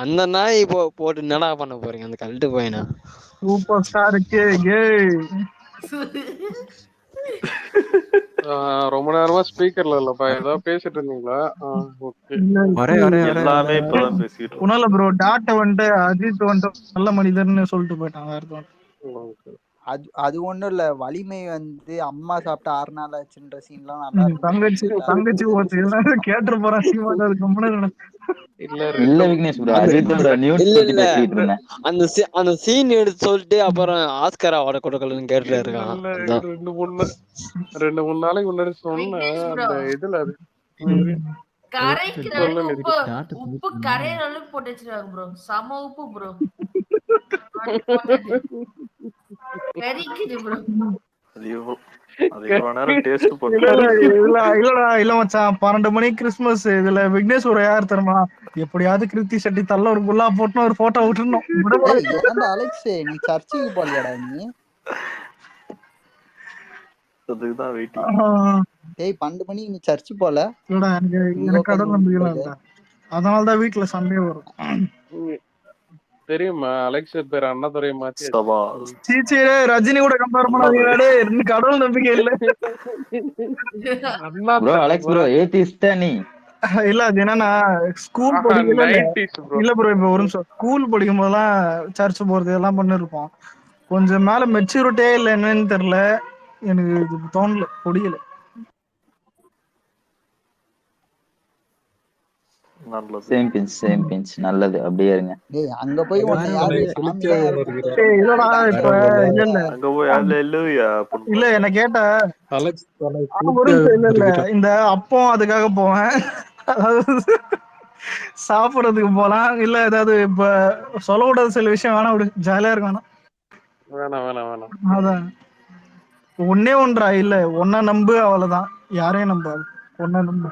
அந்த நாய் போட்டு என்னடா பண்ண போறீங்க அந்த கழட்டு போயினா? சூப்பர் ஸ்டாருக்கு ரொம்ப நேரமா ஸ்பீக்கர்ல இல்லப்பா, ஏதாவது பேசிட்டு இருந்தீங்களா? ஓகே. எல்லாமே இப்பதான் பேசிட்டு உணல ப்ரோ டாட்ட வந்துட்டு அஜித் வந்துட்டு நல்ல மனிதர்னு சொல்லிட்டு போயிட்டான். வேற அது ஒண்ணும் இல்ல. வலிமை வந்து அம்மா சாப்பிட்ட 6 நாள் ஆச்சுன்ற சீன்லாம் நல்லா தங்கச்சி கேட்டு போறான் சீமான். அது கம்முனு இல்ல விக்னேஷ் ப்ரோ, அஜித் நியூஸ் பத்தி பேசிட்டு இருந்தேன். அந்த சீன் எடுத்து சொல்லிட்டு அப்புறம் ஆஸ்கர் அவார்டு கொடுக்கலன்னு கேட்டுட்டு இருக்கான். 2-3 நாளைக்கு முன்னாடி சொன்ன அந்த இதுல அது உப்பு கரையிற அளவுக்கு போட்டு வச்சிருக்காங்க ப்ரோ. சம உப்பு ப்ரோ. கரிக்குது ப்ரோ. இல்ல மச்சான், 12 மணி கிறிஸ்துமஸ். இதுல விக்னேஷ் ஒரு யார் தெரியுமா? எப்படியாவது கிருத்தி செட்டி தள்ள ஒரு குல்லா போட்டு ஒரு போட்டோ விட்டுருந்தோம். அலெக்ஸ், நீ சர்ச்சுக்கு போலியாடா நீ? அதுதான் வெயிட்டிங். டேய் 12 மணிக்கு நீ சர்ச்சு போல? இல்லடா, எனக்கு கடவுள் நம்பிக்கை இல்ல. அதனாலதான் வீட்டுல சண்டே வரும். தெரியுமா அலெக்ஸ் பேர் அண்ணாதுரை மாத்தி ரஜினி கூட கம்பேர் பண்ணாதீங்க. கடவுள் நம்பிக்கை இல்ல. அலெக்ஸ் ப்ரோ ஏத்திஸ்டா நீ? இல்ல, அது என்னன்னா ஸ்கூல் படிக்கல இல்ல ப்ரோ. இப்ப ஒரு நிமிஷம், ஸ்கூல் படிக்கும் போதெல்லாம் சர்ச் போறது எல்லாம் பண்ணிருப்போம். கொஞ்சம் மேல மெச்சூரிட்டியே இல்ல, என்னன்னு தெரியல. எனக்கு தோணல, புரியல. சேம் பிஞ்ச் நல்லது. அப்படியே இருங்க. டேய் அங்க போய் உன்னை யாரு சாமியா இல்லடா, இப்ப இல்ல என்ன கேட்ட இல்ல இந்த அப்போ அதுக்காக போவேன். அதாவது சாப்பிடறதுக்கு போலாம். இல்ல ஏதாவது இப்ப சொல்ல கூடாத சில விஷயம் வேணா விடு, ஜாலியா இருக்கும். வேணாம். அதான் ஒன்னே ஒன்றா இல்ல, ஒன்னா நம்பு, அவ்வளவுதான். யாரையும் நம்பாது, ஒன்னா நம்பு.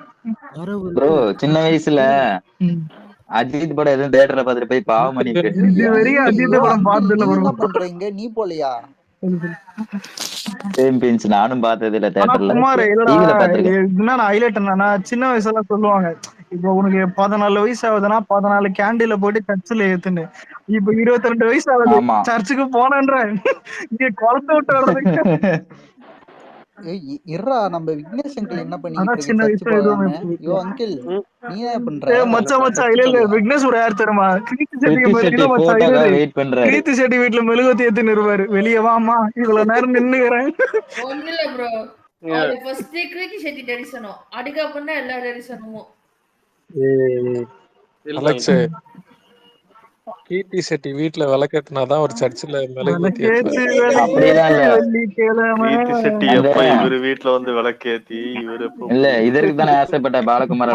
ப்ரோ சின்ன வயசுல அஜித் படம் எதுவும் தியேட்டர்ல பாத்துட்டு போய் பாவம் பண்ணிட்டு அஜித் படம் பார்த்ததுல என்ன பண்றீங்க? நீ போலியா? சேம் பிஞ்ச் நானும் பார்த்தது இல்ல தியேட்டர்ல. குமார் டிவில பாத்துருக்கேன். என்ன ஹைலைட் என்னன்னா, சின்ன வயசுல சொல்லுவாங்க, இப்ப உனக்கு 14 வயசு ஆகுதுன்னா 14 கேண்டில போயிட்டு சர்ச்சில் ஏத்துன்னு. இப்ப 22 வயசு ஆகுது, சர்ச்சுக்கு போனன்ற இங்க குளத்த விட்டு வர்றதுக்கு. இருடா, நம்ம விக்னேஷ் அங்கிள் என்ன பண்ணிட்டு இருக்கு? யோ அங்கிள், நீ என்ன பண்ற? மச்சான் இல்ல விக்னேஷ் ஒரு யார் தெரியுமா? கிரீத்தி செட்டி வீட்டுல மெழுகுவத்தி ஏத்தி நிறுவாரு. வெளியே வாமா, இவ்வளவு நேரம் நின்னுக்கிறேன். ஒண்ணு இல்ல ப்ரோ, அவரு ஃபர்ஸ்ட் கிரீத்தி செட்டி தரிசனம், அதுக்கப்புறம் தான் எல்லா தரிசனமும். அலெக்ஸ், கீர்த்தி செட்டி வீட்டுல விளக்கேத்தினாதான் ஒரு சர்ச்சில் மெழுகுவத்தி இவரு வீட்டுல வந்து விளக்கேத்தி இவரு இல்ல இதற்கு தானே ஆசைப்பட்ட பாலகுமார்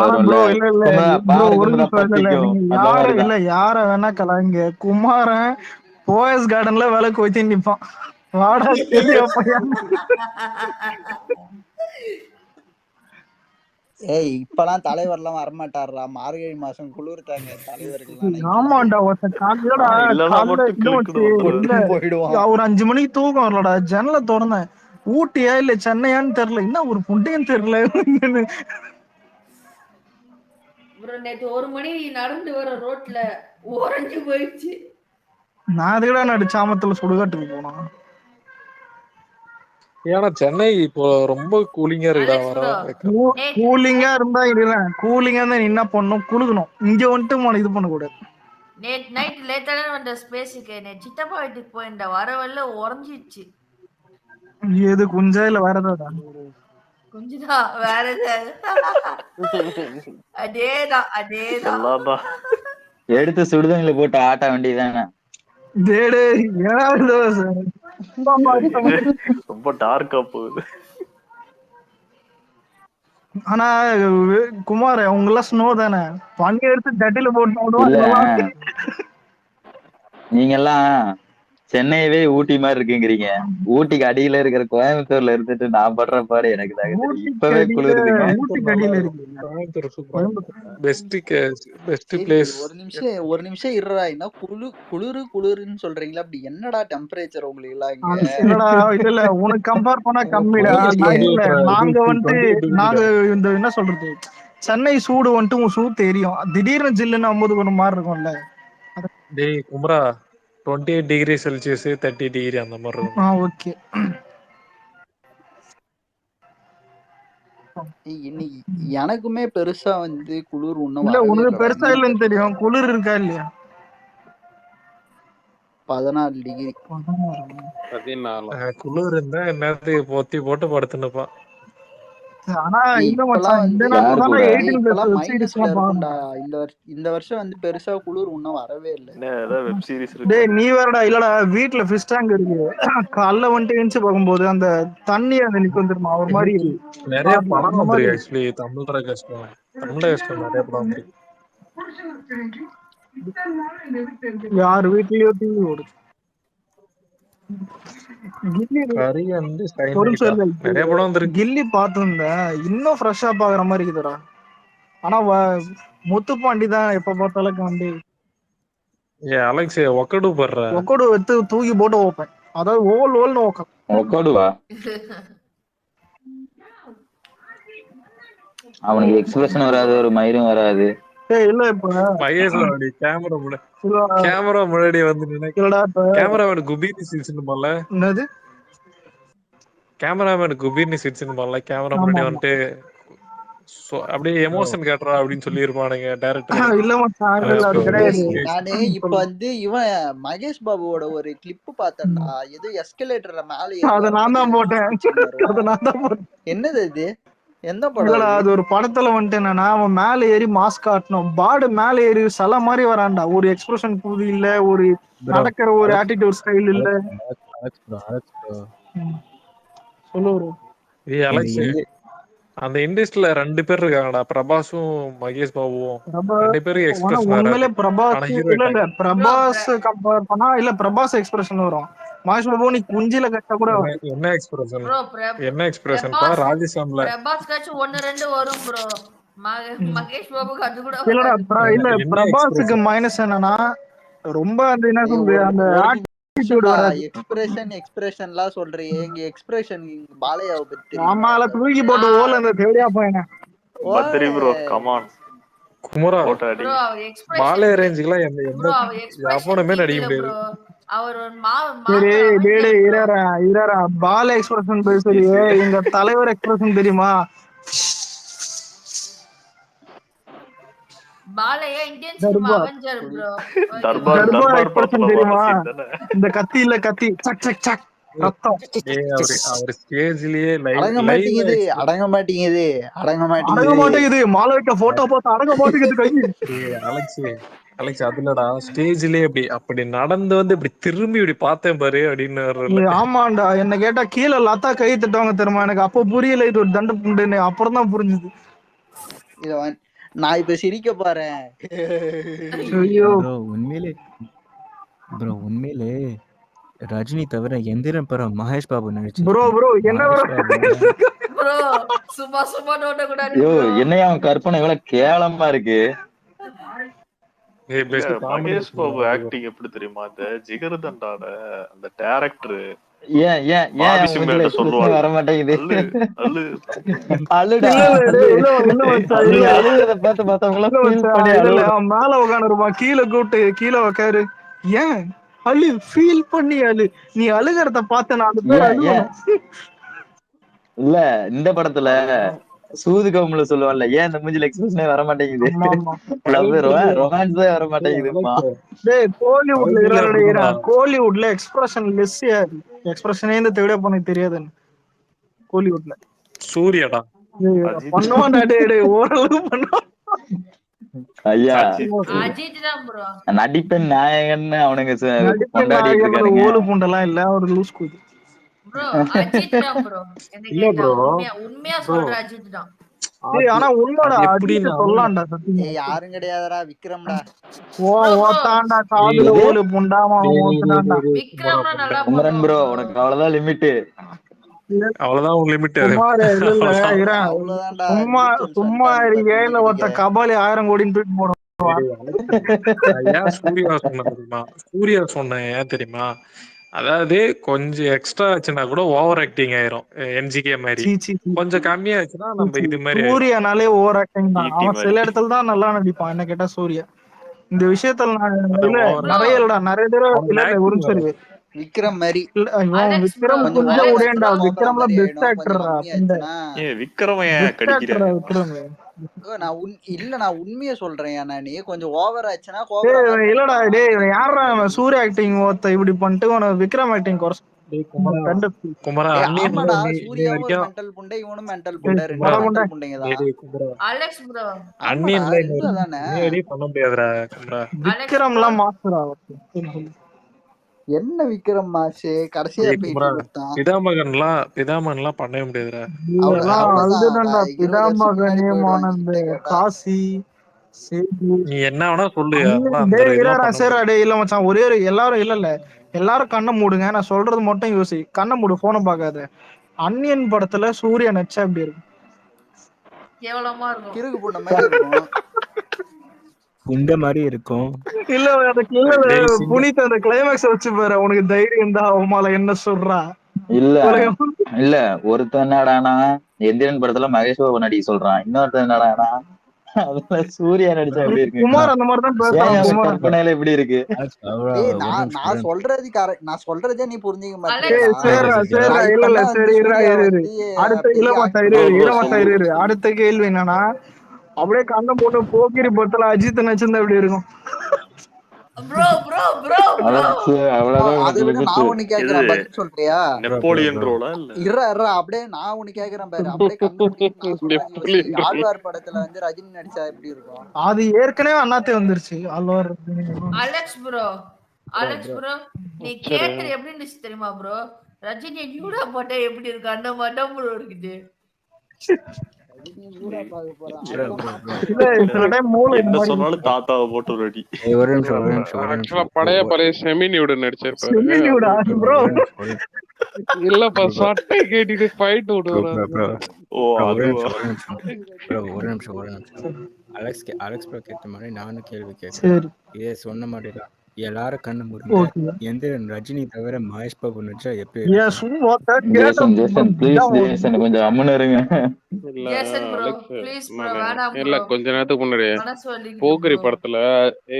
இல்ல யார வேணா கலாங்க. குமாரன் போயஸ் கார்டன்ல விளக்கு வச்சு நிப்பான். வாடா ஏய் இப்பெல்லாம் தலைவர்லாம் வரமாட்டாரா? மார்கழி மாசம் குளிர் தாங்க தலைவர்கள். ஆமாண்டா, ஒரு 5 மணிக்கு தூக்கம் வரலடா, ஜன்னல திறந்தேன். ஊட்டியா இல்ல சென்னையான்னு தெரியல, என்ன ஒரு புண்டையும் தெரியல. நேத்து 1 மணி நடந்து வர ரோட்ல ஓரஞ்சு போயிடுச்சு. நான் அதுக்கடா சாமத்துல சுடுகாட்டுக்கு போனோம். ஏன்னா சென்னை இப்போ ரொம்ப கூலிங்கா இருக்குடா. கூலிங்கா இருந்தா இல்ல, கூலிங்கா இருந்தா என்ன பண்ணணும்? குளுக்கணும். இங்க வந்துட்டு இது பண்ண கூடாது. நேத்து நைட் லேட்டான வந்த ஸ்பேஸுக்கு சித்தப்பா வீட்டுக்கு போயிருந்த வர வரல உறைஞ்சிடுச்சு. எது குஞ்சா இல்ல வேற ஏதாவது? குஞ்சுதான், வேற ஏதாவது. அதேதான் எடுத்து சுடுதண்ணில போட்டு ஆட்ட வேண்டியதானே. ரொம்ப டார்க்கா போகுது. ஆனா குமார் அவங்க எல்லாம் ஸ்னோ தானே, பனி எடுத்து தட்டில போட்டு. நீங்க எல்லாம் சென்னையவே ஊட்டி மாதிரி இருக்குங்கிறீங்க. ஊட்டிக்கு அடியில இருக்கிற கோயம்புத்தூர்ல இருந்துட்டு நான் படுற பாடு எனக்கு தான் இப்பவே குளிருதுங்க. ஒரு நிமிஷம் இருடா. என்ன குளிருன்னு சொல்றீங்களா? அப்படி என்னடா டெம்பரேச்சர் உங்களுக்கு எல்லாம்? இல்ல உனக்கு கம்பேர் பண்ணா கம்மிடா. நாங்க வந்து நாங்க இந்த என்ன சொல்றது, சென்னை சூடு வந்துட்டு உன் சூடு தெரியும். திடீர்னு ஜில்லுன்னு 50 ஒரு மாதிரி இருக்கும்ல. டேய் குமரா 28 டிகிரி செல்சியஸ் 30 டிகிரி அந்த மாதிரி இருக்கும். ஓகே. இன்னைக்கு எனக்குமே பெருசா வந்து குளிர் ஒண்ணும் இல்ல வரவே உனக்கு இல்லடா. பெருசா என்னன்னு இல்லைன்னு தெரியல. தெரியும். குளிர் இருக்கா இல்லையா? 14 டிகிரி. குளிர் இருந்தா என்னத்துக்கு போத்தி போட்டு படுத்துனுப்பான். ஆனா ஏய், இல்ல இப்பெல்லாம் மச்சான், இந்த வந்து யார் நேரத்துல கூட? தான் ஏய், 18 இப்பெல்லாம் வெப் மைனஸ்ல சீரிஸ்லாம் இருக்கும்டா. பார்க்கணும். இந்த வருஷம் வந்து பெருசா குளிர் ஒன்னும் வரவே இல்லை. என்ன ஏதாவது வெப் சீரிஸ் இருக்கு? டேய் நீ வேறடா. இல்லடா வீட்டுல ஃபிஷ் டேங்க் இருக்கு. காலைல வந்துட்டு எழுந்து பார்க்கும்போது அந்த தண்ணி அந்த நிக்க வந்துருமா ஒரு மாதிரி நிறைய பாடல படம் அந்த மாதிரி வந்திருக்கு ஆக்சுவலி. தமிழ் கஷ்டம் நிறைய படம் வந்திருக்கு. யார் வீட்லயோ டிவி ஓடுது. கில்லி கறி வந்து ஒரு நிமிஷம் இல்ல. நிறைய படம் வந்திருக்கு. கில்லி பார்த்துருந்தேன். இன்னும் ஃப்ரெஷ்ஷா பாக்குற மாதிரி இருக்குதுடா. ஆனா முத்துப்பாண்டி தான் எப்ப பார்த்தாலும் காண்டி அலெக்ஸ் ஒக்கடு படுற ஒக்கோடு எடுத்து தூக்கி போட்டு வைப்பேன். அதாவது ஓல் ஓல்னு ஓக்கம். ஒக்கோடுவா? அவனுக்கு எக்ஸ்பிரஷன் வராது, ஒரு மயிரும் வராது. இல்ல இப்ப மகேஷ் அப்படி கேமரா முன்னாடி வந்து கேமராமேன் குபீர்னி சிரிச்சுன்னு போல. என்னது கேமராமேன் குபீர்னி சிரிச்சுன்னு போல. கேமரா முன்னாடி வந்துட்டு அப்படியே எமோஷன் காட்டுறா அப்படின்னு சொல்லி இருப்பானுங்க டைரக்டர். இல்ல மச்சான், இல்ல அது கிடையாது. நானு இப்ப வந்து இவன் மகேஷ் பாபுவோட ஒரு கிளிப் பார்த்தேன்டா. ஏதோ எஸ்கலேட்டர்ல மேல அத நான் தான் போட்டேன். அத நான் தான் போட்டேன். என்னது இது? எந்த படம்? இல்லடா அது ஒரு படத்துல வந்துட்டு என்னன்னா, அவன் மேல ஏறி மாஸ்க் காட்டணும். பாடு மேல ஏறி சல மாதிரி வரான்டா. ஒரு எக்ஸ்பிரஷன் புது இல்ல, ஒரு நடக்கிற ஒரு ஆட்டிடியூட் ஸ்டைல் இல்ல. சொல்லு bro. அலெக்ஸ் அந்த இண்டஸ்ட்ரியில 2 பேர் இருக்காங்கடா, பிரபாஸும் மகேஷ் பாபுவும். 2 பேரும் எக்ஸ்பிரஷன் உண்மையிலே பிரபாஸ் இல்ல பிரபாஸ் கம்பேர் பண்ணா இல்ல பிரபாஸ் எக்ஸ்பிரஷன் வரும். மகேஷ் பாபு நீ குஞ்சில கட்ட கூட என்ன எக்ஸ்பிரஷன் ப்ரோ என்ன எக்ஸ்பிரஷன் பா ராஜேஷாம்ல பிரபாஸ் காச்சு 1-2 வரும் ப்ரோ. மகேஷ் பாபுக்கு அது கூட இல்லடா இல்ல பிரபாஸுக்கு மைனஸ் என்னன்னா ரொம்ப அந்த என்ன சொல்றது அந்த ஆட்டிட்யூட் வராது. எக்ஸ்பிரஷன்லாம் சொல்றீங்க. எங்க எக்ஸ்பிரஷன் பாலையாவை பத்தி ஆமால தூக்கி போட்டு ஓல அந்த தேடியா போயேன். பத்ரி ப்ரோ கம் ஆன் குமரா போட்டாடி ப்ரோ அவர் எக்ஸ்பிரஷன் பாலே ரேஞ்சுக்குலாம் எந்த யாப்பனுமே நடிக்க முடியாது ப்ரோ. அவர் ஒரு சரி டேடே இரா பால எக்ஸ்பிரஷன் பேசுறீ. எங்க தலைவர் எக்ஸ்பிரஷன் தெரியுமா? Balayya Indian cinema avenger bro. Darbar expression தெரியுமா? இந்த கத்தி இல்ல கத்தி சக் சக் சக் ரத்தம். அவர் ஸ்டேஜ்லயே அடங்க மாட்டேங்குது. மாலை வைக்க போட்டோ பார்த்து அடங்க மாட்டேங்குது கை. அலெக்ஸ் அதுலடா ஸ்டேஜ்லயே அப்படி நடந்து வந்து இப்படி திரும்பி இப்படி பார்த்தேன் பாரு அப்படின்னு. ஆமாண்டா என்ன கேட்டா கீழே லத்தா கை தட்டுவாங்க தெரியுமா? எனக்கு அப்ப புரியல இது ஒரு தண்டு புண்டுன்னு. அப்புறம் தான் புரிஞ்சுது. நான் இப்ப சிரிக்க போறேன். உண்மையிலே ரஜினி தவிர எந்திரன் படம் மகேஷ் பாபு நடிச்சு. ப்ரோ என்ன ப்ரோ சும்மா நோட்ட கூடாது. ஐயோ என்னையா அவன் கற்பனை இவ்வளவு கேவலமா இருக்கு. மகேஷ் பாபு ஆக்டிங் எப்படி தெரியுமா? அந்த ஜிகர்தண்டான அந்த டைரக்டர் வர மாட்டேங்குது. மேல உட்காந்துருமா கீழே கூட்டு கீழே உக்காரு. ஏன் அழு ஃபீல் பண்ணி அழு. நீ அழுகிறத பார்த்த 4 பேர் இல்ல இந்த படத்துல சூது கவும்ல சொல்லுவான்ல, ஏன் இந்த மூஞ்சில எக்ஸ்பிரஷனே வர மாட்டேங்குது, ரொமான்ஸே வர மாட்டேங்குதுமா. கோலிவுட்ல எக்ஸ்பிரஷன் லெஸ். எக்ஸ்பிரஷனே இந்த தேட பண்ண தெரியாதுன்னு கோலிவுட்ல சூர்யாடா பண்ணுவான்டா. டேய் ஓரளவு பண்ணுவான். ஐயா அஜித் தான் ப்ரோ நடிப்பெண் நாயகன் அவனுங்க கொண்டாடிட்டு இருக்காங்க. ஓலு புண்டலாம் இல்ல ஒரு லூஸ் குதி ப்ரோ. அஜித் தான் ப்ரோ. இல்ல ப்ரோ உண்மையா சொல்ற அஜித் தான். ஆனா உண்மைடா அஜித் சொல்லலாம்டா. சத்தியமா யாரும் கிடையாதுடா விக்ரம்டா. ஓத்தாண்டா காதுல ஓலு புண்டாமா ஓத்தாண்டா. விக்ரம்னா நல்லா குமரன் ப்ரோ உனக்கு அவ்வளவுதான் லிமிட். அவ்வளவுதான் உங்க லிமிட். சும்மா ஏல ஒருத்த கபாலி 1000 கோடின்னு தூக்கி போடும். சூர்யா சொன்ன தெரியுமா? சூர்யா சொன்ன ஏன் தெரியுமா? அதாவது கொஞ்சம் எக்ஸ்ட்ரா ஆச்சுன்னா கூட ஓவர் ஆக்டிங் ஆயிரும் என்ஜிகே மாதிரி. சீ சீ சீ கொஞ்சம் கம்மியா ஆச்சுன்னா நம்ம சீ. இது மாதிரி ஆயிரும். சூர்யானாலே ஓவர் ஆக்டிங் தான். ஈட்டி அவன் சில மாதிரி. இடத்துல தான் நல்லா நடிப்பான். என்ன கேட்டா சூர்யா இந்த விஷயத்துல நான் அதான் இல்ல ஓவர் ப்ரோ நிறைய இல்லடா நிறைய தடவை அவன் இல்ல ஒரு ஆக்டிங் நிமிஷம் வரும். இரு. விக்ரம் மாதிரி இல்ல இவன் அலெக்ஸ் ப்ரோ விக்ரம் கொஞ்சம் கொஞ்சம் ஓவர் அலெக்ஸ் உடையண்டா. ப்ரோ ஆச்சுன்னா கோபுரம் விக்ரம்லாம் மாதிரி பெஸ்ட் ஆயிடும். கொஞ்சம் ஆக்டர்ரா. கம்மி இந்த ஆச்சுன்னா விக்ரம ஏன் பெஸ்ட் ஆக்டர்ரா கடிக்கிறாங்க? விக்ரம். நான் உண்மையை சொல்றேன். நீ கொஞ்சம் ஓவர் ஆச்சுன்னா டேய் கோபுரம் இவன் மாதிரி இல்லடா நடிப்பான். டேய் இவன் யாரா இவன் சூர்யா ஆக்டிங் ஒருத்த இப்படி பண்ணிட்டு உனக்கு விக்ரம் ஆக்டிங் குறை டேய் குமரா கண்டு குமரா டேய் அன்னியன்ல ஆமாடா, நீ சூர்யாவும் ஒரு வரைக்கும் மென்டல் புண்டை, இவனும் மென்டல் டேய் புண்டை, குமரா ரெண்டும் வடகுண்டா மென்டல் புண்டைங்க தான். டேய் குமரா அலெக்ஸ் ப்ரோ ஆமாடா, அன்னியன்ல ரெண்டும் தானே. நீ வரையும் பண்ண முடியாதுடா குமரா. Alex bro விக்ரம்லாம் மாஸ்டரா. என்ன விக்ரம் மாசு கடைசியா டேய் பேட்டி குமரா கொடுத்தான். பிதாமகன்லாம் பண்ணவே முடியாதுடா. இதெல்லாம் அவ்வளவுதான். அழுதுதான்டா. 20 வருஷம் முன்னாடி பிதாமகனே போயிடுவாங்க மானந்த கிட்ட கேட்டா. காசி சேது நீ என்ன வேணா சொல்லு, அதெல்லாம் அண்ணன் அந்த டேய் இதெல்லாம் இரா பண்ண சரிடா முடியாது. டேய் இல்ல மச்சான் ஒரே ஒரு எல்லாரும் இல்ல எல்லாரும் கண்ணை மூடுங்க. நான் சொல்றது மட்டும் யோசி. கண்ணை மூடு போனை பார்க்காத. அன்னியன் படத்துல சூர்யா நடிச்சா எப்படி இருக்கும்? கேவலமா இருக்கும். கிறுக்கு புண்டை மாதிரி இருக்கும். புண்ட மாதிரி இருக்கும். இல்ல அந்த கில்ல டேய் சிங்கம் புனித் அந்த கிளைமேக்ஸ் வச்சு பாரு. உனக்கு தைரியம் தான் அவமால என்ன சொல்றா இல்ல உலகம். இல்ல ஒருத்தன் என்னடானா எந்திரன் படத்துல மகேஷ் பாபு நடிக்க சொல்றான். இன்னொருத்தன் என்னடானா அதுல சூர்யா நடிச்சா எப்படி இருக்குங்கிறான். குமார் அந்த மாதிரி தான் ஏன் பேசுறான். அந்த குமார் கற்பனையில எப்படி இருக்கு? டேய் நான் சொல்றது கரெக்ட். நான் சொல்றதே நீ புரிஞ்சுக்க அலெக்ஸ் ஏய் மாட்டேங்கடா. ப்ரோ சரிடா நான் இல்ல இப்பெல்லாம் சரி வந்து இருடா சூர்யா இரு வந்து அடுத்த பெரிய இளமத்தா ஆக்டர். இளமத்தா இரு அடுத்த கேள்வி என்னன்னா அப்படியே கண்ணை போட்டு போக்கிரி படத்துல அஜித் நடிச்சிருந்தா எப்படி இருக்கும்? ப்ரோ ப்ரோ ப்ரோ ப்ரோ அவ்வளவுதான் அதை உனக்கு விட லிமிட். நான் ஒண்ணு கேக்குறேன், பதில் சொல்றியா? நெப்போலியன் ரோலா இல்ல? இருறா அப்படியே நான் ஒண்ணு கேக்குறேன் பாரு. அப்படியே கண்ணு மூடிட்டு நான் சொல்றது யோசி. ஆழ்வார் படத்துல வந்து ரஜினி நடிச்சா எப்படி இருக்கும்? அது ஏற்கனவே அண்ணாத்தே வந்துருச்சு. Aalwar Alex bro Alex bro நீ கேக்குற எப்படி இருந்துச்சு தெரியுமா ப்ரோ? ரஜினி நியூடா போட்டா எப்படி இருக்கு அந்த மாதிரி தான் ப்ரோ இருக்குது. இல்ல சில டைம் மூளை இந்த என்ன மாதிரி சொன்னாலும் தாத்தாவை போட்டு ரெடி. ஒரு நிமிஷம் ஆக்சுவலா பழைய செமினியோட நடிச்சிருப்பாரு. செமினியோடா ப்ரோ இல்லப்பா சட்டை கேட்டிட்டு ஃபைட் விடுவாரு. ஓ அதுவா? ஒரு நிமிஷம் அலெக்ஸ் ப்ரோ கேட்ட மாதிரி நானும் கேள்வி கேட்கிறேன். சரி இதே சொன்ன மாதிரி தான் எல்லாரும் கண்ணு மூடுங்க. ஓகே எந்த ரஜினி தவிர மகேஷ் பாபு நடிச்சா எப்படி ஏ இருக்கும்? சும்மா ஜேசன் ஜேசன் ப்ளீஸ் ஜேசன் கொஞ்சம் அம்முன்னு இருங்க. இல்ல Jason bro Alex please bro வேணாம் இல்ல ப்ரோ கொஞ்ச நேரத்துக்கு முன்னாடி மனசு வலிக்குது போக்கிரி ப்ரோ. படத்துல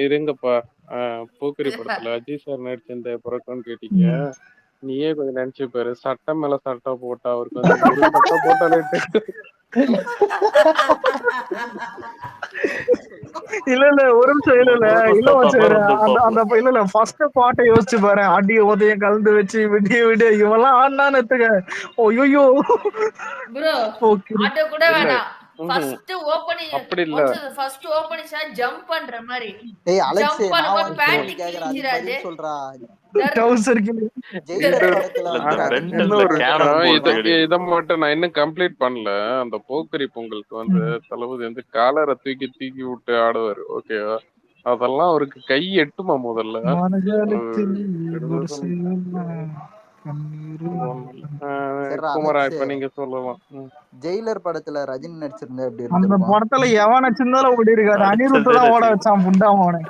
இருங்கப்பா போக்கிரி படத்துல அஜித் சார் நடிச்ச இந்த படம்னு கேட்டீங்க. நீயே கொஞ்சம் நினைச்சு பாரு. சட்டை மேல சட்டை போட்டா அவருக்கு வந்து ஒரு சட்டை போட்டாலே இல்ல ஒரு நிமிஷம் இல்ல இல்ல ஃபர்ஸ்ட் பாட்டை யோசிச்சு பாரு. அடி உதயம் கலந்து வச்சு விடிய இவெல்லாம் ஆடினான்னு எடுத்துக்க. ஐயோ ப்ரோ ஓகே அத கூட இல்ல. வேணாம். ஃபர்ஸ்ட் ஓபனிங் அப்படி இல்ல. ஃபர்ஸ்ட் ஓபனிங் சார் ஜம்ப் பண்ற மாதிரி டேய் அலெக்ஸ் ஜம்ப் நான் பண்ணும்போது உனக்கு பேண்ட் கேள்வி கேக்குறேன், அதுக்கு கிழிஞ்சிராது. பதில் சொல்றா. டவுசர் ஜெயிலர் படத்துல இந்த வந்து ஃப்ரண்ட்ல இன்னொரு கேனம் போட்டு இதை மட்டும் நான் இன்னும் கம்ப்ளீட் பண்ணல. அந்த போக்கிரி பொங்கலுக்கு வந்து தளபதி வந்து காலரை தூக்கி விட்டு ஆடுவாரு. ஓகேவா? அதெல்லாம் அவருக்கு கை எட்டுமா முதல்ல. குமரா இப்ப நீங்க சொல்லலாம். ஜெயிலர் படத்துல ரஜினி நடிச்சிருந்தா எப்படி அந்த இருந்திருக்கும்? படத்துல எவன் நடிச்சிருந்தாலும் ஓடி இருக்காரு. அனிருத் தான் ஓட வச்சான் புண்டாமோனே.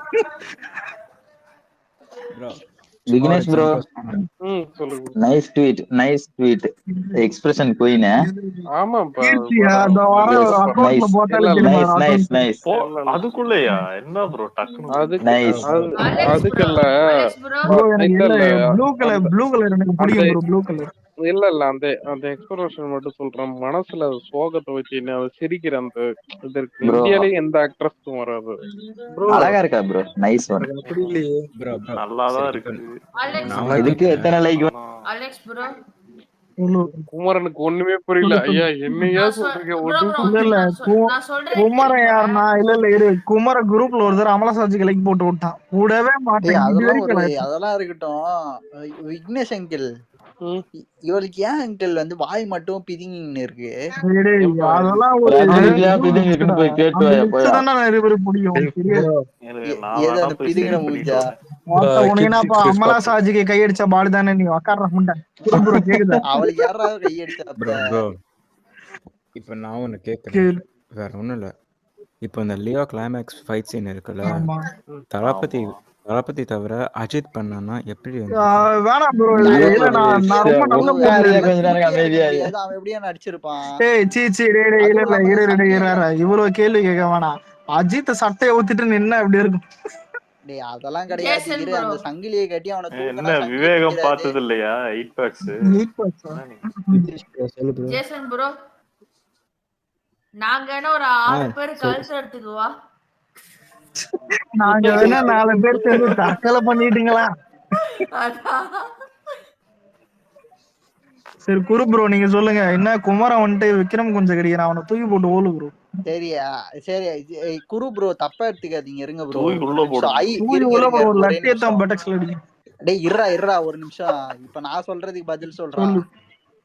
விக்னேஷ் ப்ரோ சொல்லுங்க. Nice tweet expression queen. ஆமாப்பா கீர்த்தியா அந்த வாரம் அக்கவுண்ட்ல போட்டாலே நைஸ். அதுக்குள்ளயா என்ன ப்ரோ டக்குனு நைஸ். அதுக்கு இல்ல அலெக்ஸ் ப்ரோ ப்ரோ எனக்கு இல்ல ப்ளூ கலர் எனக்கு பிடிக்கும் ப்ரோ. ப்ளூ கலர் இல்ல அந்த எக்ஸ்பிரஷன் மட்டும் சொல்றேன். மனசுல சோகத்தை வச்சு சிரிக்கிற அந்த இது இருக்கு. Bro. இந்தியாலயே எந்த ஆக்ட்ரஸ்க்கும் வராது. அழகா இருக்கா ப்ரோ? Nice one. அப்படி இல்லையே. நல்லாதான் இருக்கு. அலெக்ஸ் இதுக்கு எத்தனை லைக்? அலெக்ஸ் ப்ரோ குமரனுக்கு ஒண்ணுமே புரியல. ஐயா என்னையா சொல்றீங்க? இல்ல நான் சொல்றேன் குமரன் யாருன்னா இல்ல இரு குமர குரூப்ல ஒருத்தர் அமலசாட்சிக்கு லைக் போட்டு விட்டான். கூடவே டேய் மாட்டேன் இது வரைக்கும். அதெல்லாம் இருக்கட்டும். விக்னேஷ் அங்கிள் இவளுக்கு ஏன் அங்கிள் வந்து வாய் மட்டும் பிதிங்கின்னு இருக்கு? அதெல்லாம் ஒரு போய் கேட்டு நிறைய பேர் பிடிக்கும். ஏதோ அந்த பிதிங்கின மூஞ்சா உனக்குப்பா அமலாசாட்சிக்கு கையடிச்ச பாடுதானே நீ உக்கார முண்டை. அவளுக்கு யாராவது கையடிச்சா? இப்ப நான் ஒண்ணு கேக்குறேன், வேற ஒண்ணும் இல்ல. இப்போ இந்த லியோ கிளைமேக்ஸ் ஃபைட் சீன் இருக்குல்ல, தளபதி தளபதி தவிர அஜித் பண்ணான்னா எப்படி இருந்திருக்கும்? வேணாம் ப்ரோ. இல்ல நான் ரொம்ப நல்ல மூட்ல உட்காரியா இருந்தேன். கொஞ்ச நேரம் அமைதியா முடியாது அவன் எப்படியா நடிச்சிருப்பான். ஏய் சீ டேய் இல்ல அதுவும் இல்ல இல்லாம இரு இவ்வளவு கேள்வி கேட்க வேணாம். அஜித் சட்டையை ஊத்திட்டு நின்னா எப்படி இருக்கும்? டேய் அதெல்லாம் கிடையாது. ஜேசன் இரு ப்ரோ அந்த சங்கிலியை கட்டி அவனை என்ன தூக்குனா சங்கிலி விவேகம் நிக்கிறாது. பார்த்தது இல்லையா 8 packs? நீட் பாக்ஸா? என்ன நீங்க? சொல்லு ப்ரோ. ஜேசன் ப்ரோ நாங்க என்ன ஒரு 6 பேர் கழுத்து எடுத்துக்குவா. நாங்க வேணா 4 பேர் சேர்ந்து தற்கொலை பண்ணிட்டீங்களா? சரி குரு ப்ரோ நீங்க சொல்லுங்க. என்ன குமாரன் வந்துட்டு விக்ரம் கொஞ்சம் கிடைக்கிறான், அவனை தூக்கி போட்டு ஓலு ப்ரோ. சரியா சரி குரு ப்ரோ தப்பா எடுத்துக்காதீங்க. இருங்க ப்ரோ தூக்கி உள்ள போடுங்க. தூக்கி உள்ள ப்ரோ ஒரு லட்டியத்தான் பட்டக்ஸ்ல அடி. டேய் இருடா ஒரு நிமிஷம். இப்ப நான் சொல்றதுக்கு பதில் சொல்றேன்.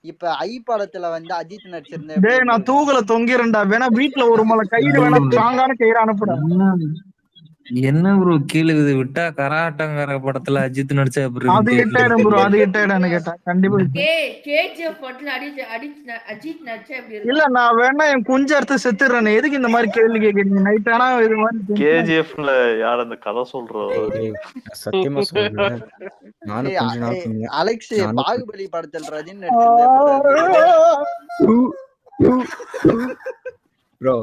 இப்ப ஐ படத்துல வந்து அஜித் நடிச்சிருந்தேன். டேய் நான் தூக்கல தொங்கிரேன்டா. வேணா வீட்ல ஒரு மலை கயிறு வேணா ஸ்ட்ராங்கான கயிறு அனுப்புடா. என்ன ப்ரோ கீழே இது விட்டா கராட்டங்கார படத்துல அஜித் நடிச்சா எப்படி அது ஹிட்டாயிடும் ப்ரோ. அது ஹிட்டாயிடும் கேட்டேன் கண்டிப்பா. கேஜிஎஃப் படத்துல அஜித் நடிச்சா எப்படி இருக்கும்? இல்ல நான் வேணா என் குஞ்ச அறுத்து செத்துறேன். எதுக்கு இந்த மாதிரி கேள்வி கேக்குறீங்க? நைட் ஆனா இது மாதிரி கேஜிஎஃப்ல யார் அந்த கதை சொல்றோம்? சத்தியமா சொல்றேன். நானும் கொஞ்ச நாள் அலெக்ஸ் பாகுபலி படத்துல ரஜினி நடிச்சிருந்தேன். ப்ரோ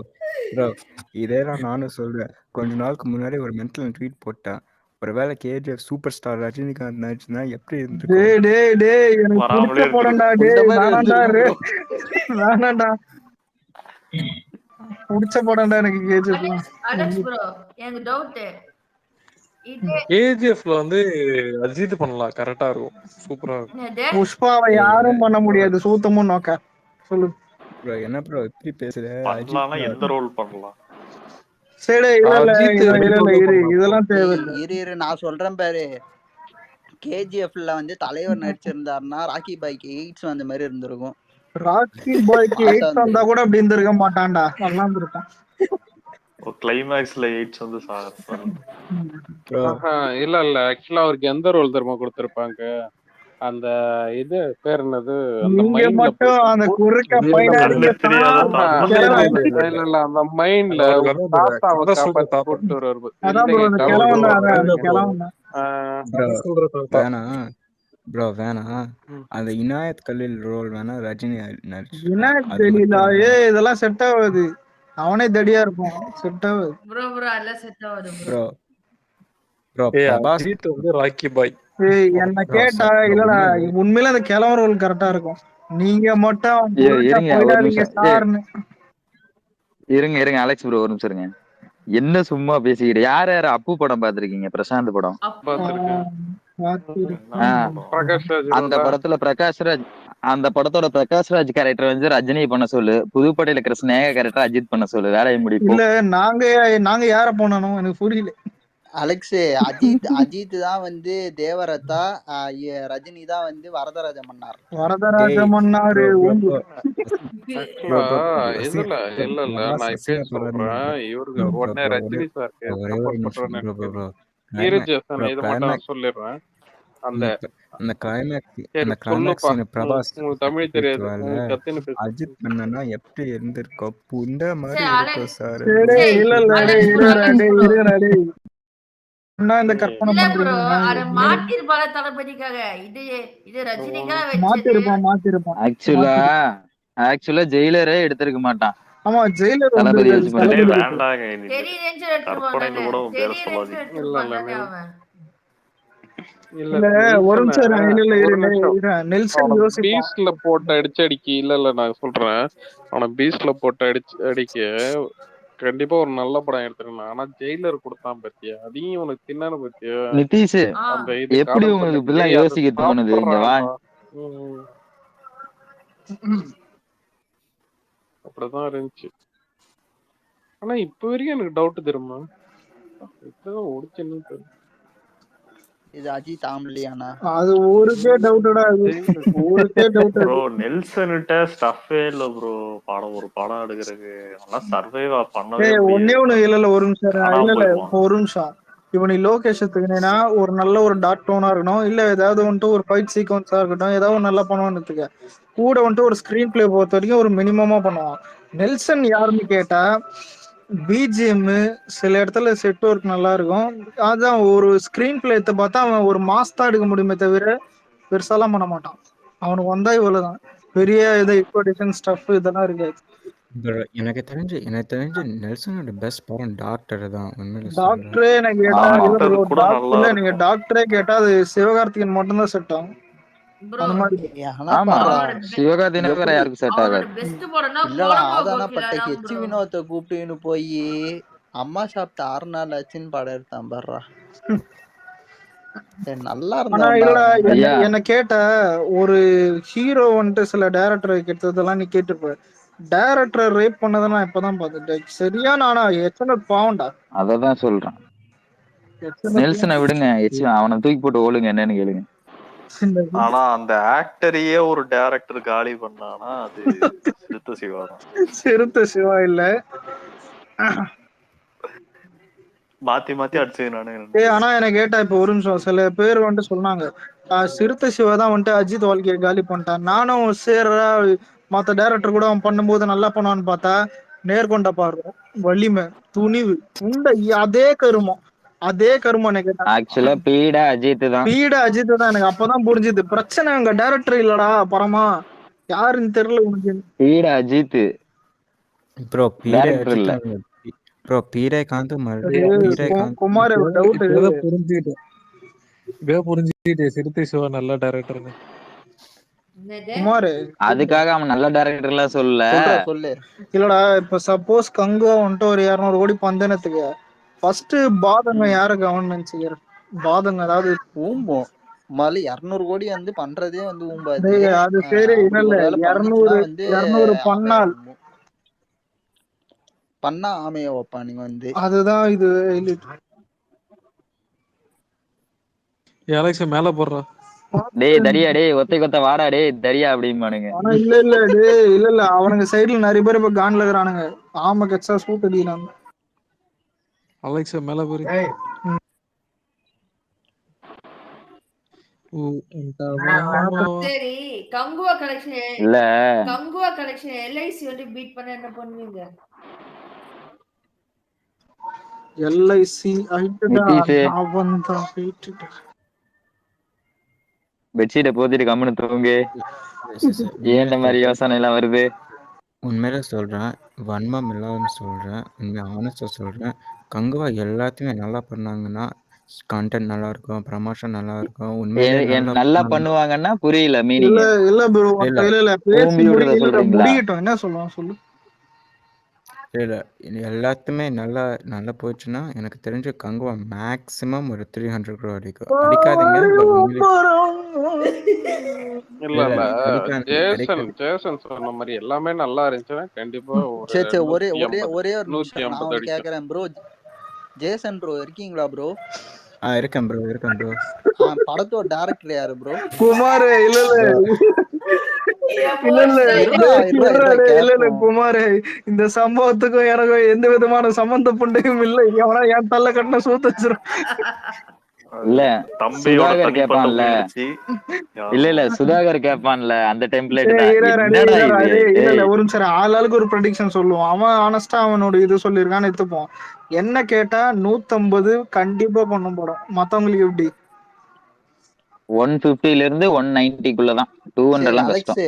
இதேதான் நானும் சொல்றேன். கொஞ்ச நாளுக்கு முன்னாடி ஒரு மென்டல் ட்வீட் போட்டேன். ஒருவேளை கேஜிஎஃப் சூப்பர் ஸ்டார் ரஜினிகாந்த் நடிச்சுனா எப்படி இருந்துச்சு? டேய் எனக்கு புடிச்ச போடண்டா. டேய் வேணாண்டா புடிச்ச போடண்டா எனக்கு கேஜிஎஃப். அலெக்ஸ் ப்ரோ எனக்கு டவுட். கேஜிஎஃப்ல வந்து அஜித் பண்ணலாம், கரெக்டா இருக்கும், சூப்பரா இருக்கும். புஷ்பாவை யாரும் பண்ண முடியாது. சூத்தமும் நோக்க சொல்லு ப்ரோ. என்ன ப்ரோ இப்படி பேசுற? பண்ணலாம்னா எந்த ரோல் பண்ணலாம்? சரி இதெல்லாம் தேவையில்லை. இரு நான் சொல்றேன் பாரு. கேஜிஎஃப்ல வந்து தலைவர் நடிச்சிருந்தாருன்னா ராக்கி பாய்க்கு எய்ட்ஸ் அந்த மாதிரி இருந்திருக்கும். ராக்கி பாய்க்கு எய்ட்ஸ் வந்தா கூட அப்படி இருந்திருக்க மாட்டான்டா. நல்லா இருந்திருக்கான். கிளைமேக்ஸ்ல எய்ட்ஸ் வந்து இல்ல ஆக்சுவலா அவருக்கு எந்த ரோல் தெரியுமா கொடுத்திருப்பாங்க? அந்த இது பேர் என்னது, அந்த மைண்ட்ல தாத்தாவை காப்பாத்தி போட்டு ப்ரோ வேணா அந்த இனாயத் கலீல் ரோல் வேணா ரஜினி இதெல்லாம் செட் ஆகாது. அவனே தடியா இருப்பான். செட் ஆகாது ப்ரோ அதெல்லாம் செட் ஆகாது ப்ரோ. அஜித் வந்து ராக்கி பாய். என்ன கேட்டா இல்லடா உண்மையில அந்த கிழவன் ரோல் கரெக்டா இருக்கும். நீங்க மட்டும் இருங்க அலெக்ஸ் ப்ரோ ஒரு நிமிஷம் இருங்க. என்ன சும்மா பேசிக்கிட்டு யார் அப்பு படம் பாத்திருக்கீங்க? பிரசாந்த் படம். அந்த படத்துல பிரகாஷ்ராஜ், அந்த படத்தோட பிரகாஷ்ராஜ் கேரக்டர் வந்து ரஜினி பண்ண சொல்லு. புதுப்படையில இருக்கிற ஸ்னேகா கேரக்டர் அஜித் பண்ண சொல்லு. வேலையை முடியும். இல்ல நாங்க யார போனோம் எனக்கு புரியல. அலெக்ஸ் அஜித் தான் வந்து தேவரத்தா, ரஜினி தான் வந்து வரதராஜ மன்னார். இல்ல நான் இப்ப சொல்றேன். இவருக்கு உடனே ரஜினி சார் சொல்லிடுறேன். அந்த கிளைமேக்ஸ் பிரபாஸ் தமிழ் தெரியாது அஜித் பண்ணனா எப்படி இருந்திருக்கும்? புண்ட மாதிரி இருக்கும் சார். இந்த கற்பனை மாத்திருப்பாங்க தளபதிக்காக. இது ரஜினிக்காக மாத்திருப்பான். ஆக்சுவலா ஜெயிலரே எடுத்திருக்க மாட்டான். ஆமா ஜெயிலர் தளபதி பீஸ்ட்ல போட்ட அடிக்க இல்ல நான் சொல்றேன். ஆனா பீஸ்ட்ல போட்ட அடிக்க கண்டிப்பா ஒரு நல்ல படம் எடுத்துருக்கேன். ஆனா ஜெயிலர் கொடுத்தான் பத்தியா, அதையும் உனக்கு தின்னான பத்தியா நிதிஷ்? எப்படி உங்களுக்கு இப்படிலாம் யோசிக்க தோணுது? அப்படிதான் இருந்துச்சு. ஆனா இப்ப வரைக்கும் எனக்கு டவுட் தெரியுமா, இப்பதான் ஒடிச்சுன்னு தெரியும். இது அஜித் ஆம்லியானா? அது ஊருக்கே டவுட்டடா. ஊருக்கே டவுட். ப்ரோ நெல்சன்ட்ட ஸ்டஃபே இல்ல ப்ரோ. ஒரு படம் எடுக்கிறதுக்கு அதெல்லாம் சர்வைவா பண்ணவே ஒண்ணே ஒண்ணு இல்ல ஒரு நிமிஷம் ஒரு நிமிஷம். இப்ப நீ லோகேஷத்துக்குனா ஒரு நல்ல ஒரு டாட் டோனா இருக்கணும். இல்ல ஏதாவது வந்துட்டு ஒரு ஃபைட் சீக்வன்ஸா இருக்கட்டும், ஏதாவது நல்லா பண்ணுவான்னு கூட வந்துட்டு ஒரு ஸ்கிரீன் பிளே பொறுத்த வரைக்கும் ஒரு மினிமமா பண்ணுவான். நெல்சன் யாருன்னு கேட்டா பிஜிஎம் சில இடத்துல செட் ஒர்க் நல்லா இருக்கும். அதான் ஒரு ஸ்கிரீன் பிளே பார்த்தா அவன் ஒரு மாஸ் தான் எடுக்க முடியுமே தவிர பெருசாலாம் பண்ண மாட்டான். அவனுக்கு வந்தா இவ்வளவுதான். பெரிய இது எக்ஸ்பெக்டேஷன் ஸ்டஃப் இதெல்லாம் இருக்காது. எனக்கு தெரிஞ்சு நெல்சனோட பெஸ்ட் படம் டாக்டர் தான். உண்மையில சொல்றேன். டாக்டரே எனக்கு கேட்டா டாக்டர்ல நீங்க டாக்டரே கேட்டா அது சிவகார்த்திகேயன் மட்டும் தான் செட் ஆகும். அந்த மாதிரி ஆமா சிவகார்த்திகேயன் வேற யாருக்கு செட் ஆகாது. இல்லடா அதான பட்ட ஹெச் வினோத்தை கூப்பிட்டுன்னு போய் அம்மா சாப்பிட்ட 6 நாள் ஆச்சுன்னு படம் எடுத்தான் பாடுறா. நல்லா இருந்தா என்ன கேட்ட ஒரு ஹீரோ வந்துட்டு சில டைரக்டர் கேட்டதெல்லாம் நீ கேட்டுருப்ப. டைரக்டர் ரேப் பண்ணதை நான் இப்பதான் பார்த்துட்டேன். சரியான ஆனா எத்தனை பாவம்டா. அததான் சொல்றேன். நெல்சனை விடுங்க, அவனை தூக்கி போட்டு ஓடுங்க என்னன்னு கேளுங்க. ஆனா அந்த ஆக்டரையே ஒரு டைரக்டர் காலி பண்ணானா அது சிறுத்தை சிவா தான். சிறுத்தை சிவா இல்ல, மாத்தி மாத்தி அடிச்சு நானு. ஆனா எனக்கு கேட்டா இப்ப ஒரு நிமிஷம் சில பேர் வந்துட்டு சொன்னாங்க சிறுத்தை சிவா தான் வந்துட்டு அஜித் வாழ்க்கையை காலி பண்ணிட்டான். நானும் சேரா மத்த டைரக்டர் கூட அவன் பண்ணும்போது நல்லா பண்ணுவான்னு பார்த்தா நேர்கொண்ட பார்வை, வலிமை, துணிவு, உண்டை அதே கருமம் எனக்கு ஆக்சுவலா பீடா அஜித் தான். எனக்கு அப்பதான் புரிஞ்சுது பிரச்சனை அங்க டைரக்டர் இல்லடா பரமா யாருன்னு தெரியல உனக்கு. பீடா அஜித் ப்ரோ, டைரக்டர் இல்ல ப்ரோ. பீரே காந்து குமார் டவுட் புரிஞ்சுக்கிட்டே சிறுத்தை சிவா நல்ல டைரக்டர்னு. குமார் அதுக்காக அவன் நல்ல டைரக்டர்ல சொல்லு. இல்லடா இப்ப சப்போஸ் கங்குவா வந்துட்டு ஒரு 200 கோடி பந்தனத்துக்கு ஃபர்ஸ்ட் பாதங்க யாரு கவர்மெண்ட் செய்யற பாதங்க, அதாவது ஊம்போம் மலை 200 கோடி வந்து பண்றதே வந்து ஊம்பாது. அது சரி இல்ல 200 பண்ணா ஆமைய வைப்பா நீங்க வந்து. அதுதான் இது அலெக்ஸ் மேல போடுறா. டேய் தரியா, டேய் ஒத்தை கொத்த வாடா, டேய் தரியா அப்படிமானுங்க. இல்ல அவனுங்க சைடுல நிறைய பேர் இப்ப கான்ல இருக்கறானுங்க. ஆமா கெச்சா சூட் அடிக்கிறாங்க. அலெக்ஸ் மேல போறீ. சரி கங்குவா கலெக்ஷன் இல்ல கங்குவா கலெக்ஷன் எல்ஐசி வந்து பீட் பண்ண என்ன பண்ணுவீங்க? எல்ஐசி பெட்ஷீட்டை போத்திட்டு கம்முன்னு தூங்கு. ஏன் இந்த மாதிரி யோசனை எல்லாம் வருது? உண்மையில சொல்றேன், வன்மம் இல்லாம சொல்றேன், உண்மையா ஆனஸ்டா சொல்றேன். கங்குவா எல்லாத்தையுமே நல்லா பண்ணாங்கன்னா கண்டென்ட் நல்லா இருக்கும், ப்ரமோஷன் நல்லா இருக்கும். உண்மையிலே நல்லா பண்ணுவாங்கன்னா புரியல மீனிங். இல்ல ப்ரோ முடியட்டும் என்ன சொல்லுவான் சொல்லு. இல்ல எல்லாத்துமே நல்லா நல்லா போச்சுன்னா எனக்கு தெரிஞ்ச கங்குவா மேக்ஸிமம் ஒரு 300 crore அடிக்கும். அடிக்காதீங்க. ஜேசன் சொன்ன மாதிரி எல்லாமே நல்லா இருந்துச்சுன்னா கண்டிப்பா ஒரே ஒரு நிமிஷம் நான் கேக்குறேன் ப்ரோ. ஜேசன் ப்ரோ இருக்கீங்களா ப்ரோ? இருக்கேன் ப்ரோ. படத்தோட டைரக்டர் யாரு ப்ரோ? குமார். இல்ல குமார், இந்த சம்பவத்துக்கும் எனக்கும் எந்த விதமான சம்பந்த புண்டையும் இல்லை. எவனா என் தள்ள கட்டின சூத்து வச்சிரும். இல்ல சுதாகர் கேப்பான்ல, இல்ல சுதாகர் கேப்பான்ல அந்த டெம்ப்ளேட் இல்ல ஒரு நிமிஷம் ஆளாளுக்கு ஒரு ப்ரெடிக்ஷன் சொல்லுவான். அவன் ஆனஸ்டா அவனோட இது சொல்லிருக்கான்னு எடுத்துப்போம். என்ன கேட்டா 150 கண்டிப்பா பண்ண படம். மத்தவங்களுக்கு எப்படி 150ல இருந்து 190க்குள்ளதான். 200 கஷ்டம்.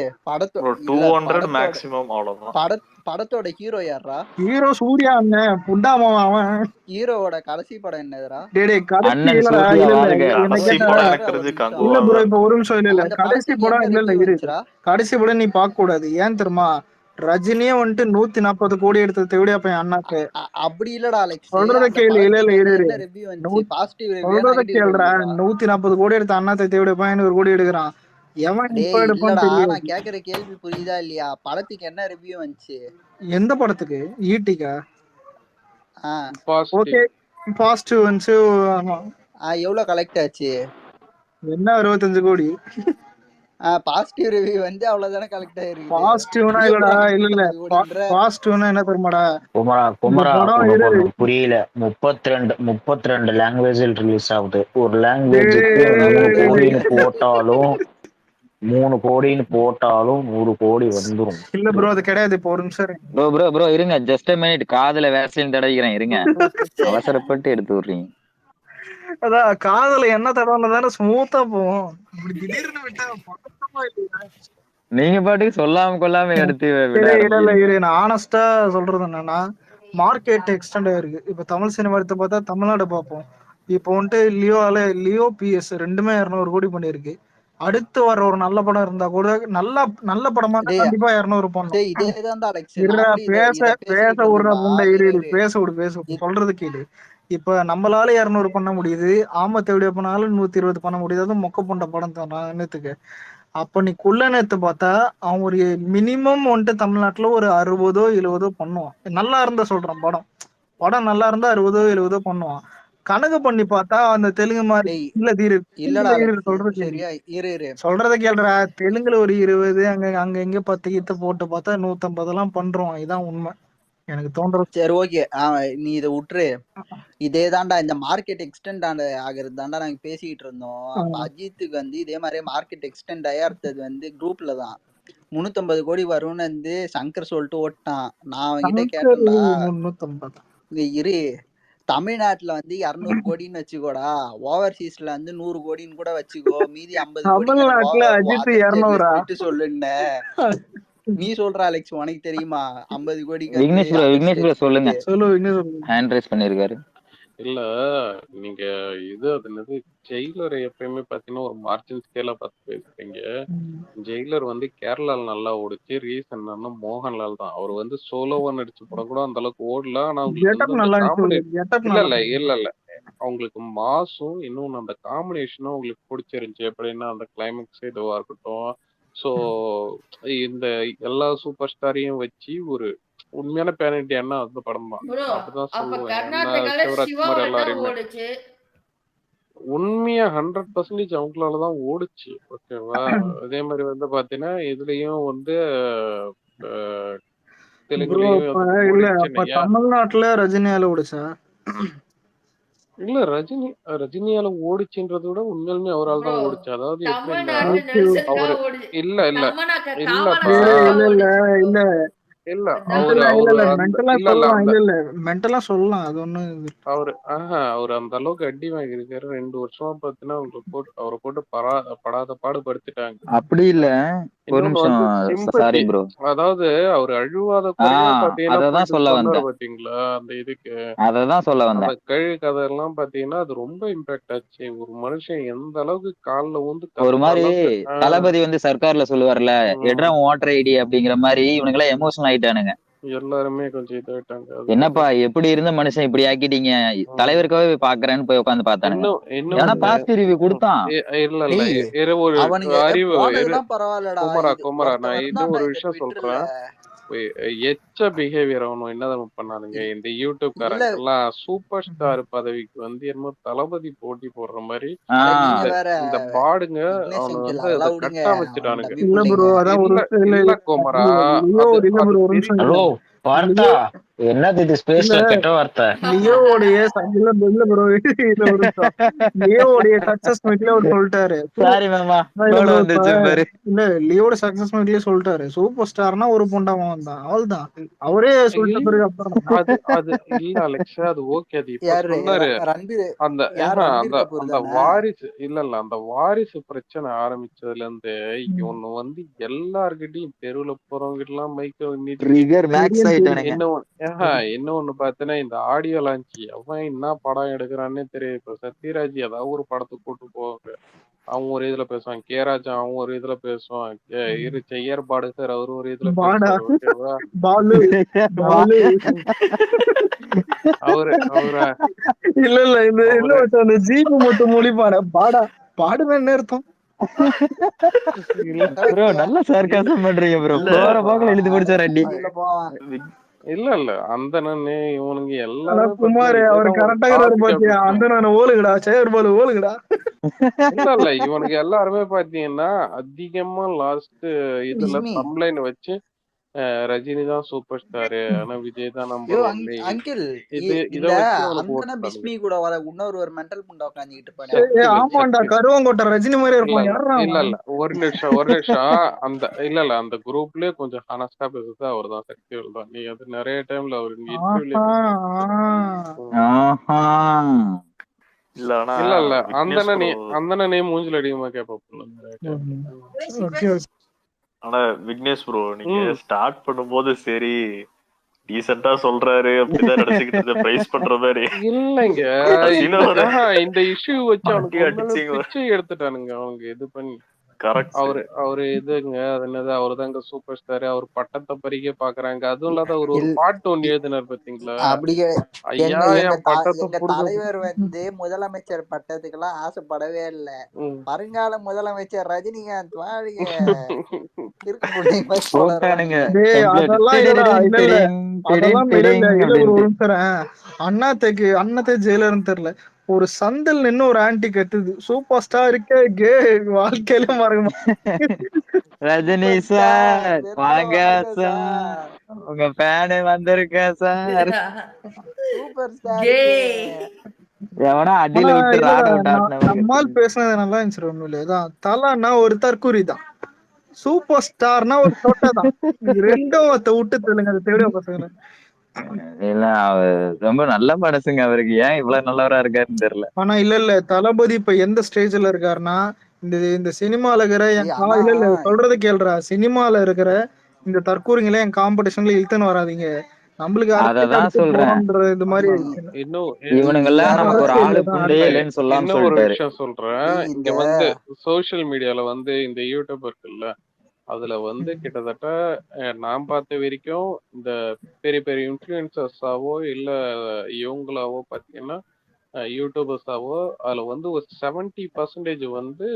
200 மேக்ஸிமம் அவ்வளவுதான். படத்தோட ஹீரோ யாரா? ஹீரோ சூர்யா அண்ணன் புண்டாமா. அவன் ஹீரோவோட கடைசி படம் என்னதுடா? இல்ல ப்ரோ இப்ப ஒரு நிமிஷம் இல்ல கடைசி படம் இல்ல கடைசி படம் நீ பாக்க கூடாது. ஏன் தெரியுமா? ரஜினியே வந்துட்டு 140 கோடி எடுத்ததை விட அப்ப அண்ணாக்கு அப்படி இல்லடா அலெக்ஸ். சொல்றத கேளு. இல்ல சொல்றத கேளுடா. 140 கோடி எடுத்த அண்ணாத்தை விட 500 கோடி எடுக்கிறான். எவன் இப்ப எடுப்பான்னு தெரியாது. நான் கேக்குற கேள்வி புரியுதா இல்லையா? படத்துக்கு என்ன ரிவ்யூ வந்துச்சு? எந்த படத்துக்கு? ஈட்டிக்கா? ஓகே பாசிட்டிவ் வந்துச்சு. எவ்வளவு கலெக்ட் ஆச்சு? என்ன 65 கோடி. பாசிட்டிவ் ரிவ்யூ வந்து அவ்வளவுதானே கலெக்ட் ஆயிருக்கு. பாசிட்டிவ்னா இல்லடா. இல்ல பாசிட்டிவ்னா என்ன தெரியுமாடா? புரியல. 32 லாங்குவேஜில் ரிலீஸ் ஆகுது. ஒரு லாங்குவேஜுக்கு போட்டாலும் 3 கோடின்னு போட்டாலும் 100 கோடி வந்துரும். இல்ல ப்ரோ அது கிடையாது. இப்போ ஒரு நிமிஷம் இருங்க. ப்ரோ இருங்க, ஜஸ்ட் a minute. காதுல வேஸ்லின் தடவிக்கிறேன் இருங்க. அவசரப்பட்டு எடுத்து விடுறீங்க. அதான் காதுல என்ன தடவை ஸ்மூத்தா போகும். இப்படி திடீர்னு விட்டா பதட்டமா இல்லையா? நீங்க பாட்டுக்கு சொல்லாம கொள்ளாம எடுத்து விட இல்ல நான் ஆனஸ்டா சொல்றது என்னன்னா, மார்க்கெட் எக்ஸ்டெண்ட் ஆயிருக்கு. இப்ப தமிழ் சினிமா எடுத்து பார்த்தா தமிழ்நாடு பார்ப்போம். இப்போ வந்துட்டு லியோ PS ரெண்டுமே 200 கோடி பண்ணிருக்கு. அடுத்து வர ஒரு நல்ல படம் இருந்தா கூட நல்ல படமா கண்டிப்பா 200 பண்ணணும். இதேதான்டா அலெக்ஸ். பேச விடுற புண்டை பேச விடு சொல்றது கேளு. இப்ப நம்மளால 200 பண்ண முடியுது. ஆமத்தை எப்படி பண்ணாலும் 120 பண்ண முடியாது. அது மொக்க புண்ட படம் தான் நேத்துக்கு. அப்ப நீ நேத்து பார்த்தா அவன் ஒரு மினிமம் வந்துட்டு தமிழ்நாட்டுல ஒரு 60-70 பண்ணுவான். நல்லா இருந்தா சொல்றான். படம் நல்லா இருந்தா 60-70 பண்ணுவான். கணக்கு பண்ணி பார்த்தா அந்த தெலுங்கு மாதிரி சொல்றத கேள்றா. தெலுங்குல ஒரு 20 அங்க எங்க 10 போட்டு பார்த்தா 150 எல்லாம் பண்றோம். இதான் உண்மை எனக்கு தோன்றது. சரி ஓகே, நீ இதை விட்டுரு. இதே தாண்டா இந்த மார்க்கெட் எக்ஸ்டெண்ட் ஆகிறது தாண்டா நாங்க பேசிக்கிட்டு இருந்தோம். அப்ப அஜித்துக்கு இதே மாதிரியே மார்க்கெட் எக்ஸ்டெண்ட் ஆயிருந்தது குரூப்ல தான் 350 கோடி வரும்னு சங்கர் சொல்லிட்டு ஓட்டான். நான் அவன்கிட்ட கேட்டேன்டா, இரு தமிழ்நாட்டுல 200 கோடின்னு வச்சுக்கோடா, ஓவர்சீஸ்ல 100 கோடின்னு கூட வச்சுக்கோ, மீதி 50 கோடி சொல்லுன்னு நீ சொல்ற அலெக்ஸ். உனக்கு தெரியுமா 50 கோடிக்கு? விக்னேஷ் ப்ரோ சொல்லுங்க. ஹேண்ட் ரைஸ் பண்ணிருக்காரு. இல்ல நீங்க இது அது என்னது ஜெயிலர் எப்பயுமே பாத்தீங்கன்னா ஒரு மார்ஜின் ஸ்கேலா பார்த்து பேசுறீங்க. ஜெயிலர் கேரளால நல்லா ஓடிச்சு. ரீசன் என்னன்னா மோகன்லால் தான். அவர் சோலோவா நடிச்ச படம் கூட அந்த அளவுக்கு ஓடல. ஆனா அவங்களுக்கு இல்ல அவங்களுக்கு மாசும் இன்னொன்னு அந்த காம்பினேஷனும் அவங்களுக்கு பிடிச்சிருந்துச்சு. எப்படின்னா அந்த கிளைமேக்ஸ் இதுவா இருக்கட்டும். சோ இந்த எல்லா சூப்பர் ஸ்டாரையும் வச்சு ஒரு உண்மையான பேன் இண்டியான்னா அந்த படம் தான். அப்படிதான் சொல்லுவேன். எல்லாரையுமே உண்மையா 100% அவங்களாலதான் ஓடுச்சு. ஓகேவா? அதே மாதிரி பாத்தீங்கன்னா இதுலயும் தெலுங்குலயும் தமிழ்நாட்டுல ரஜினியால ஓடுச்சா? இல்ல ரஜினியால ஓடிச்சுன்றத விட உண்மையிலுமே அவரால் தான் ஓடிச்சு. அதாவது எப்படின்னா அவரு அவரு அந்த அளவுக்கு அடி வாங்கியிருக்காரு. 2 வருஷமா பாத்தீங்கன்னா அவரை போட்டு படாத பாடுபடுத்திட்டாங்க. அப்படி இல்ல, அதாவது அவர் அழுவாத பாத்தீங்களா அந்த இதுக்கு அததான் சொல்ல வந்தேன். அந்த கழு கதை எல்லாம் பாத்தீங்கன்னா அது ரொம்ப இம்பாக்ட் ஆச்சு. ஒரு மனுஷன் எந்த அளவுக்கு கால்ல ஒரு மாதிரி தளபதி சர்க்கார்ல சொல்லுவார்ல, எட்ரா ஓட்டர் ஐடி அப்படிங்கிற மாதிரி இவனுங்க எல்லாம் எமோஷனல் ஆயிட்டானுங்க. எல்லாருமே கொஞ்சம் இதாயிட்டாங்க. என்னப்பா எப்படி இருந்த மனுஷன் இப்படி ஆக்கிட்டீங்க, தலைவருக்காவே பாக்குறேன்னு போய் உட்காந்து பார்த்தானுங்க. ஏன்னா பாசிட்டிவ் ரிவ்யூ கொடுத்தான். இல்ல ஒரு அறிவு குமரா நான் இன்னும் ஒரு விஷயம் சொல்றேன். எச்ச பிஹேவியர் அவனும் என்னதான் பண்ணானுங்க இந்த யூடியூப் காரங்க எல்லாம் சூப்பர் ஸ்டார் பதவிக்கு என்னமோ தளபதி போட்டி போடுற மாதிரி இந்த பாடுங்க அவனை கட்டா வச்சுட்டானுங்க. இல்ல குமரா வார்த்தா என்னது இது ஸ்பேஸ்ல கெட்ட வார்த்தை. லியோவுடைய சக்சஸ் மீட்ல அவர் சொல்லிட்டாரு. இல்ல லியோட சக்சஸ் மீட்லயே சொல்லிட்டாரு, சூப்பர் ஸ்டார்னா ஒரு பொண்டாம தான் அவள்தான் அவரே சொல்லிட்டு. அது இல்ல அலெக்ஸ், அது ஓகே. அது இப்ப சொன்னாரு அந்த வாரிசு இல்ல அந்த வாரிசு பிரச்சனை ஆரம்பிச்சதுல இருந்து இவனு எல்லார்கிட்டையும் தெருவுல போறவங்க எல்லாம் மைக்க என்ன ஒண்ணு பாத்தீங்கன்னா இந்த ஆடியோ லான்ச் அவன் என்ன படம் எடுக்கிறான்னே தெரியும். இப்ப சத்யராஜ் ஏதாவது ஒரு படத்துக்கு கூட்டு போவாங்க, அவங்க ஒரு இதுல பேசுவாங்க. கேராஜா அவன் ஒரு இதுல பேசுவான். செய்யர் பாடு சார் அவரு ஒரு இதுல அவரு இல்ல ஜீப்பு மட்டும் மொழி பாடா பாடுவேன் என்ன அர்த்தம்? நல்ல சர்க்காசம் பண்றீங்க ப்ரோ. போற போக்குல எழுதி முடிச்சாரு அடி. இல்ல அந்த நானே இவனுங்க எல்லாரும் குமார் அவர் கரெக்டா பாத்தியா அந்த நான் ஓலுகடா சேர் பால் ஓலுகடா. இல்ல இவனுக்கு எல்லாருமே பாத்தீங்கன்னா அதிகமா லாஸ்ட் இதுல கம்ப்ளைண்ட் வச்சு ரஜினி தான் சூப்பர் ஸ்டாரு, ஆனா விஜய் தான் யோ நம்பர் ஒன்லி. அங்கிள் இத இந்த வச்சு அவனுக்கு அந்தன ஓட்டு பிஸ்மி கூட வர இன்னொரு ஒரு மென்டல் புண்டை உட்காந்துக்கிட்டு இருப்பானே ஏய், ஆமாண்டா கருவங்கோட்டை ரஜினி மாதிரி இல்ல இருப்பான். இல்ல யாரா இல்ல அவன்? இல்ல ஒரு நிமிஷம் அந்த அந்த குரூப்லயே கொஞ்சம் ஹானஸ்டா பேசுறது அவர் தான், சக்திவேல் தான். நீ அது நிறைய டைம்ல அவர் இன்டர்வியூலயே ஆஹா, இல்ல ஆனா இல்ல இல்ல விக்னேஷ் ப்ரோ அந்தனே மூஞ்சில அதிகமா கேட்பாப்புல நிறைய டைம். Okay okay. ஆனா விக்னேஷ் ப்ரோ நீங்க ஸ்டார்ட் பண்ணும்போது சரி டீசெண்டா சொல்றாரு அப்படிதான் நினைச்சுக்கிட்டு பிரைஸ் பண்ற மாதிரி இல்லைங்க, கடைசியில ஒரு இந்த இஷ்யூ வச்சு அவனுக்கு அடி உண்மையிலே அடிச்சீங்க. பிச்சை எடுத்துட்டானுங்க அவங்க இது பண்ணி. கரெக்ட். அவரு இதுங்க அது என்னது, அவருதாங்க சூப்பர் ஸ்டார், அவர் பட்டத்தை பறிக்க பாக்குறாங்க. அதுவும் இல்லாத ஒரு பாட்டு ஒண்ணு எழுதினார் பாத்தீங்களா, அப்படி ஐயா என் பட்டத்தை எங்க தலைவர் வந்து முதலமைச்சர் பட்டத்துக்கெல்லாம் ஆசைப்படவே இல்ல. வருங்கால முதலமைச்சர் ரஜினிகாந்த் வாழிய இருக்க அண்ணாத்தே ஜெயிலர்னு தெரியல, ஒரு சந்தல் நின்னு ஒரு ஆன்டி கத்துது சூப்பர் ஸ்டாருக்கு கே வாழ்க்கையில மறக்க ரஜினி சார் வாங்க சார், உங்க ஃபேனு வந்திருக்க சார். சூப்பர் ஸ்டார் எவனா அடியில விட்டு ராட விட்டு நம்மால் பேசுனது நல்லா இருந்துச்சு. ஒண்ணுதான் தலன்னா ஒரு தற்கூரி தான், சூப்பர் ஸ்டார்னா ஒரு தொட்டை தான். ரெண்டும் விட்டு தெலுங்க அதை தேடி பசங்க. இல்ல ரொம்ப நல்ல மனசுங்க அவருக்கு, ஏன் இவ்வளவு நல்லவரா இருக்காருன்னு தெரியல. ஆனா இல்ல தளபதி இப்ப எந்த ஸ்டேஜ்ல இருக்காருன்னா, இந்த சினிமால இருக்கிற இல்ல சொல்றது கேள்றா, சினிமால இருக்கிற இந்த தற்கூரிங்களே என் காம்படிஷன்ல இழுத்துன்னு வராதீங்க, நம்மளுக்கு அததான் சொல்றேன். இது மாதிரி இவனுங்கெல்லாம் நமக்கு ஒரு ஆளு புண்டையே இல்லைன்னு சொல்லாம இன்னும் ஒரு சொல்லிட்டாரு. விஷயம் சொல்றேன். இங்க வந்து சோசியல் மீடியால வந்து இந்த யூடியூப் இருக்குல்ல, அதுல வந்து கிட்டத்தட்ட நான் பார்த்த வரைக்கும் இந்த பெரிய பெரிய இன்ஃபுளுசர்ஸாவோ இல்ல இவங்களாவோ பாத்தீங்கன்னா யூடியூபர்ஸாவோ அதுல வந்து ஒரு 70% வந்து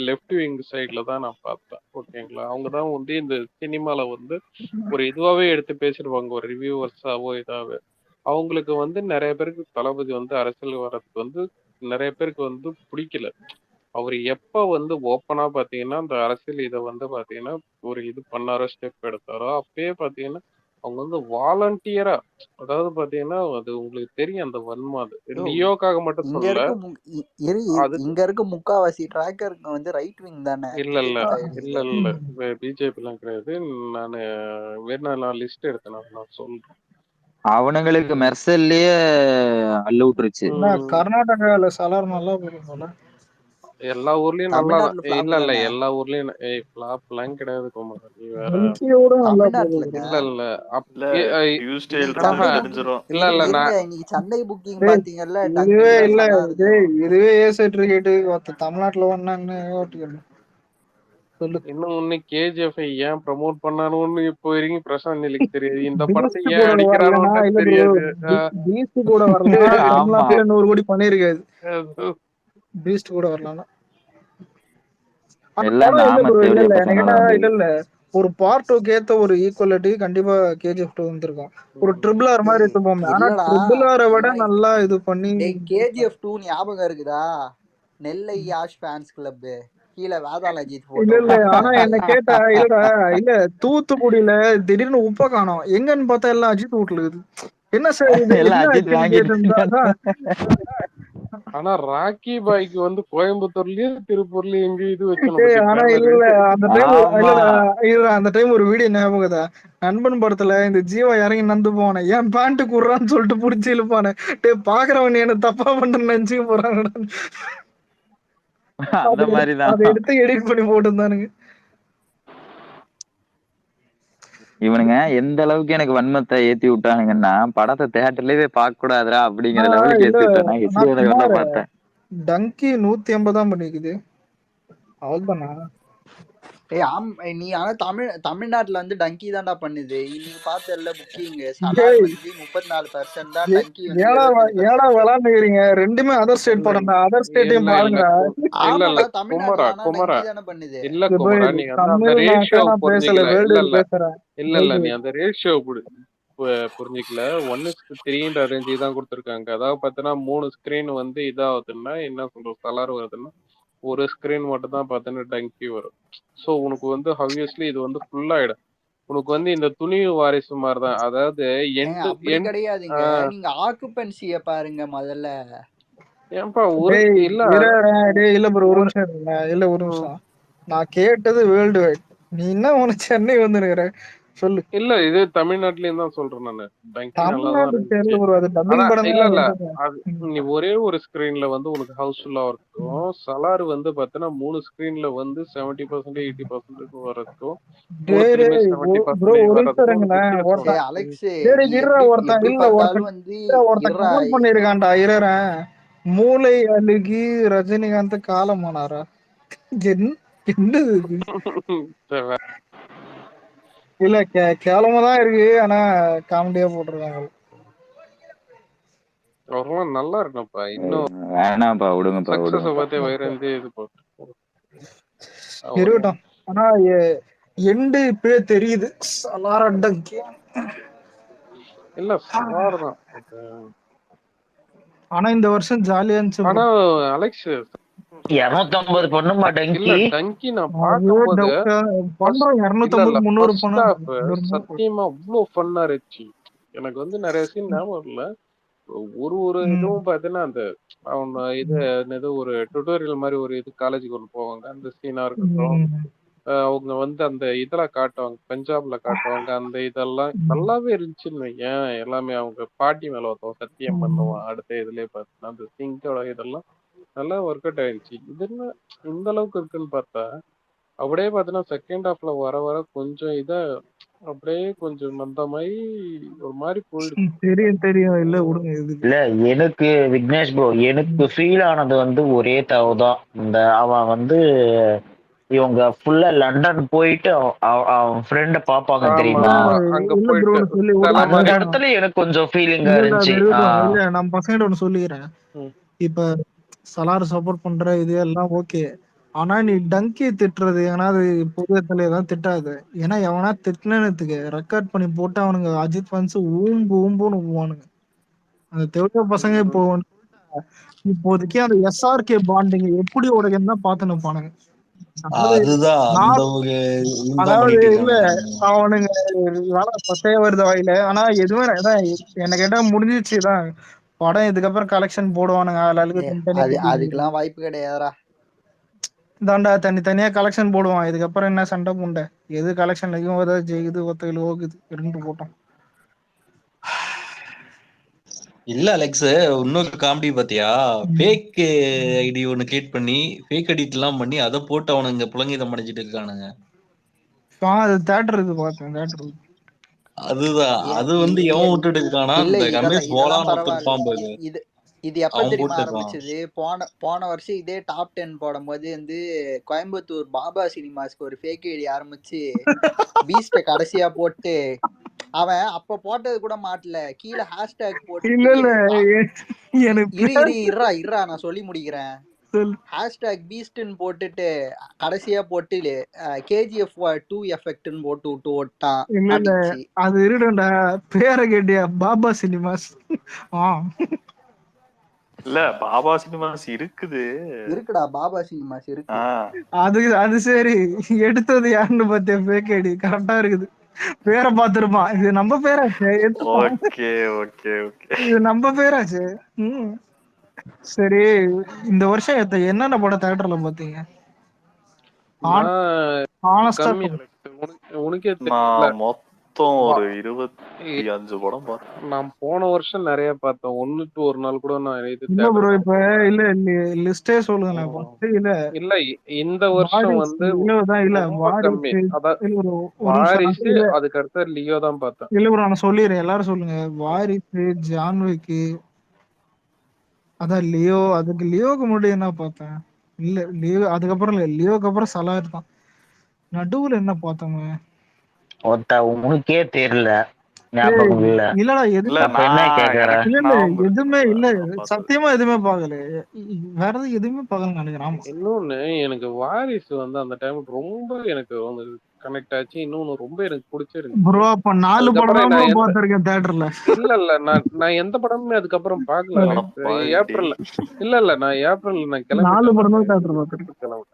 லெஃப்ட் விங் சைட்ல தான் நான் பார்த்தேன். ஓகேங்களா, அவங்கதான் வந்து இந்த சினிமால வந்து ஒரு இதுவாவே எடுத்து பேசிடுவாங்க, ஒரு ரிவ்யூவர்ஸாவோ இதாவே. அவங்களுக்கு வந்து நிறைய பேருக்கு தளபதி வந்து அரசியல் வர்றதுக்கு வந்து நிறைய பேருக்கு வந்து பிடிக்கல. அவர் எப்ப வந்து ஓப்பனா பாத்தீங்கன்னா அந்த அரசியல் இதை வந்து பாத்தீங்கன்னா ஒரு இது பண்ணாரோ, ஸ்டெப் எடுத்தாரோ, அப்பயே பாத்தீங்கன்னா அவங்க வந்து வாலண்டியரா, அதாவது பாத்தீங்கன்னா அது உங்களுக்கு தெரியும் அந்த வன்மை, அது லியோக்காக மட்டும் சொல்லல, இங்க இருக்க முக்காவாசி ட்ராக்கருக்கு வந்து ரைட் விங் தானே. இல்ல பிஜேபி எல்லாம் கிடையாது. நான் வேணா லிஸ்ட் எடுத்தேன், நான் சொல்றேன். அவனுங்களுக்கு மெர்சல்லயே அள்ளு விட்டுருச்சு. கர்நாடகால சலார் நல்லா போடுவாங்க, எல்லா ஊர்லயும் நல்லா இல்ல எல்லா ஊர்லயும் ஃபிளாப் எல்லாம் கிடையாது குமார், நீ வேற. சண்டை புக்கிங் பாத்தீங்கல்ல, இதுவே தமிழ்நாட்டுல ஒண்ணு ஓட்டுக்கணும். இன்னும் கேஜிஎஃப் ஏன் ப்ரமோட் பண்ணானு இப்போ வரைக்கும் பிரசாந்த் நீலுக்கு தெரியாது. இந்த படத்தை ஏன் அடிக்கிறானு தெரியாது. பீஸ்ட் கூட வரலாம், தமிழ்நாட்டுல 100 கோடி பண்ணிருக்காது. பீஸ்ட் கூட வரலாம். இல்ல ஒரு பார்ட் 2 ஏத்த ஒரு ஈக்குவலிட்டி கண்டிப்பா கேஜிஎஃப் 2 வந்திருக்கும். ஒரு ட்ரிபிள் ஆர் மாதிரி எடுத்துப்போம், ஆனா ட்ரிபிள் ஆரை விட நல்லா இது பண்ணி. கேஜிஎஃப் 2 ஞாபகம் இருக்குதா, நெல்லை யாஷ் ஃபேன்ஸ் கிளப் கீழே வேதாள அஜித் போட்டோ. இல்ல ஆனா என்ன கேட்டா இல்ல தூத்துக்குடியில திடீர்னு உப்ப காணோம், எங்கன்னு பார்த்தா எல்லாம் அஜித் வீட்டுல இருக்குது. என்ன சார் ஆனா ராக்கி பாய்க்கு வந்து கோயம்புத்தூர்லயும் திருப்பூர்லயும் எங்க இது வச்சு அந்த டைம் ஒரு வீடியோ ஞாபகதா, நண்பன் படத்துல இந்த ஜீவா இறங்கி நந்து போன என் பேண்ட் குடுறான்னு சொல்லிட்டு புடிச்சு இழுப்பானு, பாக்குறவன் என்ன தப்பா பண்றேன்னு நினைச்சுக்க போறாங்க. அதை எடுத்து எடிட் பண்ணி போட்டுருந்தானுங்க. இவனுங்க எந்த அளவுக்கு எனக்கு வன்மத்தை ஏத்தி விட்டானுங்கன்னா, படத்தை தியேட்டர்லயே பார்க்க கூடாதுரா அப்படிங்கிற லெவலுக்கு ஏத்தி விட்டாங்க. பார்த்தேன் டங்கி 150 பண்ணிக்குது, அவ்வளவுதானா? நீ ஆனா தமிழ்நாட்டுல வந்து டங்கி தான்டா பண்ணுது. இன்னைக்கு பார்த்தல புக்கிங் சலார் வந்து 34% தான், டங்கி வந்து ஏடா விளையாண்டுக்கிறீங்க, ரெண்டுமே அதர் ஸ்டேட் படம் தான், அதர் ஸ்டேட்டையும் பாருங்க. ஆமாடா தமிழ்நாட்டுல டங்கி தானே பண்ணுது. இல்ல குமரா, நீ அந்த ரேஷியோ புரிஞ்சிக்கல. இல்ல நீ அந்த ரேஷியோ புரிஞ்சிக்கல. 1:3 ரேஞ்சு தான் கொடுத்துருக்காங்க. அதாவது பார்த்தீங்கன்னா 3 ஸ்கிரீன் வந்து இதாகுதுன்னா என்ன சொல்றது, சலார் வருதுன்னா ஒரு ஸ்கிரீன் மட்டும் தான் பார்த்தீங்கன்னா டங்கி வரும். ஸோ உனக்கு வந்து ஆப்வியஸ்லி இது வந்து ஃபுல் ஆயிடும். உனக்கு வந்து இந்த துணிவு வாரிசு மாதிரிதான். அதாவது அப்படி கிடையாதுங்க. நீங்க ஆக்குபென்சிய பாருங்க முதல்ல. ஏன்பா ஒரு இல்ல ப்ரோ ஒரு நிமிஷம். நான் கேட்டது வேர்ல்டு வைட். நீ என்ன உனக்கு சென்னை வந்துருக்கிற சொல்லு. இல்ல இது தமிழ்நாட்டுலயும் தான் சொல்றேன் நானு. நீ ஒரே ஒரு ஸ்கிரீன்ல வந்து உனக்கு ஹவுஸ்ஃபுல்லா இருக்கும். சலார் வந்து பாத்தீங்கன்னா 3 ஸ்கிரீன்ல வந்து 70% 80% வரதுக்கும் பண்ணிருக்கான்டா. மூளை அழுகி ரஜினிகாந்த் காலமானாரா? இல்ல கேவலமா தான் இருக்கு. ஆனா காமெடியா போட்டிருக்காங்க. நல்லா இருக்கும்ப்பா. இன்னும் வேணாம்ப்பா விடுங்கப்பா இருக்கட்டும். ஆனா எண்டு இப்பவே தெரியுது. சலாரண்டங்க இல்ல சலார் தான். ஆனா இந்த வருஷம் ஜாலியா இருந்துச்சு. ஆனா அலெக்ஸ் 250 பண்ணுமா டங்கி? டங்கி நான் பாக்கும்போது சத்தியமா அவ்வளவு ஃபன்னா இருந்துச்சு. எனக்கு வந்து நிறைய சீன் ஞாபகம் இல்ல. ஒரு இதுவும் பாத்தீங்கன்னா அந்த அவன் இது ஒரு டுட்டோரியல் மாதிரி ஒரு இது காலேஜுக்கு ஒன்று போவாங்க. அந்த சீனா இருக்கட்டும், அவங்க வந்து அந்த இதெல்லாம் காட்டுவாங்க, பஞ்சாப்ல காட்டுவாங்க. அந்த இதெல்லாம் நல்லாவே இருந்துச்சுன்னு ஏன் எல்லாமே அவங்க பாட்டி மேல ஒருத்தவன் சத்தியம் பண்ணுவான். அடுத்த இதுலயே பார்த்தீங்கன்னா அந்த சிங்கோட இதெல்லாம் நல்லா ஒர்க் அவுட் ஆயிடுச்சு. இது என்ன இந்த அளவுக்கு இருக்குன்னு பார்த்தா அப்படியே பார்த்தீங்கன்னா செகண்ட் ஹாஃப்ல வர வர கொஞ்சம் அப்படியே கொஞ்சம் அந்த மாதிரி ஒரு மாதிரி போயிடுச்சு. தெரியும் இல்ல விடுங்க. இல்ல எனக்கு விக்னேஷ் ப்ரோ எனக்கு ஃபீல் ஆனது வந்து ஒரே தவதான். இந்த அவன் வந்து இவங்க ஃபுல்லா லண்டன் போயிட்டு அவன் ஃப்ரெண்ட பாப்பாங்க தெரியுமா? அந்த இடத்துல எனக்கு கொஞ்சம் ஃபீலிங்கா இருந்துச்சு. நம்ம பசங்கிட்ட ஒண்ணு சொல்லிக்கிறேன். இப்ப சலார் சப்போர்ட் பண்ற இது எல்லாம் ஓகே. ஆனா நீ டங்கி திட்டுறது ஏன்னா அது புதியத்துல தான் திட்டாது. ஏன்னா எவனா திட்டினதுக்கு ரெக்கார்ட் பண்ணி போட்டு அவனுங்க அஜித் ஃபேன்ஸ் ஊம்புன்னு ஊவானுங்க. அந்த தெலுங்கு பசங்க இப்போதைக்கு அந்த SRK பாண்டிங் எப்படி உடைக்கன்னு தான் பார்த்து நிற்பானுங்க. அதாவது இல்ல அவனுங்க பசைய வருது வாயில. ஆனா எதுவுமே என்ன கேட்டா முடிஞ்சிச்சுதான் படம். இதுக்கப்புறம் கலெக்ஷன் போடுவானுங்க. அதுக்கெல்லாம் வாய்ப்பு கிடையாதுடா. தாண்டா தனித்தனியா கலெக்ஷன் போடுவான். இதுக்கப்புறம் என்ன சண்டை புண்டை எது கலெக்ஷன் இது ஒத்தையில் ஓகுது இருந்து போட்டோம். இல்ல அலெக்ஸ் இன்னொரு காமெடி பாத்தியா? ஃபேக் ஐடி ஒன்னு கிரியேட் பண்ணி ஃபேக் எடிட் எல்லாம் பண்ணி அதை போட்டு அவனுங்க புலங்கீதம் அடைஞ்சிட்டு இருக்கானுங்க. தியேட்டர் இது பார்த்தேன். தியேட்டர் அதுதான் அது வந்து எவன் விட்டுட்டு இருக்கானா இந்த ரமேஷ் போலான்னு இது எப்ப தெரியுமா ஆரம்பிச்சது? போன வருஷம் இதே டாப் 10 போடும் போது வந்து கோயம்புத்தூர் பாபா சினிமாஸ்க்கு ஒரு ஃபேக் ஐடி ஆரம்பிச்சு பீஸ்ட கடைசியா போட்டு அவன் அப்ப போட்டது கூட மாட்டல, கீழே ஹேஷ்டேக் போட்டு இருறா நான் சொல்லி முடிக்கிறேன். ஹேஷ்டேக் பீஸ்ட்னு போட்டுட்டு கடைசியா போட்டு KGF 2 எஃபெக்ட்னு போட்டு விட்டு ஓட்டான். அது இருடா பேரை கேட்டியா? பாபா சினிமாஸ். இல்ல பாபா சினிமாஸ் இருக்குடா. பாபா சினிமாஸ் இருக்கு. அது சரி எடுத்தது யாருன்னு பார்த்தேன். ஃபேக் ஐடி கரெக்டா இருக்குது. பேரை பார்த்திருப்பான். இது நம்ம பேராச்சு. இது நம்ம பேராச்சு. சரி இந்த வருஷம் என்னென்ன படம் தியேட்டர்ல பாத்தீங்க? உனக்கே மொத்தம் ஒரு 25 படம் பார்த்தேன். நான் போன வருஷம் நிறைய பார்த்தேன். ஒண்ணுக்கு ஒரு நாள் கூட நான் இல்ல ப்ரோ இப்ப இல்ல லிஸ்டே சொல்லுங்க. இல்ல இந்த வருஷம் வந்து வாரிசு, அதுக்கு அடுத்து லியோ தான் பார்த்தேன். இல்ல ப்ரோ நான் சொல்லிடுறேன். எல்லாரும் சொல்லுங்க. வாரிசு, ஜான்விக்கு, அதான் லியோ. அதுக்கு லியோக்கு முன்னாடி என்ன பார்த்தேன்? இல்ல லியோ அதுக்கப்புறம் இல்ல, லியோக்கு அப்புறம் சலார் தான். நடுவுல என்ன பார்த்தோங்க? உனக்கே தெரியல. இல்லடா எதுவுமே இல்ல. சத்தியமா எதுவுமே பார்க்கல. வேற எதுவுமே பார்க்கல நினைக்கிறேன். இன்னொன்னு எனக்கு வாரிசு வந்து அந்த டைம் ரொம்ப எனக்கு கனெக்ட் ஆச்சு. இன்னொன்னு ரொம்ப எனக்கு பிடிச்சிருக்கு ப்ரோ. அப்ப 4 படம் தான் பார்த்திருக்கேன் தியேட்டர்ல. இல்ல நான் எந்த படமுமே அதுக்கப்புறம் பார்க்கல. ஏப்ரல்ல நான் கிளம்பி 4 படம் தான் தியேட்டர்ல பார்த்திருக்கேன்.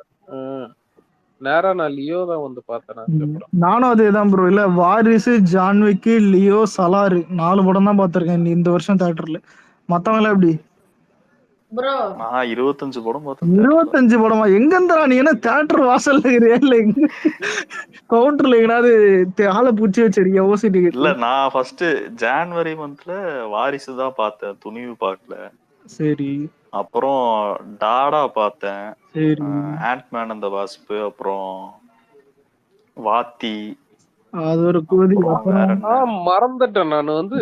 நேரா நான் லியோ தான் வந்து பார்த்தேன் அதுக்கப்புறம். நானும் அதேதான் ப்ரோ. இல்ல வாரிசு, ஜான்விக்கு, லியோ, சலாரு 4 படம் தான் பார்த்திருக்கேன் இந்த வருஷம் தியேட்டர்ல. மத்தவங்க எல்லாம் எப்படி? ப்ரோ நான் 25 படம் பார்த்தேன். 25 படமா? எங்க இருந்தா நீ என்ன தியேட்டர் வாசல்ல இருக்கிறியா இல்ல கவுண்டர்ல எங்கனாவது ஆளை பூச்சி வச்சிருக்கியா ஓசி இல்ல டிக்கெட்ல? நான் ஃபர்ஸ்ட் ஜான்வரி மந்த்ல வாரிசு தான் பார்த்தேன், துணிவு பார்க்கல. சரி அப்புறம் டாடா பார்த்தேன், சரி. ஆண்ட்மேன் அந்த வாஸ்ப், அப்புறம் வாத்தி, அது ஒரு கூதி. அப்புறம் வேற என்ன மறந்துட்டேன். நான் வந்து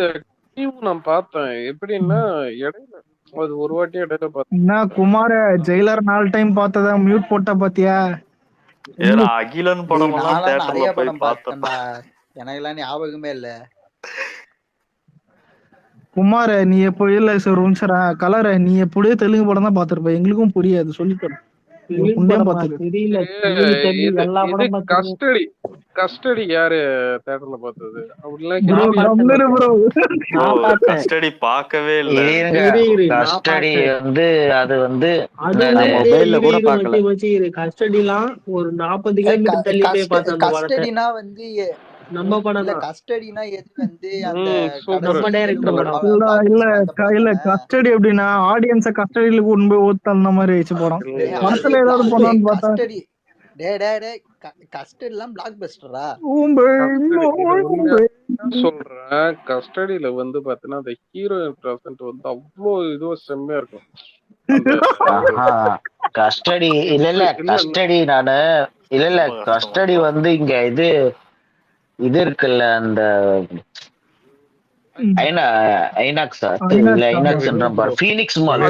நான் பார்த்தேன் எப்படின்னா இடையில அது ஒரு வாட்டி இடையில பார்த்தேன். என்ன குமார ஜெயிலர் 4 டைம் பார்த்ததா மியூட் போட்ட பாத்தியா? ஏன்னா அகிலன் படம் எல்லாம் நான்லாம் தியேட்டர்ல நிறைய போய் படம் பார்த்தேன். பார்த்தேன்டா, எனக்கெல்லாம் ஞாபகமே இல்ல. குமார நீ எப்போ இல்ல சார் உன்சரா கலர நீ எப்படியே தெலுங்கு படம் தான் பாத்திருப்ப, எங்களுக்கும் புரியாது சொல்லித்தரேன். கஸ்டடி யாரு தியேட்டர்ல பார்த்தது? கஸ்டடி பார்க்கவே இல்ல. கஸ்டடி வந்து அது வந்து மொபைல்ல கூட பார்க்கல. கஸ்டடிலாம் ஒரு 40 கிலோமீட்டர் தள்ளி போய் பார்த்தேன் அந்த படத்தை. கஸ்டடினா வந்து நம்ம படம் இல்ல, தான். கஸ்டடினா எது வந்து அந்த நம்ம டைரக்டர் படம். இல்ல கஸ்டடி எப்படின்னா ஆடியன்ஸ கஸ்டடியில கொண்டு போய் ஓத்து அந்த மாதிரி வச்சு போறோம். படத்துல ஏதாவது போனான்னு பார்த்தா கஸ்டடி கஸ்டடிலாம் பிளாக் பஸ்டரா சொல்றேன். கஸ்டடியில வந்து பாத்தீங்கன்னா அந்த ஹீரோயின் பிரசன்ட் வந்து அவ்வளோ இதுவா செம்மையா இருக்கும். கஸ்டடி இல்ல கஸ்டடி நானு இல்ல கஸ்டடி வந்து இங்க இது இருக்குல்ல அந்த ஐநாக்ஸ் மால்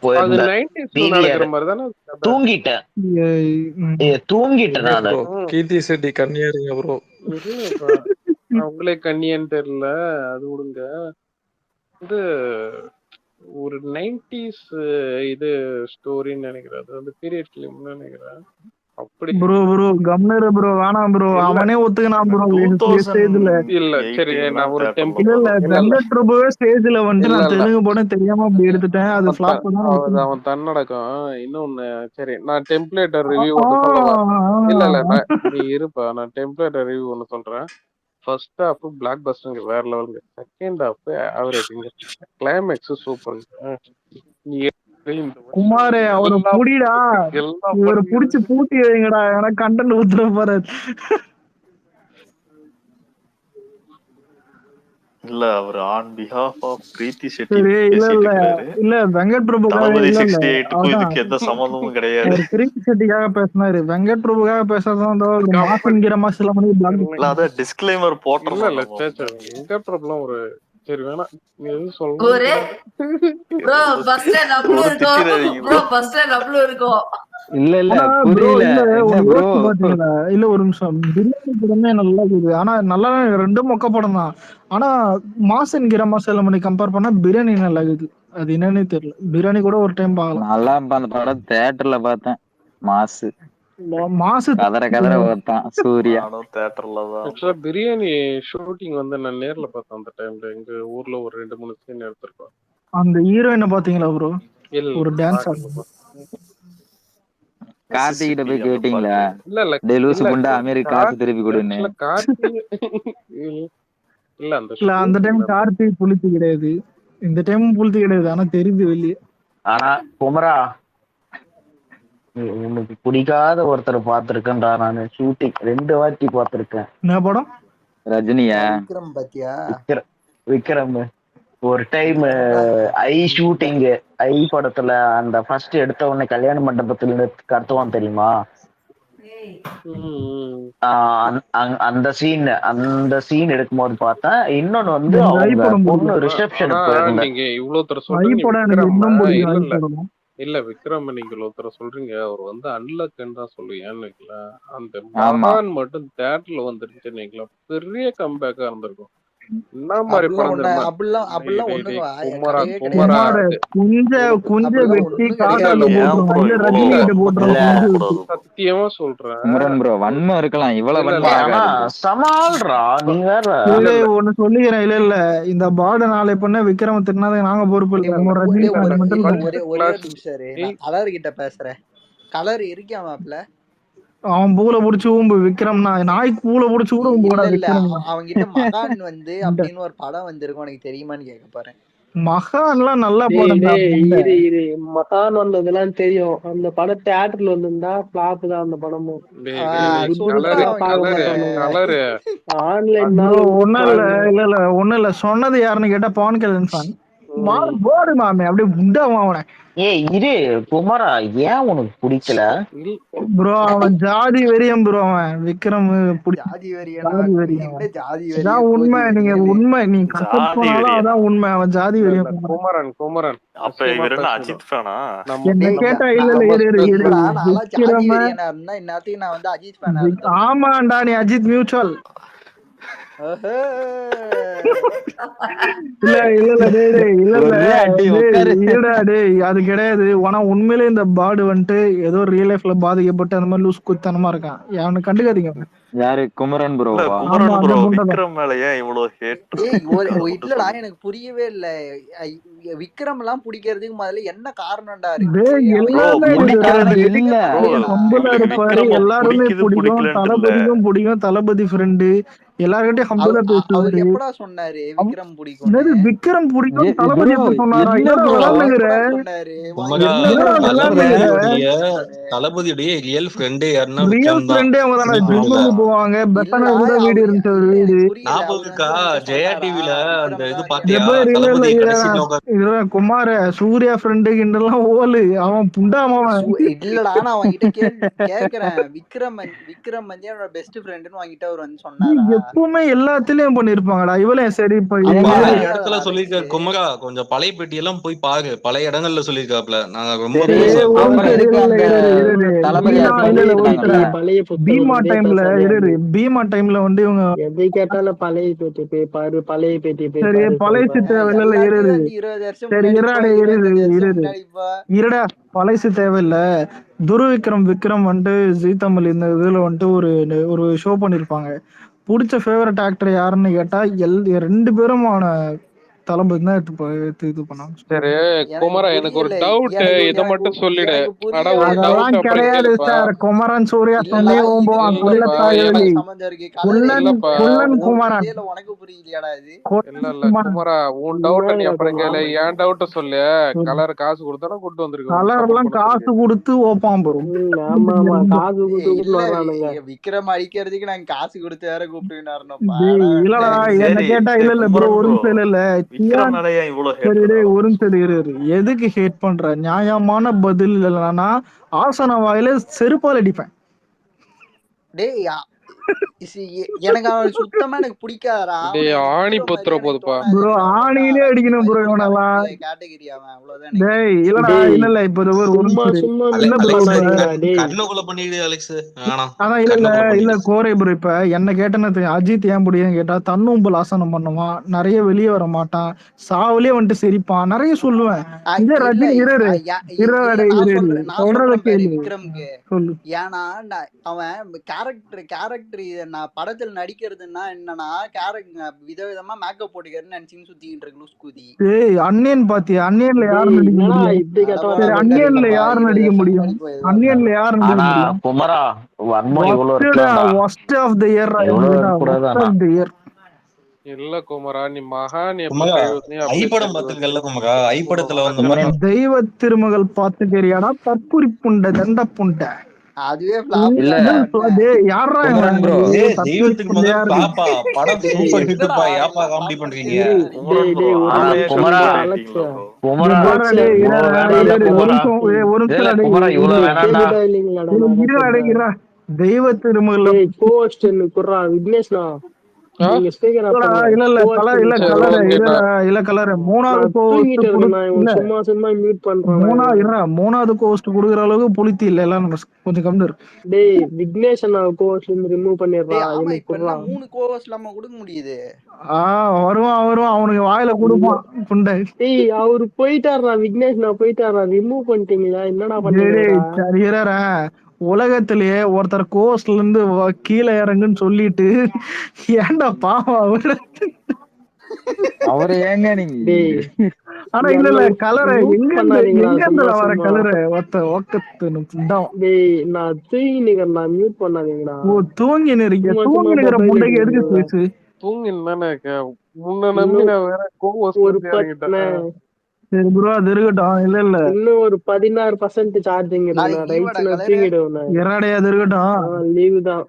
போயிருந்தேன். தூங்கிட்டேன் நானு. கீர்த்தி செட்டி கன்னியாருங்க ப்ரோ. அவங்களே கன்னியான்னு தெரியல, அது விடுங்க. வந்து ஒரு 90s இது ஸ்டோரின்னு நினைக்கிறேன். அது வந்து பீரியட் ஃபிலிம்னு நினைக்கிறேன். அப்படி ப்ரோ கம்னர் ப்ரோ வேணாம் ப்ரோ, அவனே ஒத்துக்கினான் ப்ரோ ஸ்டேஜ்ல. இல்ல சரி நான் ஒரு இல்ல வெங்கட் பிரபுவே ஸ்டேஜ்ல வந்து நான் தெலுங்கு படம் தெரியாம அப்படி எடுத்துட்டேன். அது ஃபிளாப் தான். அவன் தன்னடக்கம். இன்னொன்னு சரி நான் டெம்ப்ளேட்டர் ரிவ்யூ ஒன்னு சொல்லலாம். இல்ல நீ இருப்பா, நான் டெம்ப்ளேட்டர் ரிவ்யூ ஒன்னு சொல்றேன். ஃபர்ஸ்ட் ஹாஃப் பிளாக் பஸ்டர் வேற லெவலுங்க. Second half ஆவரேஜ்ங்க. கிளைமேக்ஸ் சூப்பருங்க. நீ குமாரே அவரை புடிடா, இவரை புடிச்சு பூட்டி வைங்கடா, எனக்கு கண்டென்ட் ஊத்துற பாரு. இல்ல அவர் ஆன் பிஹாஃப் ஆஃப் பிரீத்தி செட்டி இல்ல வெங்கட் பிரபுக்காக இதுக்கு எந்த சம்பந்தமும் கிடையாது. பிரீத்தி செட்டிக்காக பேசினாரு, வெங்கட் பிரபுக்காக பேசாதான் மாசங்கிற மாசம் அத டிஸ்க்ளைமர் போட்டோம். வெங்கட் பிரபுலாம் ஒரு சரி வேணா நீ எதுவும் சொல்ல. ப்ரோ பஸ்ல நம்மளும் இருக்கோம். ப்ரோ பஸ்ல நம்மளும் இருக்கோம். இல்ல ஒரு நிமிஷம். பிரியாணி படமே நல்லா இருக்குது, ஆனா நல்லா 2 மொக்க படம் தான். ஆனா மாசன்கிற மாசம் மணி கம்பேர் பண்ணா பிரியாணி நல்லா இருக்குது. அது என்னன்னே தெரியல. பிரியாணி கூட ஒரு டைம் பார்க்கலாம். நல்லா அந்த படம் தியேட்டர்ல பார்த்தேன். மாசு கதற ஓட்டான் சூர்யா தியேட்டர்ல தான். ஆக்சுவலா பிரியாணி ஷூட்டிங் வந்து நான் நேர்ல பார்த்தேன். அந்த டைம்ல எங்க ஊர்ல ஒரு 2-3 சீன் எடுத்திருக்கோம். அந்த ஹீரோயினை பாத்தீங்களா ப்ரோ? ஒரு டான்ஸ் கார்த்திகிட்ட போய் கேட்டீங்களா? இல்ல லூசு குண்டா அமெரிக்கா காசு திருப்பி கொடுன்னு. இல்ல அந்த டைம் கார்த்தி புளித்து கிடையாது, இந்த டைம் புளித்து கிடையாது. ஆனா தெரியுது வெளியே. ஆனா குமரா உனக்கு பிடிக்காத ஒருத்தர் பாத்திருக்கேன்டா நானு. ஷூட்டிங் 2 வாட்டி பாத்திருக்கேன். என்ன படம்? ரஜினியா? விக்ரம் பாத்தியா? விக்ரம் ஒரு டைம் ஐ ஷூட்டிங் ஐ படத்துல அந்த ஃபர்ஸ்ட் எடுத்த உடனே கல்யாண மண்டபத்துல கத்துவான் தெரியுமா? அந்த சீன் எடுக்கும்போது பார்த்தேன். இன்னொன்னு வந்து பொண்ணு ரிசப்ஷனுக்கு நீங்க இவ்வளவு தர சொல்றீங்க. இல்ல விக்ரம் நீங்க ஒருத்தர சொல்றீங்க, அவர் வந்து அன்லக்குன்னு தான் சொல்லுவீங்க. அந்த மகான் மட்டும் தியேட்டர்ல வந்துருச்சு பெரிய கம்பேக்கா இருந்திருக்கும். என்ன மாதிரி படம் சத்தியமா சொல்றேன் ப்ரோ வன்மம் இருக்கலாம், இவ்வளவு சமாள்றா நீ வேற. ஒண்ணு சொல்லிக்கிறேன். இல்ல இந்த பாட நாளை பண்ண விக்ரம திட்டினாத நாங்க பொறுப்பு கலர் கிட்ட பேசுறேன். கலர் இருக்கியா மாப்ள? அவன் பூல புடிச்சு ஊம்பு விக்ரம்னா நாய்க்கு பூல புடிச்சு கூட ஊம்பு கூட இல்ல விக்ரம் அவன்கிட்ட மகான் வந்து அப்படின்னு ஒரு படம் வந்திருக்கும், உனக்கு தெரியுமான்னு கேட்க போறேன். மகான்லாம் நல்ல படம் இரு மகான் வந்ததெல்லாம் தெரியும். அந்த படம் தியேட்டர்ல வந்திருந்தா பிளாப் தான் அந்த படமும். ஒண்ணும் இல்ல சொன்னது யாருன்னு கேட்டா பவன் கல்யாண் ஃபேன் போடு மாமே அப்படியே புண்டாவும் அவனை. இரு குமாரா, ஏன் உனக்கு பிடிக்கல ப்ரோ? அவன் ஜாதி வெறியம் ப்ரோ. அவன் விக்ரம் ஜாதி அதான் உண்மை. நீங்க உண்மை நீங்க கன்செப்ட் பண்ணாலும் அதான் உண்மை. அவன் ஜாதி வெறியம். குமரன் அப்ப இவர் என்ன அஜித் ஃபேனா? என்ன கேட்டா ஆமாண்டா, நீ அஜித் மியூச்சுவல். அது கிடையாது. ஆனா உண்மையிலே இந்த பாடு வந்துட்டு ஏதோ ரியல் லைஃப்ல பாதிக்கப்பட்டு அந்த மாதிரி லூஸ் குத்தனமா இருக்கான். அவனை கண்டுக்காதீங்க. யாரு? குமரன் ப்ரோ. விக்ரம் மேல ஏன் இவ்வளவு ஹேட்? இல்லடா, எனக்கு புரியவே இல்ல. விக்ரம் எல்லாம் பிடிக்கிறதுக்கு முதல்ல என்ன காரணம்டா எல்லாருமே பிடிக்கும். தளபதிக்கும் பிடிக்கும். தளபதி ஃப்ரெண்டு எல்லார்கிட்டயும் ஹம்பலா பேசுவாரு. எப்படா சொன்னாரு விக்ரம் பிடிக்கும்? விக்ரம் பிடிக்கும் தளபதி எப்ப சொன்னாரா? தளபதியுடைய ரியல் ஃப்ரெண்டே யாருன்னா ரியல் ஃப்ரெண்டே அவங்க தான. ஜிம்முக்கு போவாங்க. பெட்டனா கூட வீடு இருந்துச்சு. வீடு ஞாபகம்க்கா? ஜெயா டிவில அந்த இது பாத்தியா? குமார சூர்யா ஃப்ரெண்டு கிண்டெல்லாம் ஓலு. அவன் புண்டாம இல்லடா. நான் அவன்கிட்ட கேக்குறேன், விக்ரம் வந்து என்னோட பெஸ்ட் ஃப்ரெண்டுன்னு வாங்கிட்டு அவர் வந்து சொன்னாரு. எப்பவுமே எல்லாத்துலயும் பண்ணிருப்பாங்கடா. இவளையும் சரி இடத்துல சொல்லிருக்காரு குமரா. கொஞ்சம் பழைய பெட்டி எல்லாம் போய் பாரு. பழைய இடங்கள்ல சொல்லிருக்காப்ல. நாங்க ரொம்ப பீமா டைம்ல பீமா டைம்ல வந்து இவங்க எதை கேட்டாலும் பழைய பேட்டி பாரு, பழைய பேட்டி சரி பழைசு தேவையில்ல. இருடா, பழைசு தேவையில்ல. விக்ரம் வந்துட்டு ஜீ தமிழ் இந்த இதுல வந்துட்டு ஒரு ஷோ பண்ணிருப்பாங்க. பிடிச்ச ஃபேவரட் ஆக்டர் யாருன்னு கேட்டா ரெண்டு பேருமான தளபதி தான் இது பண்ணாங்க. சரி குமரா, எனக்கு ஒரு டவுட், இத மட்டும் சொல்லிடு. அதெல்லாம் கிடையாது சார். குமரன் சூர்யா சொன்னே ஓம்புவான். குமரன் உனக்கு புரியலையாடா இது? இல்ல குமரா, உன் டவுட் நீ அப்புறம் கேளு. என் டவுட் சொல்லு. கலர் காசு கொடுத்தானா கூட்டு வந்திருக்கோம். கலர் எல்லாம் காசு கொடுத்து ஓப்பான் போறோம். காசு கொடுத்து விக்ரம் அடிக்கிறதுக்கு நாங்க காசு கொடுத்து வேற கூப்பிட்டு. இல்லடா, என்ன கேட்டா இல்ல ப்ரோ, ஒரு நிமிஷம் இல்ல. எதுக்கு ஹேட் பண்ற? நியாயமான பதில் இல்லைன்னா ஆசன வாயில செருப்பால் அடிப்பேன். எனக்கு அவன் சுத்தமா எனக்கு பிடிக்காதடா. ஆணி பத்திர போதுப்பா ப்ரோ. ஆணியிலே அடிக்கணும் ப்ரோ இவனெல்லாம். கேட்டகரி அவன் அவ்வளவுதான். டேய் இல்லடா, இல்ல இப்ப இல்ல கோரை ப்ரோ. இப்ப என்ன கேட்டேன்னு அஜித் ஏன் முடியும் கேட்டா, தன்னும்பல் ஆசனம் பண்ணுவான், நிறைய வெளியே வர மாட்டான், சாவுலயே வந்துட்டு சிரிப்பான், நிறைய சொல்லுவேன். இதே ரஜினி சொல்றத கேள்வி சொல்லு. ஏன்னா அவன் கேரக்டர் நான் படத்துல நடிக்கிறதுன்னா என்னன்னா விதவிதமா மேக்கப் போட்டுக்கிறேன்னு நினைச்சுன்னு சுத்திக்கிட்டு இருக்கு லூஸ் கூதி. ஏய் அன்னியன் பாத்தியா? அன்னியன்ல யாரு நடிக்க முடியும்? அன்னியன்ல யாரு நடிக்க முடியும்? அன்னியன்ல யாரு நடிக்க முடியும்? குமரா worst of the year. இல்ல குமரா, நீ மகான் ஐபடம் பாத்துக்கல்ல குமரா? ஐபடத்துல வந்து தெய்வ திருமகள் பாத்துக்கிறியாடா? தற்குறிப்புண்ட தண்ட புண்ட அதுவே யாரா தெய்வத்துக்கு முதல் பாப்பா படம் சூப்பர் ஹிட் பா. யாப்பா காமெடி பண்றீங்க? தெய்வ திருமகள் விக்னேஷ்னா மூணாவது கோஸ்ட் குடுக்குற அளவுக்கு புளித்தி இல்ல. எல்லாம் கொஞ்சம் கம்மி இருக்கு. விக்னேஷ் ரிமூவ் பண்ணிடுறான். 3 கோவர்ஸ் இல்லாம கொடுக்க முடியுது. வருவான் அவனுக்கு வாயில கொடுப்பான் புண்டை. அவரு போயிட்டாரா? விக்னேஷ் போயிட்டாரா? ரிமூவ் பண்ணிட்டீங்களா? என்னடா பண்ணீங்க? உலகத்திலேயே ஒருத்தர் கோஸ்ட்ல இருந்து கீழே இறங்குன்னு சொல்லிட்டு ஏன்டா பாவம் அவரு அவரை ஏங்க நீங்க டேய் ஆனா இல்ல என்ன இல்ல கலரை மியூட் எங்க பண்ணாதீங்களா சும்மா வர சும்மா. கலரை ஒக்கத்து டேய் நான் தூங்கிக்கிறேன், நான் மியூட் பண்ணாதீங்கடா. ஓ தூங்கி நிறீங்க சும்மா தூங்கி சும்மா நிக்கிற பப்பாயில புண்டைக்கு எதுக்கு அடிக்கிறீங்களா? பேசு தூங்கின்னு தானே உன்னை நம்பி இன்னும் நான் வேற கோவஸ்ட் ஒரு வந்து இறங்கிட்டேன். சரி ப்ரோ அது இருக்கட்டும் இல்ல இல்ல இன்னும் ஒரு 16% சார்ஜிங் இருக்கு. நான் நாளைக்கு லீவாடா ரைட்ஸ்ல கலரு? தூங்கிடுவேன். எராடையா அது இருக்கட்டும். லீவு தான்.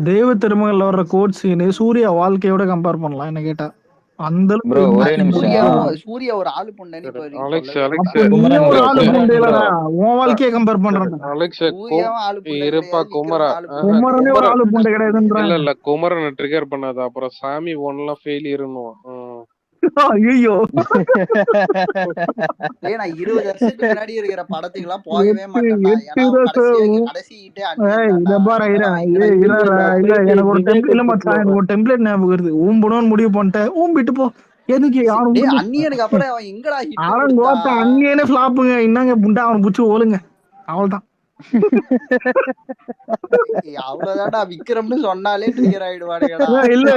தெய்வ திருமகள்ல வர்ற கோட் சீனு சூர்யா வாழ்க்கையோட கம்பேர் பண்ணலாம் என்ன கேட்டா. அந்த ப்ரோ அளவுக்கு ஒரே நிமிஷம். சூர்யா ஒரு ஆளு புண்டன்னு இப்ப வரைக்கும் அலெக்ஸ் சொல்லவே அலெக்ஸ் அப்ப நீயும் ஒரு ஆளு குமரன் புண்டை ப்ரோ இல்லடா. உன் வாழ்க்கைய கம்பேர் பண்றேன். அலெக்ஸ் சூர்யாவும் ஆளு புண்டை இருப்பா கிடையாது, குமரா. விக்ரமும் ஆளு புண்டை குமரனே ஒரு கிடையாது. ஆளு புண்டை கிடையாதுன்றான். இல்ல இல்ல குமரனை ட்ரிகர் பண்ணாத, அப்புறம் சாமி ஒன்லாம் ஃபெயிலியர்னும். ஐயோ ஏய் நான் 20 வருஷத்துக்கு முன்னாடி இருக்கிற படத்துக்கு எல்லாம் போகவே மாட்டேன்டா. ஏன்னா கடைசிட்டே இத பாரு இல்ல எனக்கு ஒரு டெம்ப்ளேட் இல்ல மச்சான், எனக்கு ஒரு டெம்ப்ளேட் ஞாபகம் வருது. ஊம்பணும்னு முடிவு பண்ணிட்டேன், ஊம்பிட்டு போ. எதுக்கு அன்னியனுக்கு அப்புறம் அவன் எங்கடா ஹிட் அங்கேயே ஃபிளாப்புங்க. என்னங்க புண்டா அவன் புடிச்சு ஓலுங்க, அவ்வளவுதான். அவ்வளவுதான்டா, விக்ரம்னு சொன்னாலே ட்ரிகர் ஆயிடுவானுங்கடா. இல்ல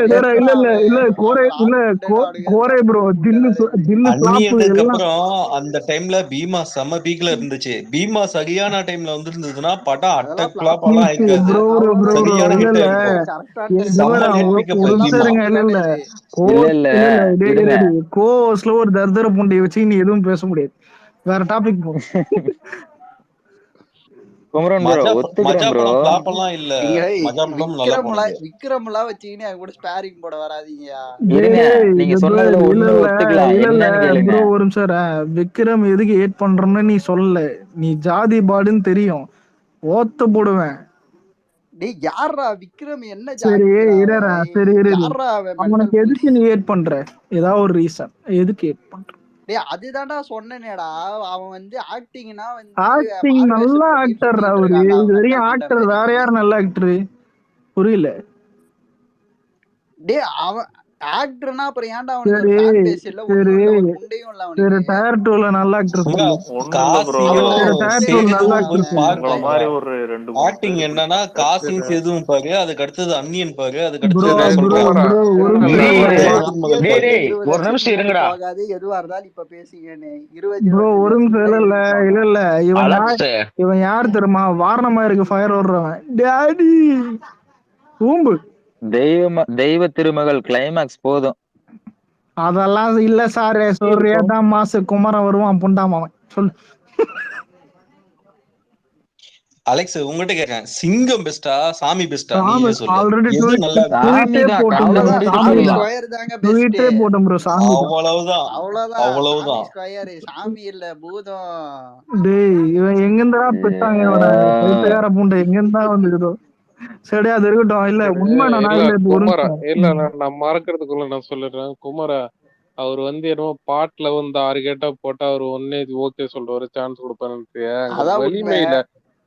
கோரே ப்ரோ தில்லு ஃபிளாப் எல்லாம் அப்புறம் அந்த டைம்ல பீமா செம பீக்ல இருந்துச்சு. பீமா சரியான டைம்ல வந்திருந்ததுன்னா படம் அட்ட ஃபிளாப் எல்லாம் ஆயிருக்காது. சரியான ஹிட் ஆயிருக்கும். கோஸ்ல ஒரு தர்தர புண்டையை வச்சு நீ எதுவும் பேச முடியாது. வேற டாபிக் போ. குமரன் ப்ரோ ஒத்துக்கிறேன் ப்ரோ. விக்ரம்லாம் வச்சீங்கன்னா கூட ஸ்பேரிங் போட வராதீங்க. நீங்க சொன்னதுல ஒண்ணு ஒத்துக்கலாம். என்னன்னு கேளுங்க. ஒரு நிமிஷம், விக்ரம் எதுக்கு ஏட் பண்றோம்னு நீ சொல்லல. நீ ஜாதி பாடுன்னு தெரியும், ஓத்த போடுவேன். டேய் யாரா விக்ரம் என்ன ஜாதி? சரி அவனுக்கு எதுக்கு நீ ஏட் பண்ற? ஏதாவது ஒரு ரீசன் எதுக்கு ஏட் பண்ற? டேய் அதுதான்டா சொன்னேனேடா, அவன் வந்து ஆக்டிங்னா ஆக்டிங் நல்ல ஆக்டர் அவரு. இது வரைக்கும் ஆக்டர் வேற யார் நல்ல ஆக்டர் புரியல. டேய் அவன் ஆக்டர்னா அப்புறம் ஏன்டா அவனுக்கு ஃபேன் பேஸ் இல்ல, ஒரு குண்டையும் இல்ல அவனுக்கு. சரி டயர் 2ல நல்ல ஆக்டர் ஒண்ணும் இல்ல ப்ரோ. உங்கள மாதிரி ஒரு ரெண்டு ஆக்டிங் என்னன்னா காசிம் சேதுவும் பாரு, அதுக்கு அடுத்தது அன்னியன் பாரு, அதுக்கு அடுத்தது ஒரு நிமிஷம் இருங்கடா. போகாது எதுவா இருந்தாலும் இப்ப பேசிங்கன்னு 20 ப்ரோ ஒரு நிமிஷம். இல்ல இவன் யார் தெரியுமா? வாரணமா இருக்கு ஃபயர் ஓடுறவன் டாடி ஊம்பு. தெய்வ திருமகள் கிளைமாக்ஸ் போதும். அதெல்லாம் இல்ல சார். சொல்றியாதான் மாசு குமரன் வருவான் புண்டாமவன் சொல்லு. அலெக்ஸ் உங்ககிட்ட கேட்கிறேன், சிங்கம் பெஸ்டா சாமி பெஸ்டா? ஆல்ரெடி அவ்வளவுதான். சாமி இல்ல பூதம். டேய் இவன் எங்கந்தா பெத்தாங்க இவனை? பைத்தியக்கார பூண்டை எங்கந்தா வந்துதோ. சரி அது இருக்கட்டும். இல்ல உண்மை குமாரா இல்ல நான் மறக்கிறதுக்குள்ள நான் சொல்லிடுறேன். குமாரா அவர் வந்து என்னமோ பாட்டுல வந்து 6 கேட்டா போட்டா அவர் ஒன்னே ஓகே சொல்ற சான்ஸ் கொடுப்பாரு. வலிமையில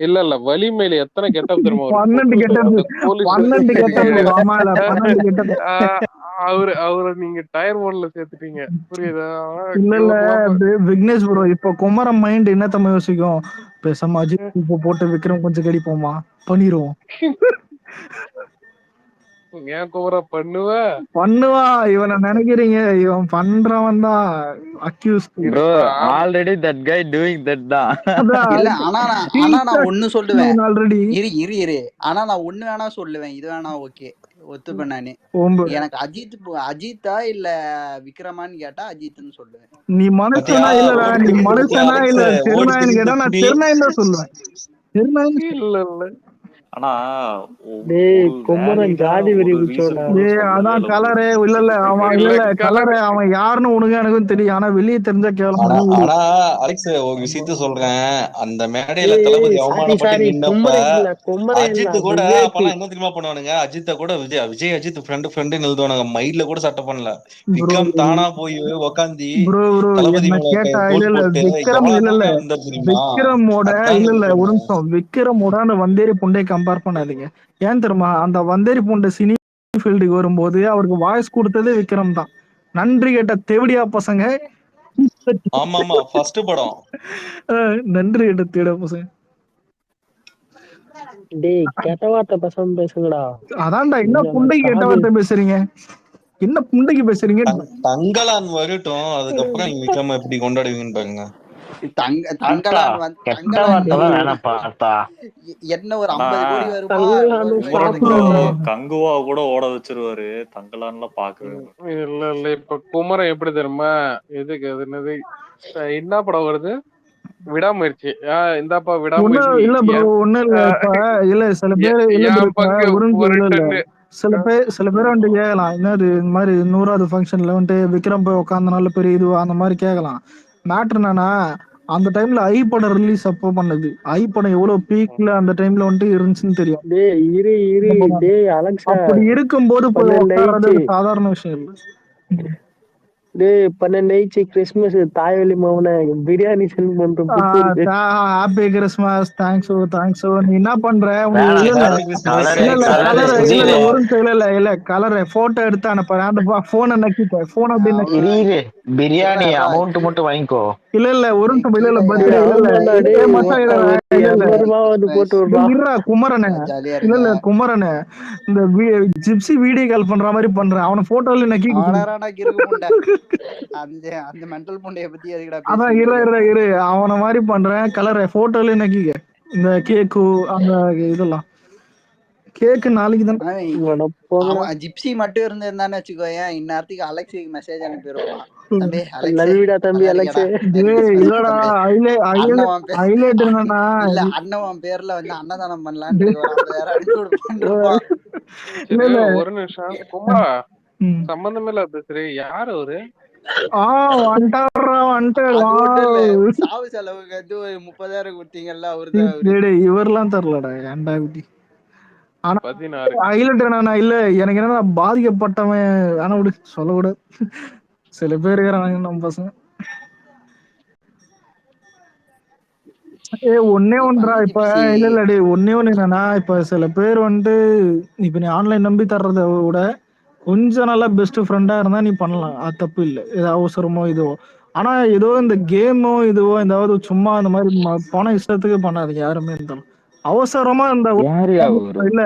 இல்ல வலிமையில எத்தனை கெட்டப் தெரியுமா? 12 கெட்டப். அவரை நீங்க டயர் 1ல சேர்த்துட்டீங்க, புரியுதா? இல்ல விக்னேஷ் ப்ரோ, இப்ப குமரன் மைண்ட் என்ன தம்ம யோசிக்கும்? பேசாம அஜித் இப்ப போட்டு விக்ரம் கொஞ்சம் கடிப்போமா, பண்ணிருவோம். ஏன் குமரா பண்ணுவா? இவனை நினைக்கிறீங்க? இவன் பண்றவன் தான் accused. Bro already that guy doing that தான். இல்ல ஆனா நான் ஒண்ணு சொல்லுவேன். ஆல்ரெடி இரு ஆனா நான் ஒண்ணு வேணா சொல்லுவேன். இது வேணா ஓகே ஒத்துப்பேன் நானு. எனக்கு அஜித்தா இல்ல விக்ரமான்னு கேட்டா அஜித்னு சொல்லுவேன். நீ மனுஷனா இல்லடா, நீ மனுஷனா இல்ல திருநாயன் கேட்டா நான் திருநாயன் தான் சொல்லுவேன். இல்ல ஆனா குமரன் ஜாதி வெறி பிடிச்சோடா. அதான் கலரே இல்ல அவன் இல்ல கலரே அவன் யாருன்னு உனக்கு எனக்கும் தெரியும். ஆனா வெளியே தெரிஞ்சா கேவலம். ஆனா அலெக்ஸ் ஒரு விஷயத்த சொல்றேன், அந்த மேடையில தளபதி அவமானப்பட்டு நின்னப்ப அஜித் கூட அப்பெல்லாம் என்ன தெரியுமா பண்ணுவானுங்க? அஜித்த கூட விஜய் அஜித் ஃப்ரெண்டு எழுதுவானுங்க. மைட்ல கூட சட்டை பண்ணல. விக்ரம் தானா போய் உக்காந்தி தளபதி விக்ரமோட இல்ல ஒரு நிமிஷம், விக்ரமோட அந்த வந்தேரி புண்டை கம்பேர் பண்ணாதீங்க. ஏன் தெரியுமா? அந்த வந்தேரி புண்டை சினி ஃபீல்டுக்கு வரும்போது அவருக்கு வாய்ஸ் கொடுத்ததே விக்ரம் தான். நன்றி கேட்ட தேவடியா பசங்க. ஆமாமா ஃபர்ஸ்ட் படம். நன்றி கேட்ட தேவடியா பசங்க. டேய் கெட்ட வார்த்தை பசங்க பேசுங்கடா. அதான்டா என்ன புண்டைக்கு கெட்ட வார்த்தை பேசுறீங்க? என்ன புண்டைக்கு பேசுறீங்க? தங்கலான் வரட்டும், அதுக்கப்புறம் நீங்க விக்ரம் எப்படி கொண்டாடுவீங்கன்னு பாருங்க. தங்கலான் வந்து கெட்ட வார்த்தைலாம் வேணாம் பார்த்தா. என்ன ஒரு 50 கோடி வருமா? கங்குவா கூட ஓட வச்சிருவாரு. தங்கலான்லாம் பாக்குறேன். இல்ல இப்ப குமரன் எப்படி தெரியுமா? எதுக்கு அது என்னது என்ன படம் வருது? விடாமுயற்சி. இந்தாப்பா விடாமுயற்சி. இல்ல ப்ரோ, ஒண்ணும் இல்ல. இப்ப இல்ல சில பேர் இல்ல சில பேர் வந்துட்டு கேட்கலாம், என்னது இந்த மாதிரி 100வது ஃபங்க்ஷன்ல வந்துட்டு விக்ரம் போய் உட்காந்தனால பெரிய இதுவா அந்த மாதிரி கேட்கலாம். மேட்ரு என்னன்னா, அந்த டைம்ல ஐ படம் ரிலீஸ் அப்போ பண்ணது. ஐ படம் எவ்வளவு பீக்ல அந்த டைம்ல வந்துட்டு இருந்துச்சுன்னு தெரியும். அப்படி இருக்கும்போது போய் உட்கார்றது சாதாரண விஷயம் இல்ல. டேய் 12 கிறிஸ்மஸ் தாய்வழி மௌன பிரியாணி சென்ட் பண்றோம். Happy Christmas. தேங்க்ஸ் நீ என்ன பண்ற? இல்ல கலர் போட்டோ எடுத்து அனுப்புறேன். அந்த போனை நக்கிட்ட போன் அப்படி பிரியாணி அமௌண்ட் மட்டும் வாங்கிக்கோ. இல்ல ஒரு குமரனே இல்ல குமரனே இந்த ஜிப்சி வீடியோ கால் பண்ற மாதிரி பண்றேன். அவன போட்டோல நக்கி அந்த மெண்டல் புண்டைய பத்தி எதுக்குடா அதான் இரு அவன மாதிரி பண்றேன். கலர் போட்டோல நக்கிக்க. இந்த கேக்கு அந்த இதெல்லாம் கேக்கு நாளைக்கு தான். ஜிப்சி மட்டும் இருந்திருந்தான்னு வச்சுக்கோயேன், இந்நேரத்துக்கு அலெக்ஸுக்கு மெசேஜ் அனுப்பிடுவான். அண்ணன் பேர்ல வந்து அன்னதானம் பண்ணலான்னு ஒரு நிமிஷம் குமாரா, சம்பந்தமே இல்ல பேசுறேன். யாரு அவரு? சாவு செலவுக்கு வந்து ஒரு 30,000 கொடுத்தீங்கல்ல, அவருதான். இவரெல்லாம் தரலடா, ஏன்டா இப்படி? இல்ல எனக்கு என்ன பாதிக்கப்பட்டவன். ஆனா விடு, சொல்லக்கூடாது. சில பேர் இருக்கிறாங்க நம்ம பசங்க. ஒன்னே ஒன்றா இப்ப இல்ல ஒன்னே ஒண்ணு என்னன்னா, இப்ப சில பேர் வந்துட்டு இப்ப நீ ஆன்லைன் நம்பி தர்றத விட கொஞ்சம் நல்லா பெஸ்ட் ஃப்ரெண்டா இருந்தா நீ பண்ணலாம். அது தப்பு இல்லை. ஏதோ அவசரமோ இதுவோ. ஆனா ஏதோ இந்த கேமோ இதுவோ ஏதாவது சும்மா இந்த மாதிரி பணம் இஷ்டத்துக்கு பண்ணாதீங்க யாருமே இருந்தாலும். அவசரமா இந்த இல்ல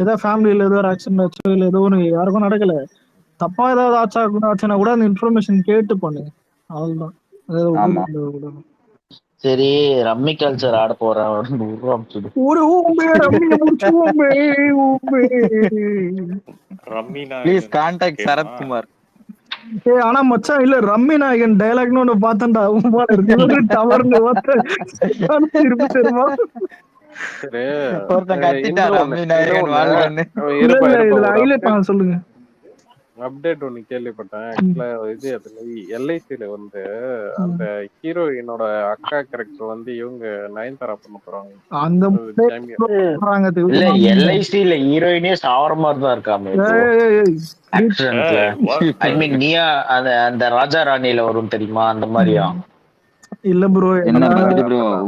ஏதோ ஃபேமிலியில ஏதோ ஒரு ஆக்சிடென்ட் ஆச்சோ இல்ல ஏதோ ஒன்று யாருக்கும் நடக்கல, தப்பா ஏதாவது ஆச்சுன்னா கூட அந்த இன்ஃபர்மேஷன் கேட்டு பண்ணுங்க. அவ்வளவுதான். சரி, ரம்மி கல்ச்சர் ஆட போறேன். சரத்குமார். ஆனா மச்சான் இல்ல ரம்மி நாயகன் டைலாக்னு ஒண்ணு பார்த்தேன்டா. சொல்லுங்க. அப்டேட் ஒண்ணு கேள்விப்பட்டேன். இது எல்ஐசில வந்து அந்த ஹீரோயினோட அக்கா கேரக்டர் வந்து இவங்க நயன்தாரா பண்ண போறாங்க. எல்ஐசில ஹீரோயினே சாவர மாதிரி தான் இருக்காம. ஐ மீன் நீயா அந்த ராஜா ராணியில வரும் தெரியுமா, அந்த மாதிரியா? இல்ல ப்ரோ,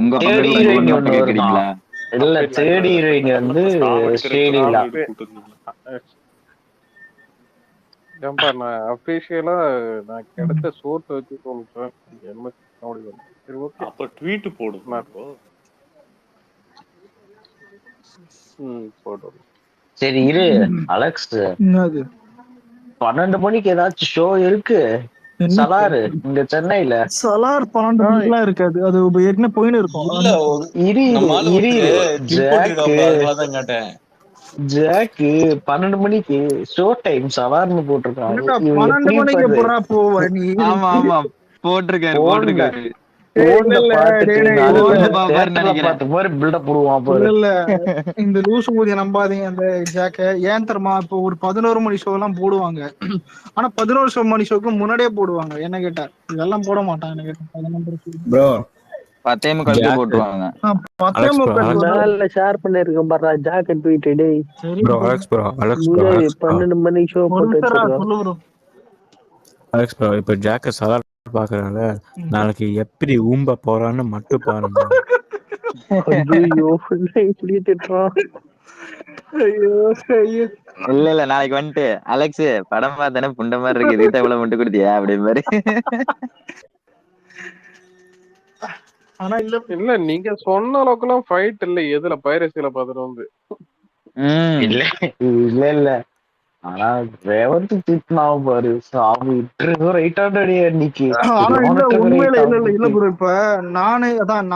உங்க இல்ல தேர்ட் ஹீரோயின் வந்து ஸ்ரீலீலா. நான் அபிஷியலா நான் கிடைச்ச சோர்ஸ் வச்சு சொல்றேன். அப்ப ட்வீட் போடுமா? சரி இரு அலெக்ஸ், 12 மணிக்கு ஏதாச்சும் ஷோ இருக்கு சலார் இங்க சென்னையில. சலார் 12 மணிக்கெல்லாம் இருக்காது, அது ஏற்கனவே போயின்னு இருக்கும். ஜாக்கு 12 மணிக்கு ஷோ டைம் சவார்னு போட்டிருக்காங்க. 12 மணிக்கு எப்படா போவ நீ? ஆமா போட்டிருக்காரு. இந்த லூசு ஊதிய நம்பாதீங்க அந்த ஜாக்க. ஏன் தெரியுமா, இப்போ ஒரு 11 மணி ஷோ எல்லாம் போடுவாங்க. ஆனா 11 மணி ஷோக்கு முன்னாடியே போடுவாங்க. என்ன கேட்டா இதெல்லாம் போட மாட்டாங்க. என்ன கேட்டா 10 முக்காலுக்கு போட்டுருவாங்க. 10 முக்கால் ஷேர் பண்ணிருக்கேன் பாரு ஜாக்கெட் ட்வீட். டேய் ப்ரோ அலெக்ஸ் 12 மணி ஷோ போட்டு அலெக்ஸ் ப்ரோ, இப்ப ஜாக்க சலார் பாக்குறாங்க. நாளைக்கு எப்படி ஊம்ப போறான்னு மட்டும் பாருங்க. ஐயோ இப்படி திட்டுறான். இல்ல நாளைக்கு வந்துட்டு அலெக்ஸ் படம் பார்த்தானே புண்ட மாதிரி இருக்கு, இதுக்கு எவ்வளவு மட்டும் கொடுத்தியா அப்படி மாதிரி. ஆனா இல்ல நீங்க சொன்ன அளவுக்கு எல்லாம் ஃபைட் இல்ல. எதுல பைரசில பாத்துட்டு வந்து இல்ல ஆனா ரேவந்த் திட்டினா பாரு சாமி ட்ரிகர் ரைட்டாண்டே இன்னைக்கு ஆனா இல்ல சரியான ட்ரிகர் உண்மையில ரைட்டா இல்ல ப்ரோ. இப்ப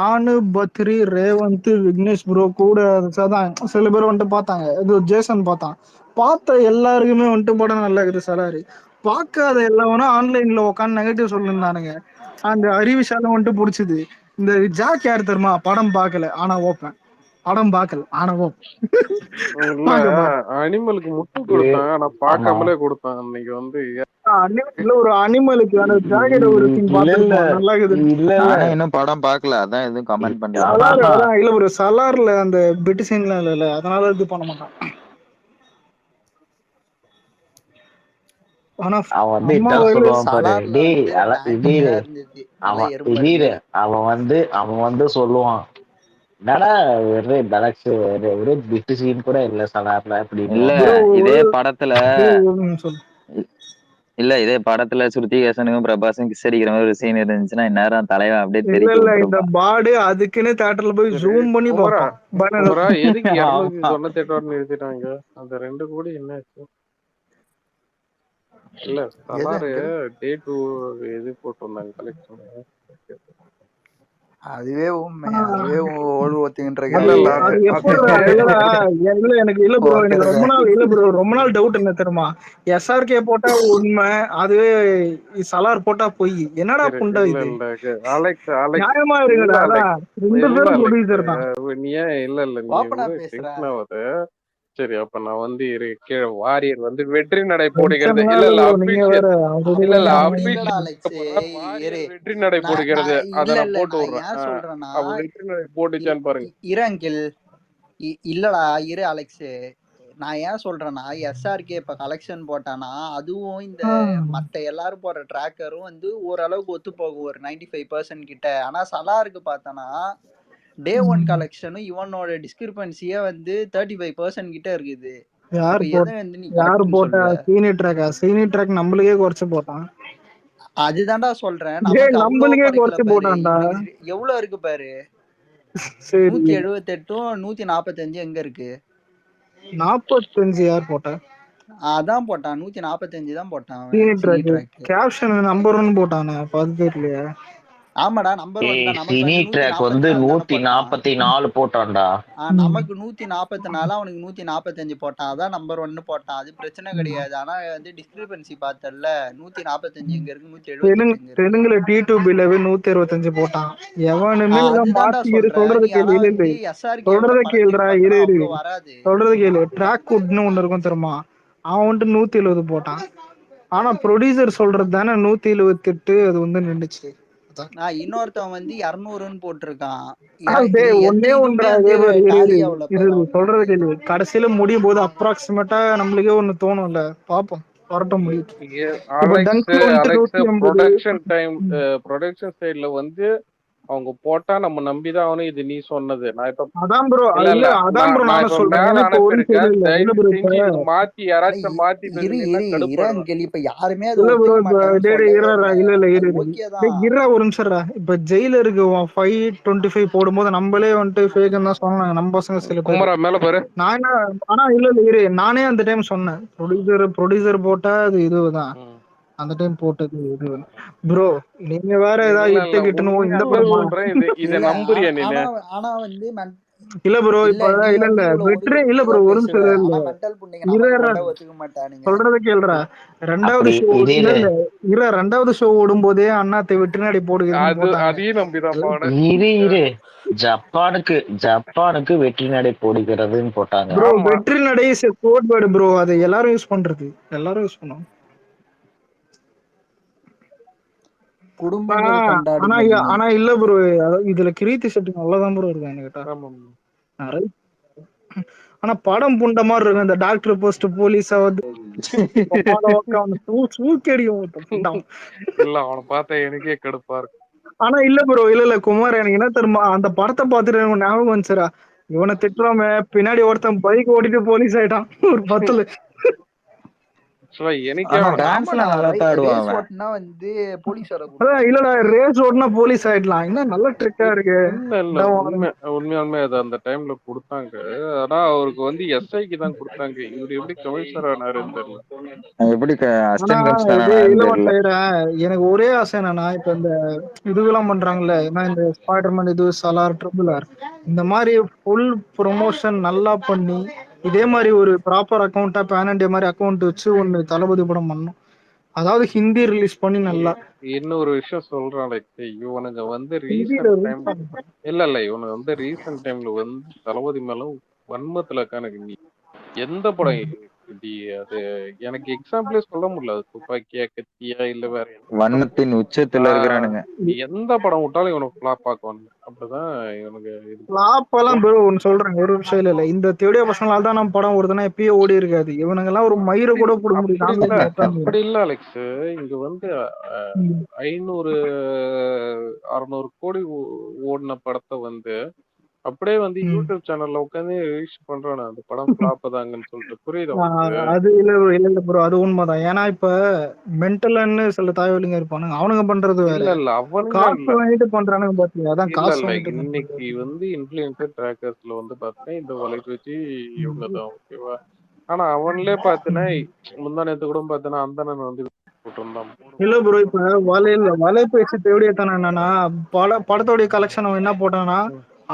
நானு பத்ரி ரேவந்த் விக்னேஷ் ப்ரோ கூட அதான் சில பேர் வந்துட்டு பார்த்தாங்க. இது ஜேசன் பார்த்த எல்லாருக்குமே வந்துட்டு படம் நல்லா இருக்குது சலாரி. பார்க்காத எல்லாரும் ஆன்லைன்ல உட்காந்து நெகட்டிவ் சொல்லிருந்தானுங்க. அந்த அறிவிஷாலும் வந்துட்டு பிடிச்சது. இந்த ஜாக் யார் தெரியுமா? படம் பார்க்கல ஆனா ஓப்பேன். படம் பார்க்கல ஆனா அனிமலுக்கு முட்டு கொடுத்தான். ஆனா பார்க்காமலே கொடுத்தான். அன்னைக்கு வந்து இல்ல ஒரு அனிமலுக்கு அந்த ஜாக்கெட் ஒரு சீன் பார்த்திருப்போம். நல்லா இருக்குது. நானே இன்னும் படம் பார்க்கல, அதான் எதுவும் கமெண்ட் பண்ணல. அதான் இல்ல ஒரு சலார்ல அந்த பெட் சீன்லாம் இல்ல, அதனால இது பண்ண மாட்டான். ஆனா அவன் வந்து இதான் சொல்லுவான் பாரு, அவன் வந்து சொல்லுவான், என்னடா ஒரே பலக்ஸ் ஒரே பிட்டு சீன் கூட இல்ல சலார்ல அப்படின்னு. இல்ல இதே படத்துல ஸ்ருதிஹாசனுக்கும் பிரபாஸும் கிஸ் அடிக்கிற மாதிரி ஒரு சீன் இருந்துச்சுன்னா இந்நேரம் தலைவன் அப்படியே தெரியும். இந்த பாடு அதுக்குன்னு தியேட்டர்ல போய் ஜூம் பண்ணி பார்ப்பான். எதுக்கு 298 நிறுத்திட்டாங்க? அந்த 2 கோடி என்ன இல்ல சலார் டே 2 எது போட்டிருந்தாங்க கலெக்ஷன்? அதுவே உண்மை. அதுவே எனக்கு இல்ல ப்ரோ, எனக்கு ரொம்ப நாள் டவுட் என்ன தெரியுமா? SRK போட்டா உண்மை, அதுவே சலார் போட்டா பொய். என்னடா புண்டா இது? நியாயமா இருக்குடா. 2 பேரும் ப்ரொடியூசர் தான். நீ ஏன் இல்ல சரி, அப்ப நான் வந்து கீழே வாரியர் வந்து வெற்றி நடை போடுகிறது வெற்றி நடை போடுகிறது அத நான் போட்டு விடுறேன். வெற்றி நடை போட்டுச்சான்னு பாருங்க. இரங்கில் இல்லடா இரு அலெக்ஸ், நான் ஏன் சொல்றேன்னா SRK இப்ப கலெக்ஷன் போட்டானா அதுவும் இந்த மத்த எல்லாரும் போற ட்ராக்கரும் வந்து ஓரளவுக்கு ஒத்து போகும், ஒரு 95% கிட்ட. ஆனா சலாருக்கு பார்த்தானா டே 1 கலெக்ஷனும் இவனோட டிஸ்கிரிபன்சியே வந்து 35% கிட்ட இருக்குது. யாரு போட்டா? சீனி ட்ராக் நம்மளுக்கே குறைச்சு போட்டான். அதுதான்டா சொல்றேன், நம்மளுக்கே குறைச்சு போட்டான்டா. எவ்வளவு இருக்கு பாரு, 178 145 எங்க இருக்கு? 45 யார் போட்டா? அதான் போட்டான், 145 தான் போட்டான். கேப்ஷன் நம்பர் 1 போட்டானே, அது தெரியலையா? ஆமாடா நம்பர் 1 தான். சினி ட்ராக் வந்து 144 போட்டான்டா. நமக்கு 144, அவனுக்கு 145 போட்டான். அதான் நம்பர் 1 போட்டான், அது பிரச்சனை கிடையாது. ஆனா வந்து டிஸ்கிரிபன்சி பார்த்தல, 145 எங்க இருக்கு, 178 தெலுங்குல T2B-ல 125 போட்டான். எவனுமே மாத்தி சொல்றது கேளு. ட்ராக் குட்னு ஒன்னு இருக்கும் தெரியுமா? அவன் வந்துட்டு 170 போட்டான். ஆனா ப்ரொடியூசர் சொல்றது தானே 178 அது வந்து நின்னுச்சு. இன்னொருத்தவன் வந்து 200ன்னு போட்டிருக்கான். சொல்றது கேள்வி. கடைசியில முடியும் போது அப்ராக்சிமேட்டா நம்மளுக்கே ஒண்ணு தோணும்ல, பாப்போம் வரட்டும். ப்ரொடக்ஷன் சைடுல வந்து அவங்க போட்டா நம்ம நம்பிதான் ஆகணும். இது நீ சொன்னது மாத்தி யாராச்சும் மாத்தி இப்ப யாருமே ஒரு நிமிஷம். இப்ப ஜெயிலருக்கு 525 போடும்போது நம்மளே வந்துட்டு ஃபேக்னு தான் சொன்னாங்க நம்ம பசங்க சில பேர். மேல பாரு. நான் என்ன ஆனா இல்ல நானே அந்த டைம் சொன்னேன், ப்ரொடியூசர் போட்டா அது இதுதான் அந்த டைம் போட்டது இது. ப்ரோ நீங்க வேற ஏதாவது இட்டுன்னு இந்த இத நம்புறியா நீ? ஆனா வந்து இல்ல ப்ரோ இப்ப இல்ல வெற்றி இல்ல ப்ரோ ஒரு நிமிஷம் சொல்றத கேளுடா. ரெண்டாவது ஷோ ஓடும்போதே அண்ணாத்தை வெற்றிநடை போடுகிறது. ஜப்பானுக்கு வெற்றி நடை போடுகிறதுன்னு போட்டாங்க. ப்ரோ வெற்றி நடை கோட் வேர்ட் ப்ரோ, அது எல்லாரும் யூஸ் பண்றது, எல்லாரும் யூஸ் பண்ணுவாங்க. ஆனா இல்ல ப்ரோ, இதுல கிரீத்தி செட்டிங் அவ்வளவுதான் ப்ரோ இருக்கு என்கிட்ட. ஆனா படம் புண்ட மாதிரி இருக்கு. இந்த டாக்டர் போஸ்ட் போலீஸ் எனக்கே கடுப்பா இருக்கு. ஆனா இல்ல ப்ரோ இல்ல குமார், எனக்கு என்ன தெரியுமா, அந்த படத்தை பார்த்துட்டு ஞாபகம் வந்துச்சுரா, இவனை திட்டுறோமே பின்னாடி ஒருத்தன் பைக் ஓட்டிட்டு போலீஸ் ஆயிட்டான் ஒரு 10ல. எனக்கே ஆனா அவனை டான்ஸ்லாம் நல்லா ஆடுவான் ரேஸ் அவன். ஓட்டினா வந்து போலீஸோட அதான் கொடுப்பாங்க. இல்லடா, ரேஸ் ஓட்டுனா போலீஸ் ஆயிடலாம். என்ன நல்ல ட்ரிக்கா இருக்கு. இல்ல உண்மையாலுமே அது அந்த டைம்ல கொடுத்தாங்க. ஆனா அவருக்கு வந்து எஸ்ஐக்கு தான் கொடுத்தாங்க. இவரு எப்படி கமிஷனர் ஆனாருன்னு தெரியல. எப்படி ஆனா அசிஸ்டன்ட் கமிஷனர் இது ஆனாருன்னு இல்ல தெரியல. செய்யறேன். எனக்கு ஒரே ஆசை என்னன்னா, இப்ப இந்த இதுவெல்லாம் பண்றாங்கல்ல, ஏன்னா இந்த ஸ்பைடர்மேன் இது சலார் ட்ரிபிள்ஆர் இந்த மாதிரி ஃபுல் ப்ரொமோஷன் நல்லா பண்ணி இதே மாதிரி ஒரு ப்ராப்பர் அக்கௌண்டா பேன் இண்டியா மாதிரி அக்கௌண்ட் வச்சு ஒன்னு தளபதி படம் பண்ணணும். அதாவது ஹிந்தி ரிலீஸ் பண்ணி நல்லா. இன்னொரு விஷயம் சொல்றான், இவனுங்க வந்து ஹிந்தியில ரீசன்ட் release டைம் பண்ணணும். இல்ல இவனுங்க வந்து ரீசன்ட் டைம்ல வந்து தளபதி மேல வன்மத்துல கணக்கு. நீ எந்த படம் அது எனக்கு எக்ஸாம்பிளே சொல்ல முடியல. அது துப்பாக்கியா கத்தியா இல்ல வேற வண்ணத்தின் உச்சத்துல இருக்கிறானுங்க. எந்த படம் விட்டாலும் இவனுக்கு ஃபிளாப் ஆக்குவானுங்க. அப்படிதான் இவனுக்கு ஃபிளாப் எல்லாம் bro ஒன்னு சொல்றேன், ஒரு விஷயம் இல்ல. இந்த தேடிய பசங்களால தான் நம்ம படம் ஓடுதுன்னா எப்பயோ ஓடி இருக்காது. இவனுங்க எல்லாம் ஒரு மயிரை கூட போட முடியும். அப்படி இல்ல அலெக்ஸ். இங்க வந்து 500 600 கோடி ஓடின படத்தை வந்து அப்படியே வந்து யூடியூப் சேனல்ல உட்காந்து ரீச் பண்றானு அந்த படம் ஃபிளாப் தாங்கன்னு சொல்லிட்டு. புரியுதா? அது இல்ல ப்ரோ, அது உண்மைதான். ஏன்னா இப்ப மென்டல்னு சில தாய்வலிங்க இருப்பானுங்க, அவனுங்க பண்றது வேற. இல்ல அவனுங்க காசு வாங்கிட்டு பண்றானுங்க பாத்தியா? அதான் காசு வாங்கிட்டு இன்னைக்கு வந்து இன்ஃபுளுசர் ட்ராக்கர்ஸ்ல வந்து பாத்தீங்கன்னா இந்த வலைக்கு வச்சு இவங்க தான் ஓகேவா. ஆனா அவன்லயே பாத்தீங்கன்னா முந்தா நேத்து கூட பாத்தீங்கன்னா அந்தனன் வந்து போட்டிருந்தான். இல்ல ப்ரோ, இப்ப வலை பேச்சு தேவையே தானே. என்னன்னா படத்தோடைய கலெக்ஷன் அவன் என்ன போட்டான்னா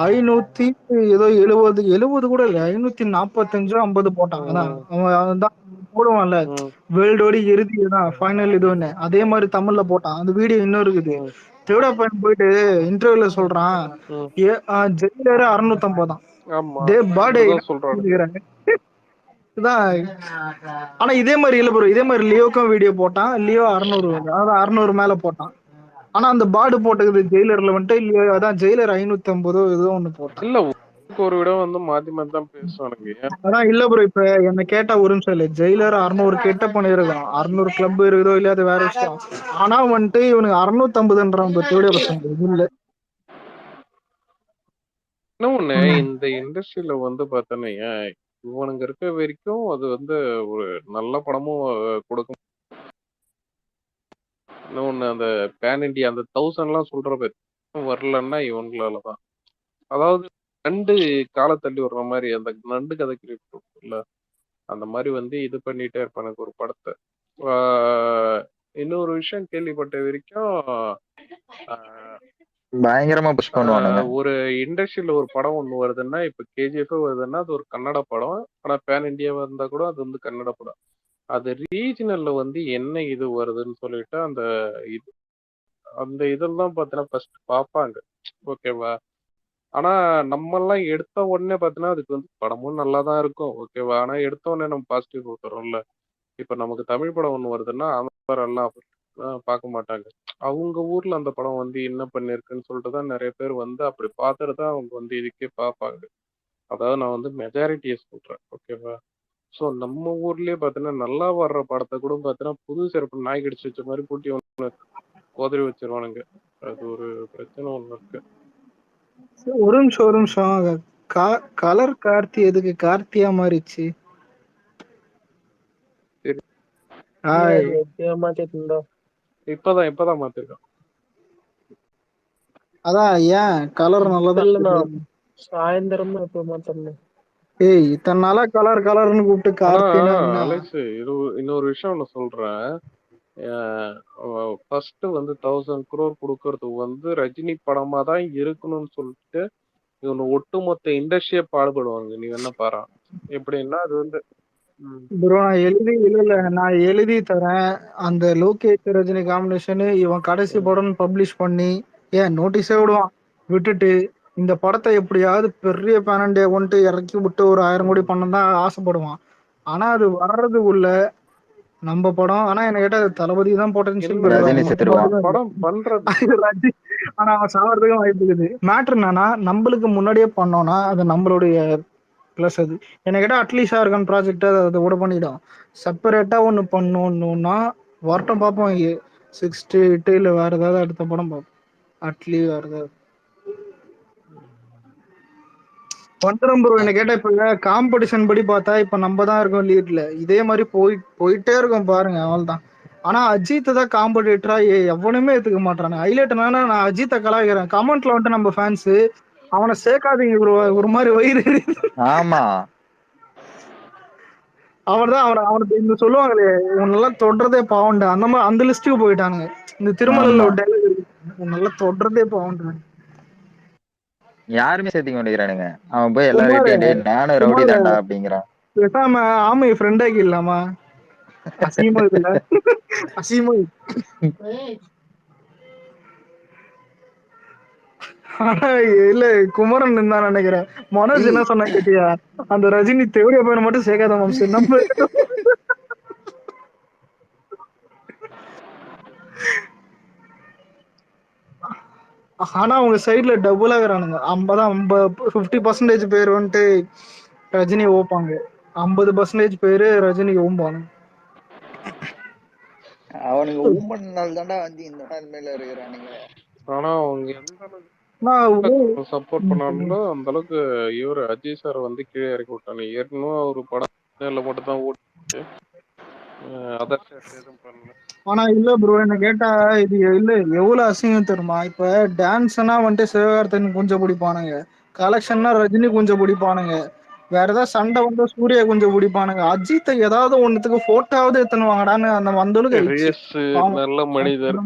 570 கூட இல்ல, 545 50 போட்டான். அதான் அவன் தான் போடுவான்ல, வேர்ல்டோட இறுதி தான் ஃபைனல் இதுன்னு. அதே மாதிரி தமிழ்ல போட்டான். அந்த வீடியோ இன்னும் இருக்குது. தேவடா பையன் போயிட்டு இன்டர்வியூல சொல்றான், ஜெயிலர் 650 தான். டே பாடே சொல்றாங்க. ஆனா இதே மாதிரி இல்ல ப்ரோ, இதே மாதிரி லியோக்கும் வீடியோ போட்டான். லியோ 600, அதாவது 600 மேல போட்டான். ஆனா அந்த பாடு போட்டது ஜெயிலர்ல வந்துட்டு லியோ, அதான் ஜெயிலர் 550 ஏதோ ஒண்ணு போட்டான். இல்ல ஒரு இடம் வந்து மாத்தி மாத்தி தான் பேசுவானுங்க. அதான் இல்ல ப்ரோ, இப்ப என்ன கேட்டா ஒரு நிமிஷம் இல்ல, ஜெயிலர் 600 கிட்ட பண்ணிருக்கான். 600 கிளப் இருக்குதோ இல்லையா அது வேற விஷயம். ஆனா வந்துட்டு இவனுக்கு 650ன்றான் தேவைய பசங்க. இது இல்ல இன்னொன்னு, இந்த இண்டஸ்ட்ரியில வந்து பார்த்தோன்னே இவனுங்க இருக்க வரைக்கும் அது வந்து ஒரு நல்ல படமும் கொடுக்கும். இன்னொன்னு அந்த பேன் இண்டியா அந்த 1000 சொல்ற பேர் வரலன்னா இவங்களாலதான். அதாவது நண்டு காலை தள்ளி வர்ற மாதிரி அந்த நண்டு கதைக்கு இல்ல அந்த மாதிரி வந்து இது பண்ணிட்டே இருப்பானுங்க ஒரு படத்தை. இன்னொரு விஷயம் கேள்விப்பட்ட வரைக்கும் பயங்கரமா புஷ் பண்ணுவானுங்க. ஒரு இண்டஸ்ட்ரியில ஒரு படம் ஒண்ணு வருதுன்னா, இப்ப கேஜிஎஃப் வருதுன்னா அது ஒரு கன்னட படம். ஆனா பேன் இண்டியாவா இருந்தா கூட அது வந்து கன்னட படம். அது ரீஜனல்ல வந்து என்ன இது வருதுன்னு சொல்லிட்டு அந்த இதெல்லாம் பார்த்தீங்கன்னா ஃபர்ஸ்ட் பார்ப்பாங்க. ஓகேவா. ஆனா நம்ம எல்லாம் எடுத்த உடனே பார்த்தீங்கன்னா அதுக்கு வந்து படமும் நல்லா தான் இருக்கும். ஓகேவா. ஆனா எடுத்த உடனே நம்ம பாசிட்டிவ் கொடுத்துறோம்ல. இப்ப நமக்கு தமிழ் படம் ஒண்ணு வருதுன்னா அவன் எல்லாம் பார்க்க மாட்டாங்க. அவங்க ஊர்ல அந்த படம் வந்து என்ன பண்ணிருக்குன்னு சொல்லிட்டு தான் நிறைய பேர் வந்து அப்படி பார்த்துட்டு தான் அவங்க வந்து இதுக்கே பார்ப்பாங்க. அதாவது நான் வந்து மெஜாரிட்டியை சொல்றேன். ஓகேவா. ஸோ நம்ம ஊர்லயே பார்த்தீங்கன்னா நல்லா வர்ற படத்தை கூட பார்த்தீங்கன்னா புது சிறப்பு நாய் கடிச்சு வச்ச மாதிரி கூட்டி கோதறி வச்சிருவானுங்க. அது ஒரு பிரச்சனை ஒண்ணு இருக்கு. ஒரு நிமிஷம் கலர் கார்த்தி எதுக்கு கார்த்தியா மாறிச்சு? இப்பதான் மாத்திருக்கான். அதான் ஏன் கலர் நல்லதான் சாயந்தரம் இப்ப மாத்தணும். ஏய் இத்தனை நாளா கலர்னு கூப்பிட்டு கார்த்தினா அலெக்ஸ் இன்னொரு விஷயம் ஒண்ணு சொல்றேன். ஃபர்ஸ்ட் வந்து 1000 crore கொடுக்கறது வந்து ரஜினி படமா தான் இருக்கணும்னு சொல்லிட்டு இவனு ஒட்டுமொத்த இண்டஸ்ட்ரியே பாடுபடுவாங்க. நீ என்ன பாரு எப்படின்னா அது வந்து ப்ரோ நான் எழுதி தரேன். அந்த லோகேஷ் ரஜினி காம்பினேஷன் இவன் கடைசி படம் பப்ளிஷ் பண்ணி ஏன் நோட்டீஸே விடுவான். விட்டுட்டு இந்த படத்தை எப்படியாவது பெரிய பேனண்டே வந்துட்டு இறக்கி விட்டு ஒரு 1000 கோடி பண்ணதான் ஆசைப்படுவான். ஆனா அது வர்றது உள்ள நம்ம படம். ஆனா என்ன கேட்டா தளபதி தான் பொட்டன்ஷியல் படம் பண்றது. ஆனா அவன் சாவறதுக்கும் வாய்ப்பு இருக்குது. மேட்ரு என்னன்னா நம்மளுக்கு முன்னாடியே பண்ணோம்னா அது நம்மளுடைய பிளஸ். அது என்ன கேட்டா அட்லீஸ்ட் ஆர்கன் ப்ராஜெக்ட் அதை கூட பண்ணிடும். செப்பரேட்டா ஒண்ணு பண்ணணும்னா வரட்டும் பார்ப்போம். 68 இல்ல வேற ஏதாவது அடுத்த படம் பார்ப்போம். அட்லி வேற ஏதாவது வந்துடும் ப்ரோ. என்ன கேட்டா இப்ப காம்படிஷன் படி பார்த்தா இப்ப நம்ம தான் இருக்கோம் லீட்ல. இதே மாதிரி போயிட்டே இருக்கும் பாருங்க, அவள்தான். ஆனா அஜித் தான் காம்படிட்டரா எவனுமே ஏத்துக்க மாட்டானு. ஹைலைட் என்னன்னா, நான் அஜித்தை கலாய்க்கிறேன், கமெண்ட்ல வந்துட்டு நம்ம ஃபேன்ஸ் அவனை சேர்க்காதீங்க ப்ரோ, ஒரு மாதிரி வயிறு. ஆமா, அவன்தான் அவனுக்கு இந்த சொல்லுவாங்களே, உன்னெல்லாம் தொடுறதே பாவண்டா, அந்த மாதிரி அந்த லிஸ்ட்டுக்கு போயிட்டானுங்க. இந்த திருமலையில ஒரு டைலாக் இருக்கு, உன்னெல்லாம் தொடுறதே பாவண்டா. யாருமே சேர்த்துக்க மாட்டேங்கிறானுங்க. அவன் போய் எல்லாரும் நானும் ரவுடி தாண்டா அப்படிங்கிறான். பேசாம ஆமையை ஃப்ரெண்ட் ஆக்கி இல்லாமா? அசிங்கமா இருக்குல்ல? அசிங்கமா. ஆனா இல்ல, குமரன் தான் நினைக்கிறேன். மனோஜ் என்ன சொன்னா கேட்டியா, அந்த ரஜினி தேவையா பையனை மட்டும் சேர்க்காத மாம்சு நம்ம. ஆனா அவங்க சைட்ல டபுள் ஆகுறானுங்க. 50% பேர் வந்துட்டு ரஜினி ஓப்பாங்க, 50% பேரு ரஜினிக்கு ஓம்பாங்க. அவனுக்கு ஊம்பனால தான்டா வந்து இந்த நிலைமையில இருக்கிறானுங்க. ஆனா அவங்க எந்த அளவுக்கு சப்போர்ட் பண்ணாலும் அந்த அளவுக்கு இவரு அஜய் சார் வந்து கீழே இறக்கி விட்டாங்க. ஏற்கனவே ஒரு படம் மட்டும் தான் ஓட்டு, அதர் எதுவும் பண்ணல. ஆனா இல்ல ப்ரோ, என்ன கேட்டா இது இல்ல எவ்வளவு அசிங்கம் தெரியுமா? இப்ப டான்ஸ்னா வந்துட்டு சிவகார்த்திகேயன் கொஞ்சம் பிடிப்பானுங்க, கலெக்ஷன்னா ரஜினி கொஞ்சம் பிடிப்பானுங்க, வேற ஏதாவது சண்டை வந்து சூர்யா கொஞ்சம் பிடிப்பானுங்க. அஜித் ஏதாவது ஒண்ணுத்துக்கு போட்டோவாவது எத்தனை வாங்கடான்னு அந்த வந்தளவுக்கு நல்ல மனிதர்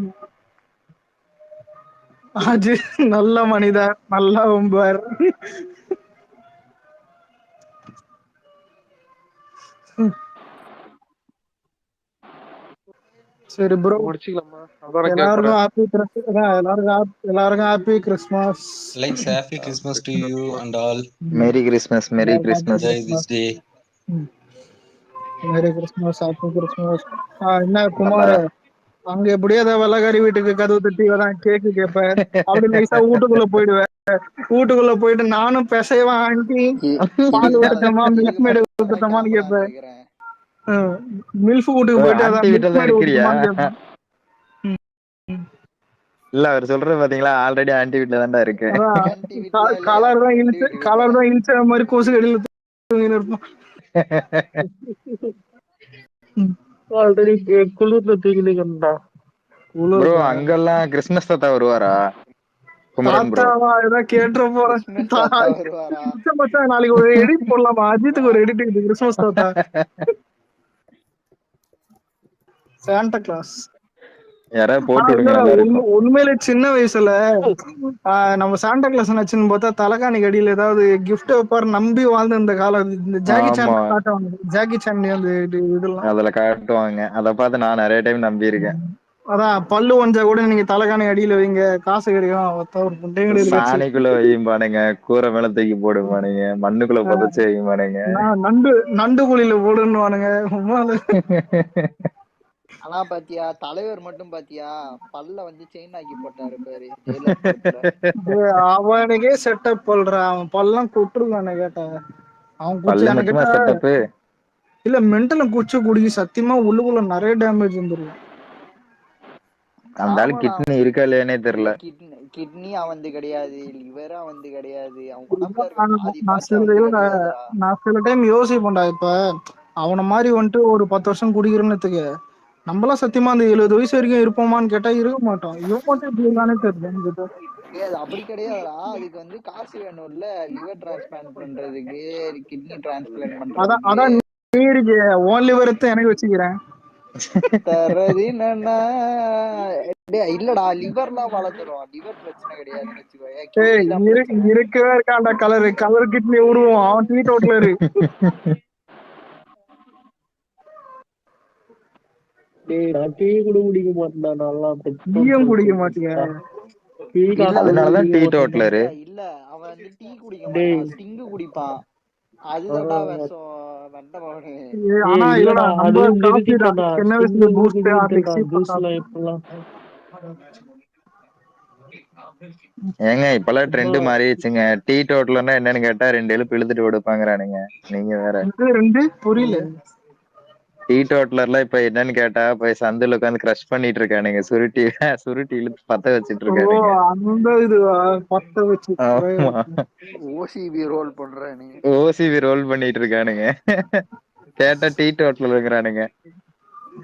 அஜித் நல்ல மனிதர், நல்ல ஒம்பர். சரி ப்ரோ, எல்லாருக்கும் happy Christmas. Likes happy Christmas to you and all. Merry Christmas, merry Christmas. Enjoy this day. Merry Christmas, happy Christmas. என்ன குமார், அங்க எப்படியே ஏதாவது வெள்ளக்காரி வீட்டுக்கு கதவு தட்டி வரான், கேக்கு கேட்பேன், அப்படி நைஸா வீட்டுக்குள்ள போயிடுவேன். வீட்டுக்குள்ள போயிட்டு நானும் பெசைவா ஆண்டி பால் ஊத்தட்டமா மில்க் மேடு ஊத்தட்டமான்னு கேட்பேன். மில்ஃப் வீட்டுக்கு போயிட்டு அதான் மில்க் மேடு ஊத்தட்டமான்னு கேட்பேன். இல்ல அவர் சொல்றது பாத்தீங்களா, ஆல்ரெடி ஆன்டி வீட்ல தான்டா இருக்கு. கலர் தான் இழுச்ச மாதிரி கொசு கடியில தூங்கின்னு இருப்போம். ஆல்ரெடி குளிர்ல தூங்கினுக்கா. ப்ரோ அங்கெல்லாம் கிறிஸ்மஸ் தாத்தா வருவாரா? குமரன் ப்ரோ கேட்டுற போறேன். நாளைக்கு ஒரு எடிட் போடலாமா? அஜித்துக்கு ஒரு எடிட் இருக்கு, கிறிஸ்மஸ் தாத்தா, சாண்டா கிளாஸ். உண்மையிலே சின்ன வயசுல நம்ம சாண்டா கிளாஸ் நச்சுன்னு பார்த்தா தலைகாணி கடியில ஏதாவது கிஃப்ட் வைப்பாரு நம்பி வாழ்ந்து இந்த காலம். இந்த ஜாக்கி சான் காட்டுவாங்க, ஜாக்கி சான் அந்த இதெல்லாம் அதுல காட்டுவாங்க, அத பார்த்து நான் நிறைய டைம் நம்பி இருக்கேன். அதான் பல்லு ஒஞ்சா கூட நீங்க தலைகாணி அடியில வைங்க, காசு கிடைக்கும். சாணிக்குள்ள வையும்பானுங்க, கூரை மேல தூக்கி போடுவானுங்க, மண்ணுக்குள்ள புதைச்சு வையும்பானுங்க, நண்டு குழியில போடுவானுங்க. ஆனா பாத்தியா தலைவர் மட்டும் பாத்தியா பல்ல வந்து செயின் ஆக்கி போட்டாரு பாரு. அவனுக்கே செட்டப் பண்றான், அவன் பல்லாம் கொட்டுருக்கான கேட்டா. அவன் குச்சி இல்ல மென்டல குச்சி குடிக்க சத்தியமா உள்ளுக்குள்ள நிறைய டேமேஜ் வந்துருக்கும். அந்த ஆளு கிட்னி இருக்கா இல்லையானே தெரியல. கிட்னி அவந்து கிடையாது, லிவர் அவந்து கிடையாது, அவன் உடம்புல இருக்க பாதி பார்ட். நான் சில டைம் யோசிப்பேன்டா, இப்ப அவனை மாதிரி வந்துட்டு ஒரு 10 வருஷம் குடிக்கிறேன்னு நம்மளாம் சத்தியமா அந்த 70 வயசு வரைக்கும் இருப்போமான்னு கேட்டா இருக்க மாட்டோம். இவன் மட்டும் இப்படி இருக்கானே தெரியல. அப்படி கிடையாதுடா, அதுக்கு வந்து காசு வேணும்ல, லிவர் டிரான்ஸ்பிளான்ட் பண்றதுக்கு, கிட்னி டிரான்ஸ்பிளான்ட் பண்றதுக்கு. அதான் நீ இருக்கு, ஓன் லிவர் எடுத்து எனக்கு வச்சுக்கிறேன். தர்றது என்னன்னா இல்லடா, லிவர்லாம் வளர்ந்துடும், லிவர் பிரச்சனை கிடையாதுன்னு வச்சுக்கோ. இருக்கவே இருக்காண்டா கலர் கிட்னி உருவோம், அவன் டீ டோட்ல இருக்கு. டீ கூட குடிக்க மாட்டேன், நல்லா டீயும் குடிக்க மாட்டியா? அதனாலதான் டீ டோட்லரு. இல்ல அவன் வந்து டீ குடிக்க மாட்டான், ஸ்டிங் குடிப்பான். அதுதான்டா விஷம் வெண்ட மகனே. ஆனா இல்லடா, நம்ம காபி தான் சின்ன வயசுல பூஸ்ட் ஹார்லிக்ஸ் இப்பலாம். ஏங்க இப்பெல்லாம் ட்ரெண்ட் மாறிடுச்சுங்க. டீ டோட்டல்னா என்னன்னு கேட்டா 2 எழுப்பு இழுத்துட்டு கொடுப்பாங்கறானுங்க. நீங்க வேற 2 புரியல. டீ டோட்டலர்லாம் இப்ப என்னன்னு கேட்டா போய் சந்தில உட்காந்து கிரஷ் பண்ணிட்டு இருக்கானுங்க. சுருட்டி இழுத்து பத்த வச்சிட்டு ஓ இருக்கானுங்க. அந்த இதுவா பத்த வச்சு ஆமா. ஓசிபி ரோல் பண்றானு ஓசிபி ரோல் பண்ணிட்டு இருக்கானுங்க. கேட்டா டீ டோட்டலருங்கிறானுங்க.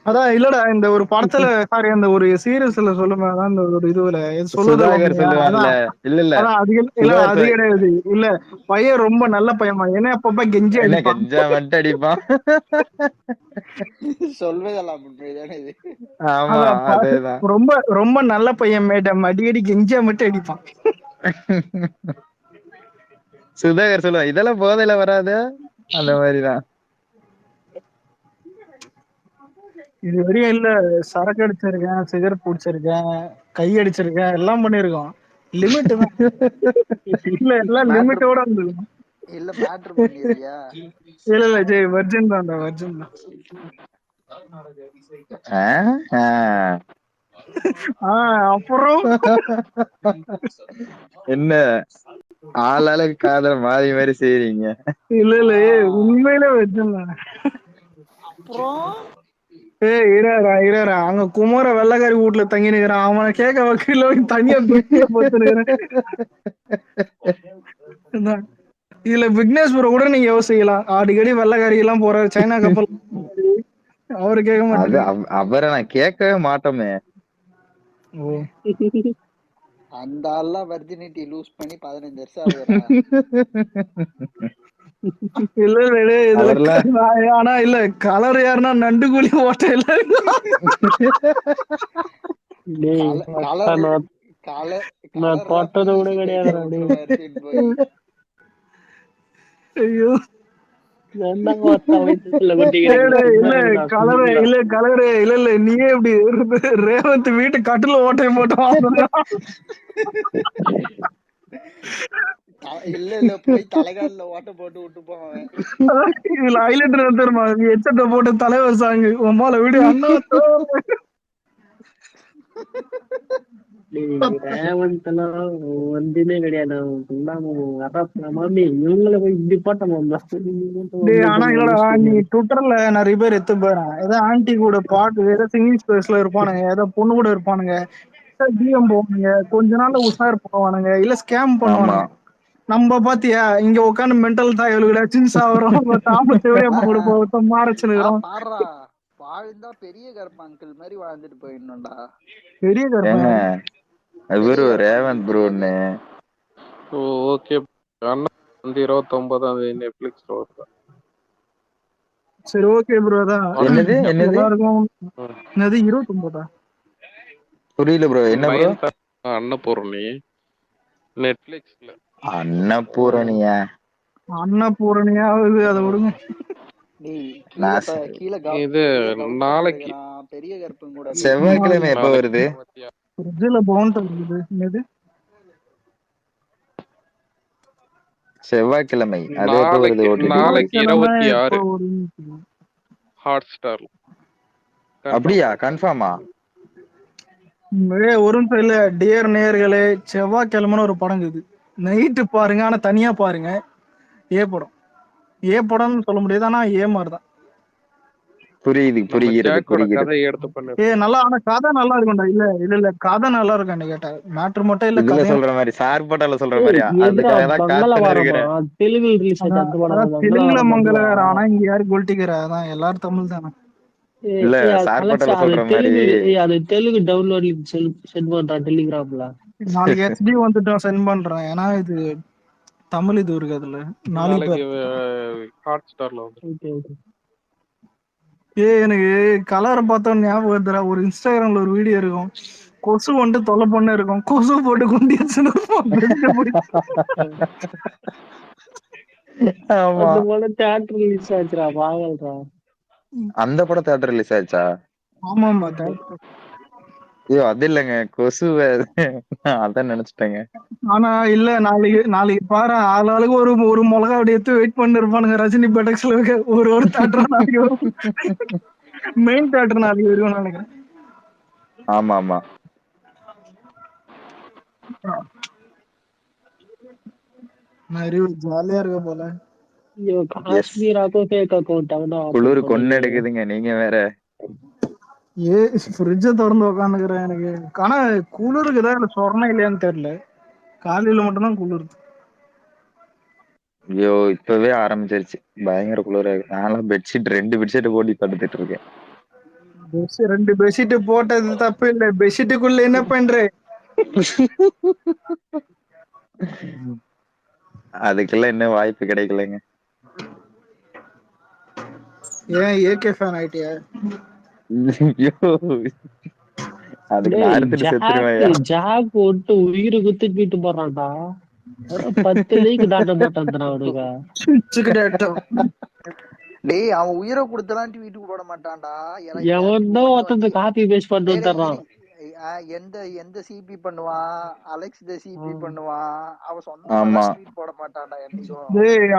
அதான் இல்லடா இந்த ஒரு படத்துல சாரி அந்த ஒரு சீரியஸ்ல சொல்லுங்க அதான் இந்த ஒரு இதுல சொல்லுவதில்ல சுதாகர் சொல்லுவான்ல. இல்ல அதான் அது இல்ல அது கிடையாது இல்ல பையன் ரொம்ப நல்ல பையன்மா என்ன அப்பப்ப கெஞ்சி என்ன அடிப்பான் கெஞ்சா மட்டும் அடிப்பான். சொல்வதெல்லாம் உண்மைதானே இது ஆமா அதேதான். ரொம்ப ரொம்ப நல்ல பையன் மேடம் அடிக்கடி கெஞ்சா மட்டும் அடிப்பான். சுதாகர் சொல்லுவான் இதெல்லாம் போதையில வராது அந்த மாதிரிதான். இது வரையும் இல்ல சரக்கு அடிச்சிருக்கேன் சிகரெட் பிடிச்சிருக்கேன் கை அடிச்சிருக்கேன் எல்லாம் பண்ணிருக்கோம் லிமிட் தான் இல்ல எல்லாம் லிமிட்டோட இருந்துருக்கும். இல்ல மேட்ரு பண்ணிருக்கியா இல்ல ஜெய் வர்ஜின் தான்டா வர்ஜின் தான். அப்புறம் என்ன ஆளாளுக்கு காதல மாறி மாறி செய்றீங்க. இல்ல இல்ல உண்மையில வர்ஜின் தான். அப்புறம் இரா அங்க குமார வெள்ளக்காரி வீட்டுல தங்கி நிக்கிறான் அவனை கேட்க வக்கீல தனியா பெட்டிய போத்துனுக்கிறேன். இதுல விக்னேஷ் ப்ரோ கூட நீங்க யோசிக்கலாம் அடிக்கடி வெள்ளக்காரி எல்லாம் போற சைனா கப்பல் அவரு கேட்க மாட்டேன். அவரை நான் கேட்கவே மாட்டோமே. அந்த ஆள்லாம் வர்ஜினிட்டி லூஸ் பண்ணி 15 வருஷம் ஆகுதுடா. இல்ல ஆனா இல்ல கலர் யாருன்னா நண்டு குழி ஓட்டையில நான் தொட்டது கூட கிடையாது. ஐயோ இல்ல நீயே இப்படி ரேவந்த் வீட்டு கட்டுல ஓட்டையும் போட்டு இல்ல போய் தலைகால ஓட்ட போட்டு விட்டு போவேன். இதுல ஹைலைட்டர் தெரியுமா எச்சத்தை போட்டு தலைவர் சாங்கு உமால வீடு அண்ணா ரேவந்த் எல்லாம் ஒன்றுமே கிடையாது. மாமி இவங்கள போய் இப்படி போட்டோம். ஆனா இல்லடா நீ ட்விட்டர்ல நிறைய பேர் எத்து போறான் ஏதோ ஆன்டி கூட பாட்டு ஏதோ சிங்கிங் ஸ்பேஸ்ல இருப்பானுங்க ஏதோ பொண்ணு கூட இருப்பானுங்க டிஎம் போவானுங்க கொஞ்ச நாள்ல உஷார் போவானுங்க இல்ல ஸ்கேம் பண்ணுவானுங்க. நம்ம பாத்தியா இங்க உட்காந்து மென்டல் தாயலுக்கு சாவறோம் கூட மாறச்சுக்கிறோம். வாழ்ந்தா பெரிய கருப்பு அங்கிள் மாதிரி வாழ்ந்துட்டு போயிடணும்டா. பெரிய கருப்பு இவரு ரேவந்த் ப்ரோன்னு. ஓகே அண்ணா 29ஆம் தேதி நெட்ஃபிளிக்ஸ் வருது. சரி ஓகே ப்ரோ தான். என்னது எல்லாருக்கும் என்னது 29 புரியல ப்ரோ என்ன ப்ரோ? அன்னபூரணி நெட்ஃபிளிக்ஸ்ல. அன்னபூரணியா அன்னபூரணியாவது அதை விடுங்க. இது நாளைக்கு பெரிய கருப்பும் கூட செவ்வாய்க்கிழமை எப்ப வருது? செவ்வாய்க்கிழமை அது எப்ப வருது? நாளைக்கு 26 ஹாட்ஸ்டார்ல. அப்படியா கன்ஃபார்மா? ஒரு நிமிஷம் இல்ல டியர் நேயர்களே செவ்வாய்க்கிழமைன்னு ஒரு படம் இருக்குது நைட்டு பாருங்க ஆனா தனியா பாருங்க. ஏ படம்னு சொல்ல முடியாது ஆனா மாதிரிதான் புரியுது. நல்லா ஆனா கதை நல்லா இருக்கும்டா. இல்ல கதை நல்லா இருக்கும் கேட்டா மேட்ரு மட்டும் இல்ல கதை சொல்ற மாதிரி சார் பட்டால சொல்ற மாதிரியா? தெலுங்குல மங்கள ஆனா இங்க யாரு கொல்ட்டிக்கிற அதான் எல்லாரும் தமிழ் தானே. இல்ல சார் பட்டால சொல்ற மாதிரி அது தெலுங்கு டவுன்லோட் சென்ட் பண்றேன் டெலிகிராம்ல. நாளைக்கு ஹெச்டி வந்துட்டோம் சென்ட் பண்றேன் ஏன்னா இது தமிழ் இது இருக்கு அதுல நாளைக்கு ஹாட்ஸ்டார்ல வந்து. எனக்கு கலரை பார்த்தோம் ஞாபகம் வருதுடா ஒரு இன்ஸ்டாகிராம்ல ஒரு வீடியோ இருக்கும் கொசு வந்து தொலை பண்ண இருக்கும் கொசு போட்டு கொண்டு அந்த படம் தியேட்டர் ரிலீஸ் ஆச்சா? ஆமாமா ஐயோ அது இல்லங்க கொசு அதான் நினைச்சிட்டேங்க. ஆனா இல்ல நாளைக்கு பாரு ஆளாளுக்கு ஒரு மிளகா அப்படி எடுத்து வெயிட் பண்ணி இருப்பானுங்க ரஜினி பெடக்ஸ்ல ஒரு தியேட்டர் நாளைக்கு மெயின் தியேட்டர் நாளைக்கு வருவோம் நினைக்கிறேன். ஆமா நிறைய ஜாலியா இருக்க போல. ஐயோ, காஷ்மீராக்கும் ஃபேக் அக்கௌண்ட் அவன் தான் குளிர் ஓபன் கொண்டு பண்ணது. எடுக்குதுங்க நீங்க வேற. ஃப்ரிட்ஜ திறந்து உட்காந்துக்கிறேன். எனக்கு ஆனா குளிருக்குதா இல்ல சொரணை இல்லையான்னு தெரியல. காலையில மட்டும்தான் குளிர். ஐயோ இப்பவே ஆரம்பிச்சிருச்சு பயங்கர குளிரா இருக்கு. நான்லாம் பெட்ஷீட் 2 பெட்ஷீட் போட்டு படுத்துட்டு இருக்கேன். 2 பெட்ஷீட் போட்டது தப்பு இல்ல. பெட்ஷீட்டுக்குள்ள என்ன பண்ற? அதுக்கெல்லாம் இன்னும் வாய்ப்பு கிடைக்கலங்க. ஏன் ஏகே ஃபேன் ஆயிட்டியா? ஐயோ அதுக்கு நான் எடுத்துட்டு செத்துருவேன். ஜாக் விட்டு உயிரை குத்து வீட்டு போறான்டா. 10 லீக் தாண்ட மாட்டான் அவனுக்கு. டேய் அவன் உயிரை கொடுத்தலாம் வீட்டுக்கு போட மாட்டான்டா. எவனோ ஒருத்தன் காப்பி பேஸ்ட் பண்ணி தர்றான். எந்த சிபி பண்ணுவான், அலெக்ஸ் த சிபி பண்ணுவான். அவன் சொந்தமா ட்வீட் போட மாட்டான்டா என்னைக்கும். டேய்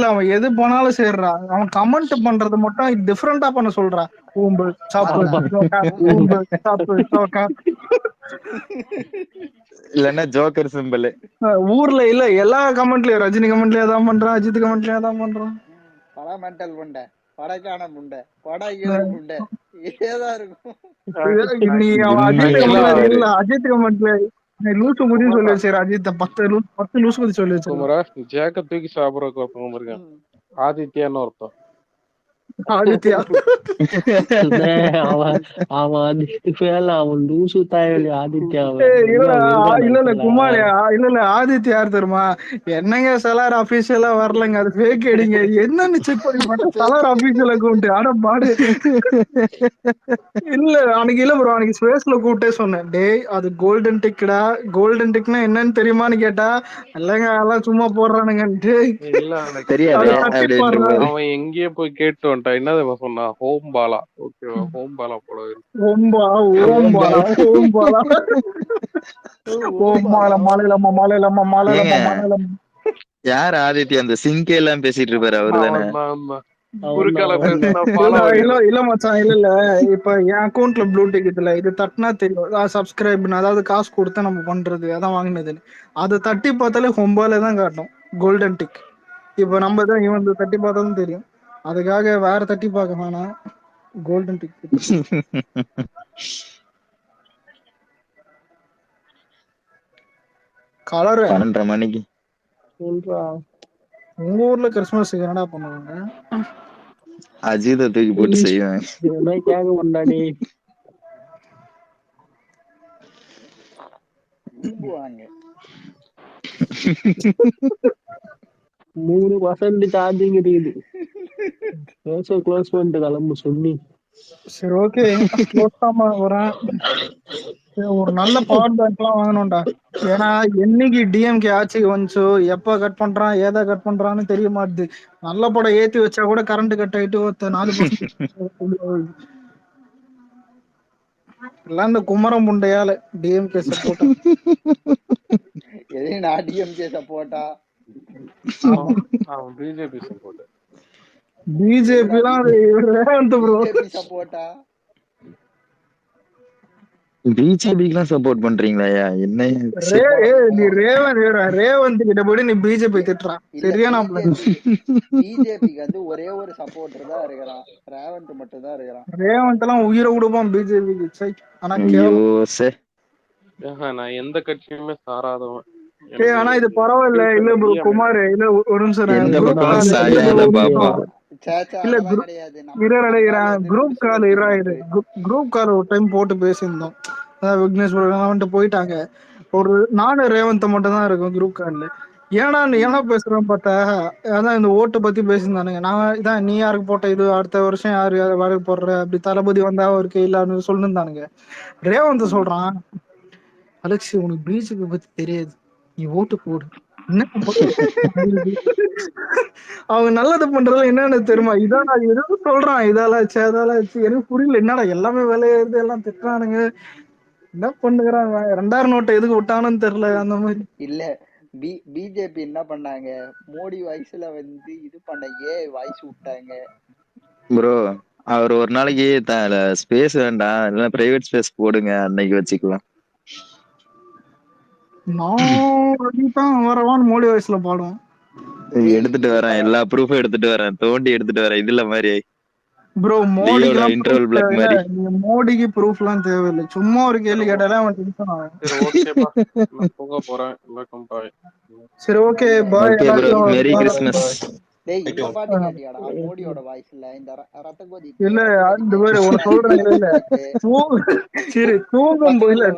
அவன் எது போனாலும் சேர்றா. அவன் கமெண்ட் பண்றது மட்டும் டிஃபரெண்டா பண்ண சொல்றான். ஊம்பு சாப்பு ஜோக்கா, ஊம்பு சாப்பு ஜோக்கா. இல்லன்னா ஜோக்கர் சிம்பிள். ஊர்ல இல்ல எல்லா கமெண்ட்லயும் ரஜினி கமெண்ட்லயே தான் பண்றான், அஜித் கமெண்ட்லயே தான் பண்றான். படா மெண்டல் புண்டை, படைக்கான புண்டை, படா ஏழு புண்டை ஏதான் இருக்கும். நீ அவன் அஜித் கமெண்ட்ல இல்ல, அஜித் கமெண்ட்ல லூசு முடி சொல்லி வச்சிரு. அஜித் 10 லூசு முடி சொல்லி வச்சிரு. ஜேக்க தூக்கி சாப்பிடறதுக்கு ஒருத்தவங்க இருக்கான், ஆதித்யான்னு ஒருத்தன். ஆதித்யா அவன் லூசு தாயலி ஆதித்யா. இல்ல குமார் இல்ல ஆதித்யா யார் தெரியுமா? என்னங்க சலார் அபிஷியலா வரலங்க, அது ஃபேக் ஐடிங்க. என்னன்னு செக் பண்ணி பார்த்தா சலார் அபிஷியல் அக்கௌண்ட். ஆனா பாடு இல்ல அன்னைக்கு இல்ல ப்ரோ, அன்னைக்கு ஸ்பேஸ்ல கூப்பிட்டே சொன்னேன். டேய் அது கோல்டன் டிக்டா, கோல்டன் டிக்னா என்னன்னு தெரியுமான்னு கேட்டா இல்லங்க அதெல்லாம் சும்மா போடுறானுங்க. அவன் எங்கேயே போய் கேட்டு வந்துட்டான். என்ன சொன்னா? ஹோம் பாலா. ஓகேவா? ஹோம் பாலா போட யார் ஆதித்யா? அந்த சிங்கே எல்லாம் பேசிட்டு இருப்பாரு அவருதானே? இல்ல மச்சான், இல்ல இப்ப என் அக்கௌண்ட்ல ப்ளூ டிக்கெட்ல இது தட்டினா தெரியும் சப்ஸ்கிரைப், அதாவது காசு கொடுத்தா நம்ம பண்றது அதான் வாங்கினது. அதை தட்டி பார்த்தாலே ஹொம்பாலே தான் காட்டும் கோல்டன் டிக். இப்ப நம்ம தான் இவன் தட்டி பார்த்தாலும் தெரியும். அதுக்காக வேற தட்டி பார்க்க வேணாம், கோல்டன் டிக். கலர் 12:30 மணிக்கு சொல்றா. உங்க ஊர்ல கிறிஸ்துமஸ் என்னடா பண்ணுவாங்க? அஜித தூக்கி போட்டு செய்வேன். கேட்க மாட்டானே. 3% சார்ஜிங் இருக்குது. க்ளோஸ் பண்ணிட்டு கிளம்பு சொல்லி. சரி ஓகே, வரேன். ஒரு நல்ல பவர் பேங்க் எல்லாம் வாங்கணும்டா. ஏன்னா என்னைக்கு டிஎம்கே ஆட்சிக்கு வந்துச்சோ எப்ப கட் பண்றான் ஏதா கட் பண்றான்னு தெரிய மாட்டுது. நல்ல படம் ஏத்தி வச்சா கூட கரண்ட் கட் ஆயிட்டு 4% எல்லாம் இந்த குமரம் முண்டையால டிஎம்கே சப்போர்ட்டா. எதே நான் டிஎம்கே சப்போர்ட்டா? அவன் பிஜேபி சப்போர்ட். பிஜேபி தான் ரேவந்த் ப்ரோ சப்போர்ட்டா? பிஜேபிக்குலாம் சப்போர்ட் பண்றீங்களா? என்ன நீ ரேவந்த் கிட்ட போய் நீ பிஜேபி திட்டுறான் சரியா? பிஜேபிக்கு வந்து ஒரே ஒரு சப்போர்ட்டர் தான் இருக்கிறான், ரேவந்த் மட்டும் தான் இருக்கிறான். ரேவந்த் எல்லாம் உயிரை கொடுப்பான் பிஜேபிக்கு. ஆனா நான் எந்த கட்சியுமே சாராதவன். ஆனா இது பரவாயில்ல. இல்ல ப்ரோ குமார், இல்ல ஒரு நிமிஷம் குரூப் கால் ஒரு டைம் போட்டு பேசியிருந்தோம். விக்னேஷ் வந்துட்டு போயிட்டாங்க. ஒரு நானும் ரேவந்த் மட்டும் தான் இருக்கும் குரூப் கால்ல. ஏன்னா பேசுறேன் பார்த்தா அதான் இந்த ஓட்டு பத்தி பேசியிருந்தானுங்க. நான் இதான் நீ யாருக்கு போட்ட இது, அடுத்த வருஷம் யாரு யாருக்கு போடுற, அப்படி தளபதி வந்தா அவருக்கு இல்லன்னு சொல்லிருந்தானுங்க. ரேவந்த் சொல்றான், அலெக்ஸ் உனக்கு பிஜேபி பத்தி தெரியாது, நீ ஓட்டு போடு. அவங்க நல்லது பண்றதுல என்னன்னு தெரியுமா? இதான் நான் எதுவும் சொல்றான், இதாலாச்சு அதாலாச்சு எனக்கு புரியல. என்னடா எல்லாமே வேலையாயிருது, எல்லாம் திட்டுறானுங்க, என்ன பண்ணுறாங்க? 2000 நோட்டை எதுக்கு விட்டானுன்னு தெரியல. அந்த மாதிரி இல்ல பிஜேபி என்ன பண்ணாங்க, மோடி வாய்ஸ்ல வந்து இது பண்ண வாய்ஸ் விட்டாங்க ப்ரோ. அவர் ஒரு நாளைக்கு ஸ்பேஸ் வேண்டாம், இல்லைன்னா பிரைவேட் ஸ்பேஸ் போடுங்க, அன்னைக்கு வச்சுக்கலாம். நான் வரவான்னு மோடி வாய்ஸ்ல பாடுவோம். எடுத்துட்டு வரேன், எல்லா ப்ரூஃபும் எடுத்துட்டு வரேன், தோண்டி எடுத்துட்டு வரேன். இதுல மாதிரி ப்ரோ லியோட மோடிக்கு இன்டர்வல் பிளாக் மாதிரி. மோடிக்கு ப்ரூஃப் எல்லாம் தேவையில்லை. சும்மா ஒரு கேள்வி கேட்டாலே அவன் டென்ஷன் ஆகும். சரி ஓகேப்பா, நான் தூங்க போறேன். எல்லாருக்கும் பாய். சரி ஓகே பாய் ஓகே ப்ரோ, எல்லாருக்கும். Merry Christmas. டேய் இந்த பாட்டு கேட்டியாடா மோடியோட வாய்ஸ்ல இந்த ரத்த கோதி இல்ல அந்த மாதிரி ஒன்னு சொல்றேன். இல்ல சரி தூங்கும் போது இல்ல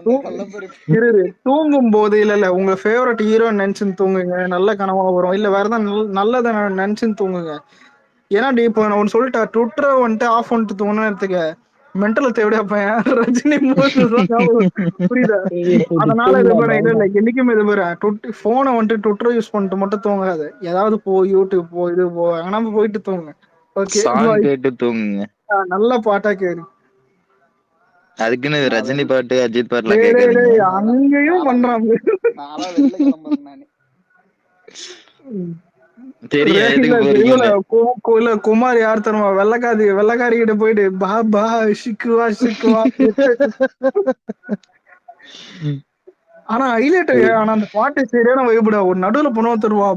தூங்கும் போது இல்ல உங்க ஃபேவரட் ஹீரோ நினைச்சுன்னு தூங்குங்க, நல்ல கனவா வரும். இல்ல வேற ஏதாவது நல்லதை நினைச்சுன்னு தூங்குங்க. ஏன்னா இப்போ நான் ஒன்னு சொல்லிட்டேன், ட்விட்டரை வந்துட்டு ஆஃப் பண்ணிட்டு தூங்கணும்னு எடுத்துக்க மென்டல் தேவையா பையன் ரஜினி புரியுதா? அதனால இது பாரு, இல்ல என்னைக்குமே இது பாரு, போனை வந்துட்டு ட்விட்டர் யூஸ் பண்ணிட்டு மட்டும் தூங்காது. ஏதாவது போ யூடியூப் போ, இது போ, நம்ம போயிட்டு தூங்க. ஓகே சாங் கேட்டு தூங்குங்க, நல்ல பாட்டா கேளு. அதுக்குன்னு ரஜினி பாட்டு அஜித் பாட்டுலாம் கேட்காதீங்க. அங்கேயும் பண்றாங்க. தெரியும் எதுக்கு போறீங்க. குமார் யார் தருமா? வெள்ளக்காரி கிட்ட போயிட்டு பாபா சிக்குவா சிக்குவா. ஆனா ஹைலைட், ஆனா அந்த பாட்டு சரியான வைபடா. ஒரு நடுவுல பணம் தருவா.